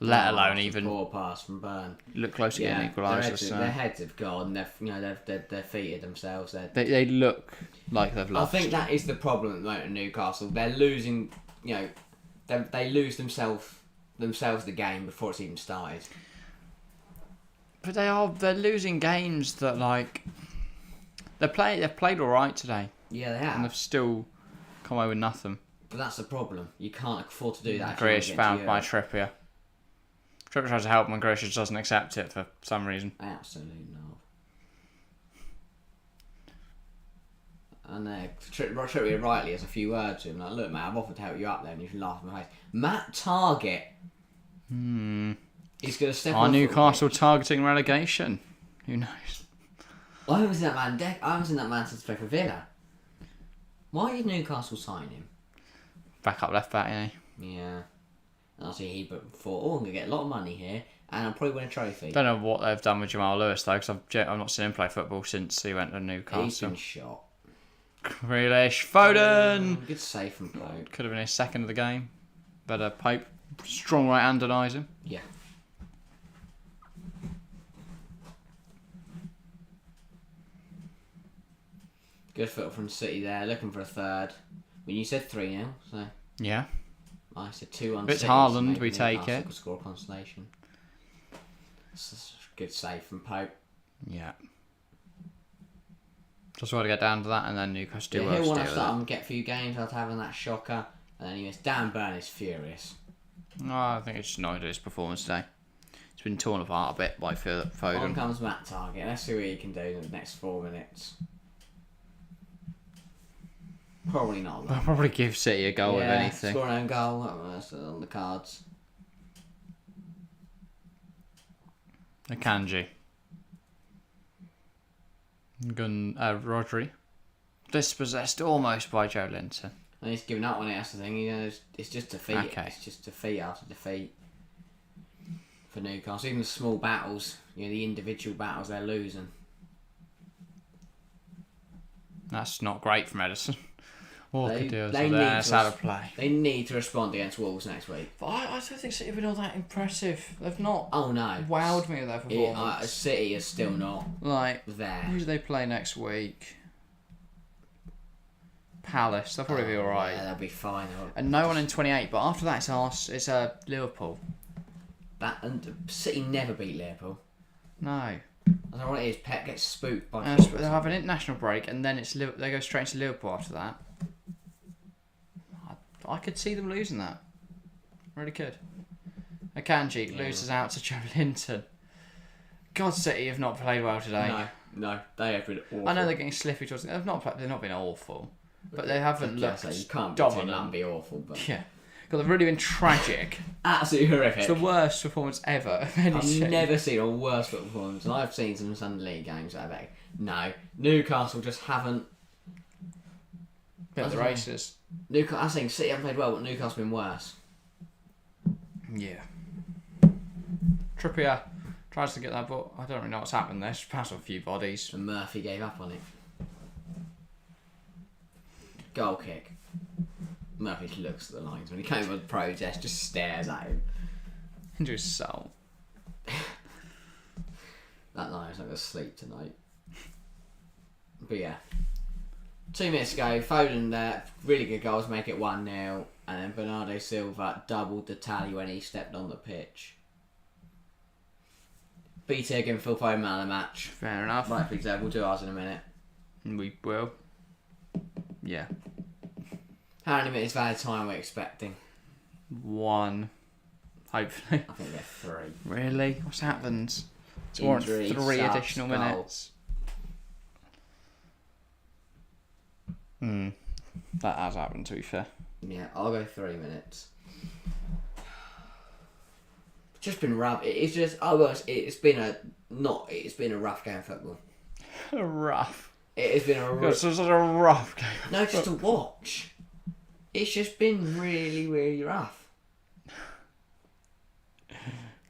Let alone even
poor pass from Byrne.
Look close to getting equaliser.
Their heads have gone. They've defeated themselves.
They look like they've lost.
I think that is the problem at the moment at Newcastle. They're losing. They lose themselves the game before it's even started.
But they're losing games that they've played all right today.
Yeah, they have.
And they've still come away with nothing.
But that's the problem. You can't afford to do that.
Grealish found by Trippier. Trippier tries to help him and Grealish doesn't accept it for some reason.
Absolutely not. And Trippier rightly has a few words to him. Like, look, mate, I've offered to help you up there and you can laugh in my face. Matt Target. He's going to step on.
Are Newcastle targeting relegation? Who knows?
I haven't seen that man since play for Villa. Why did Newcastle sign him?
Back up left back,
Yeah. And I see he thought, I'm going to get a lot of money here and I'll probably win a trophy.
Don't know what they've done with Jamal Lewis though, because I've not seen him play football since he went to Newcastle.
He's been shot.
Grealish. Foden.
Good save from Pope.
Could have been his second of the game. But Pope, strong right hand denies him.
Yeah. Good foot from City there, looking for a third. When you said 3-0, so
Yeah.
I said 2-1.
If it's
City,
Haaland,
so maybe
we take
Newcastle
it.
could score consolation. This is a good save from Pope.
Yeah. Just want to get down to that, and then Newcastle do
Yeah,
well
he'll want
to
to
deal
start
with
and get a few games after having that shocker, and then he missed. Dan Burn is furious.
it. No, I think it's just not his performance today. It's been torn apart a bit by
On
Foden.
comes Matt Target. Let's see what he can do in the next 4 minutes. Probably not.
I'll probably give City a goal, if anything.
Score an own goal. That's on the cards.
Akanji. Rodri. Dispossessed almost by Joe Linton.
And he's given up on it, that's the thing. You know, it's just defeat.
Okay.
It's just defeat after defeat for Newcastle. Even the small battles, you know, the individual battles they're losing.
That's not great from Edison. Walker
They-
deals
they
with
need
that. It's
to-
out of play.
They need to respond against Wolves next week.
But I don't think City have been all that impressive. They've not
Oh no.
wowed me with their performance.
City is still not
Like,
there.
who do they play next week? Palace. They'll probably be alright.
Yeah, they'll be fine.
And no one in 28. But after that, it's Liverpool.
And City never beat Liverpool.
No.
I don't know what it is. Pep gets spooked by.
They'll have an international break, and then they go straight into Liverpool after that. I could see them losing that. Really could. Akanji loses out to Joe Linton. God, City have not played well today.
No, they have been awful.
I know they're getting slippy towards. They've not been awful, but they haven't looked
You can't be
dominant.
and be awful, but
Yeah, God, they've really been tragic.
absolutely horrific.
It's the worst performance ever of any
I've
team.
never seen a worse football performance, and I've seen some Sunday League games. I bet. No, Newcastle just haven't.
Bit of the races.
I think City haven't played well, but Newcastle have been worse.
Yeah. Trippier tries to get that ball. I don't really know what's happened there. She's passed on a few bodies.
And Murphy gave up on it. Goal kick. Murphy looks at the lines when he came with the protest, just stares at him.
Into his soul.
That line's not going to sleep tonight. But yeah. 2 minutes ago, Foden there, really good goals, make it 1-0. And then Bernardo Silva doubled the tally when he stepped on the pitch. BT again, Phil Foden man of the match.
Fair enough.
Rightfully so, we'll do ours in a minute.
We will. Yeah.
How many minutes of added time are we expecting?
1. Hopefully.
I think they're 3.
Really? What's happened? It's warrant
Injury,
3
subs,
additional
goal.
minutes. That has happened, to be fair.
Yeah, I'll go 3 minutes. It's just been rough. It's just, it's been a rough game of football.
Rough.
It has been a rough.
It's such a rough game.
No, just to watch. It's just been really, really rough.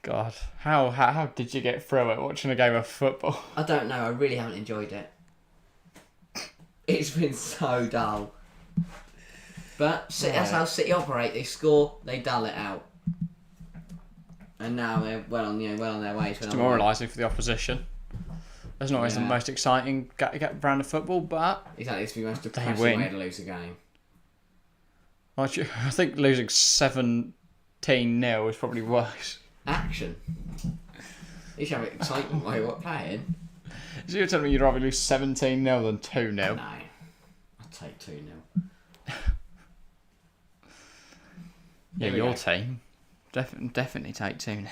God, how did you get through it watching a game of football?
I don't know. I really haven't enjoyed it. It's been so dull. But that's how City operate. They score, they dull it out, and now they're well on their way.
It's demoralising for the opposition. It's not always the most exciting brand of football, but
Exactly, it's the most depressing
win.
way to lose a game.
I think losing 17-0 is probably worse.
Action. You should have excitement while you're playing.
So you're telling me you'd rather lose 17-0 than 2-0?
No, I'd take 2-0.
Yeah,
Here we
your
go.
team. Definitely take 2-0.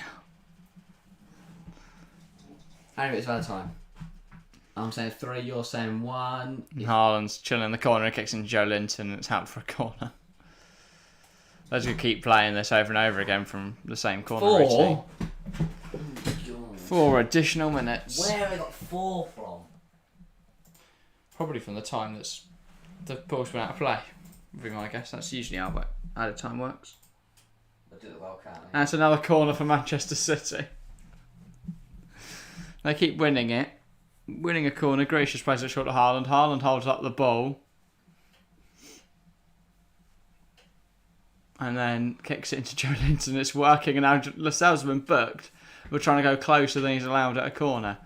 How many minutes of added time? I'm saying 3, you're saying 1.
Haaland's chilling in the corner and kicks in Joe Linton and it's out for a corner. They're just going to keep playing this over and over again from the same corner
4?
routine.
Oh my God.
4 additional minutes.
Where have they got 4 from?
Probably from the time that's the ball's been out of play. Would be my guess. That's usually how added time works.
They did it well, can't they?
That's another corner for Manchester City. They keep winning it. Winning a corner. Gracious plays it short to Haaland. Haaland holds up the ball. and then kicks it into Joe Linton. It's working, and now Lascelles has been booked. We're trying to go closer than he's allowed at a corner.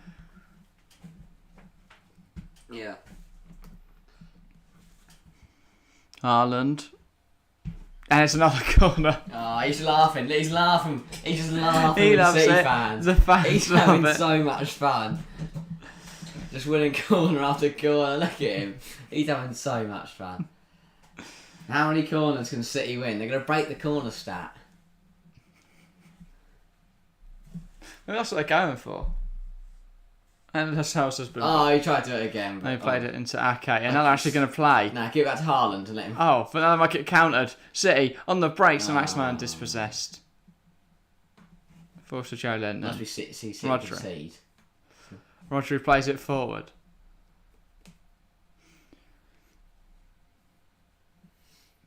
Yeah.
Haaland. And it's another corner.
Oh, he's laughing. He's laughing. He's just laughing
He
with
loves
City
it.
fans.
The fans
He's
love
having
it.
so much fun. Just winning corner after corner. Look at him. He's having so much fun. How many corners can City win? They're going to break the corner stat.
Maybe that's what they're going for. And Lascelles has been.
Oh, he tried to do it again.
They played it into Ake, and now they're actually going to play.
Nah, give it back to Haaland and let him.
Oh, but now they might get countered. City on the brakes, and Maximan dispossessed. Forced to Joe Linton.
Must be City
Rodri.
concede.
Rodri plays it forward.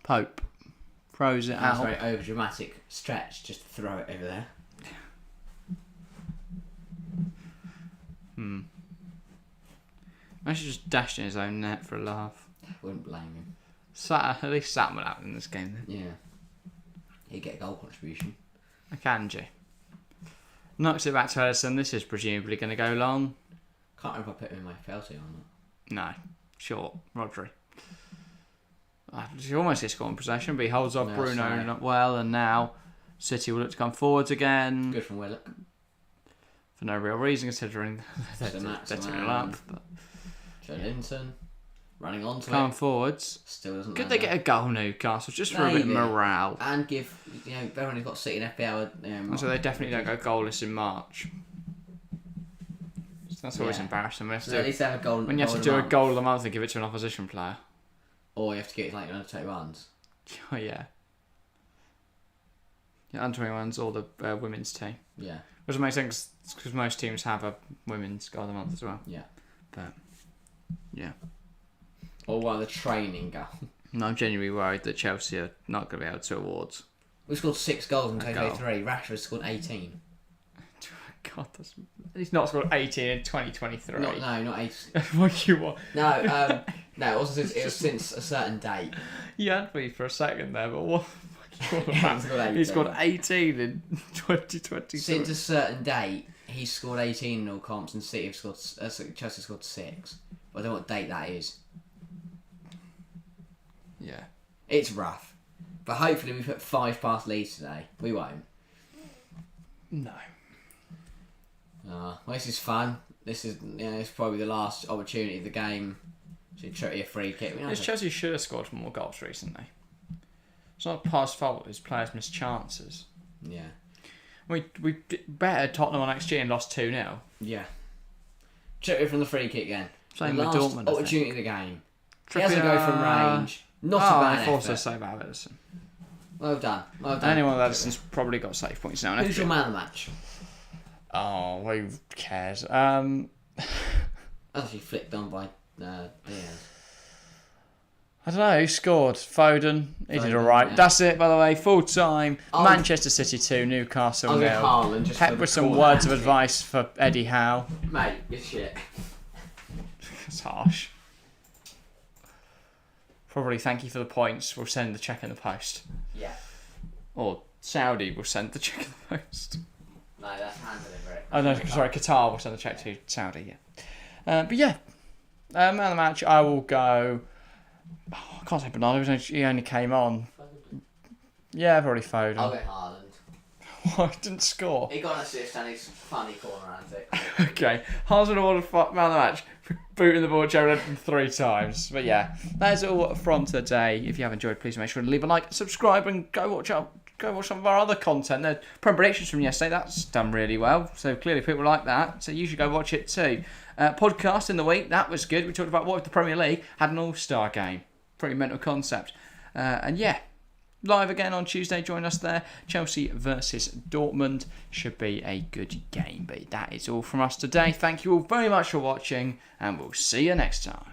Pope throws it
That's
out.
a very over dramatic stretch just to throw it over there.
I should just dash in his own net for a laugh.
Wouldn't blame him.
At least Sam will out in this game then.
Yeah. He'd get a goal contribution.
Akanji. Knocks it back to Ederson. This is presumably going to go long.
Can't remember if I put him in my FPL team or not.
No. Short. Rodri. He almost gets caught in possession, but he holds off
No,
Bruno
sorry.
not well, and now City will look to come forwards again.
Good from Willock.
For no real reason, considering they're
So
they're
Maximan.
2-0 up. But
Joe Linton. Running onto
come
it.
forwards.
Still doesn't
Could
land
they
there.
get a goal, Newcastle, just for a bit of
Maybe.
morale?
And give, everyone who's got City in FPL.
So they definitely don't go goalless in March. So that's always
Yeah.
embarrassing.
So at least have a goal.
When you have to do a goal of the month and give it to an opposition player.
Or you have to get like under 21s.
Oh, yeah. Yeah, under 21's or the women's team.
Yeah.
Which makes sense because most teams have a women's goal of the month as well.
Yeah.
But, yeah.
Or one of the training goal.
No, I'm genuinely worried that Chelsea are not going to be able to awards.
We scored 6 goals in
A
2023. Rashford scored 18.
God, he's not scored 18 in 2023.
No, not 18.
What you want?
No, no, it was since a certain date.
You had me for a second there, but what?
Yeah, he's got 18.
He scored 18 in 2023.
Since a certain date, he scored 18 in all comps, and City have scored. Chelsea scored 6. But I don't know what date that is.
Yeah.
It's rough, but hopefully we put 5 past Leeds today. We won't.
No.
Well, this is fun. This is it's probably the last opportunity of the game to try a free kick.
Chelsea should have scored more goals recently. It's not past fault. His players missed chances.
Yeah.
We bettered Tottenham on XG and lost 2-0.
Yeah. Trippier from the free kick again.
Same
the
with
last
Dortmund, I
opportunity of the game. He has a go from
Trippier-
range. Not a bad
I forced to
effort.
save out of Ederson.
Well done. Well done.
Anyone with Ederson's probably got save points now.
Who's your man of the match?
Oh, who cares?
That's actually flicked on by Diaz.
I don't know, who scored? Foden. He did
Foden,
alright.
yeah.
That's it, by the way. Full time.
Oh.
Manchester City 2, Newcastle
I'll go
0.
Haaland just
Pep
for the
with some
corner
words of
hat-trick.
advice for Eddie Howe.
Mate, good shit.
It's harsh. Probably thank you for the points. We'll send the cheque in the post.
Yeah.
Or Saudi will send the cheque in the post.
No, that's hand delivery.
Oh no, sorry, Qatar will send the cheque to Saudi, yeah. But yeah, man of the match, I will go... Oh, I can't say Bernardo, he only came on. Yeah, probably Foden.
I'll go Haaland.
Why didn't score?
He got an assist and he's funny corner antics.
Okay, Haaland awarded man of the match for booting the ball at Joe Linton 3 times. But yeah, that is all from today. If you have enjoyed, please make sure to leave a like, subscribe, and go watch some of our other content. The Prem predictions from yesterday, that's done really well. So clearly people like that. So you should go watch it too. Podcast in the week, that was good. We talked about what if the Premier League had an all-star game. Pretty mental concept. And yeah, live again on Tuesday. Join us there. Chelsea versus Dortmund should be a good game. But that is all from us today. Thank you all very much for watching, and we'll see you next time.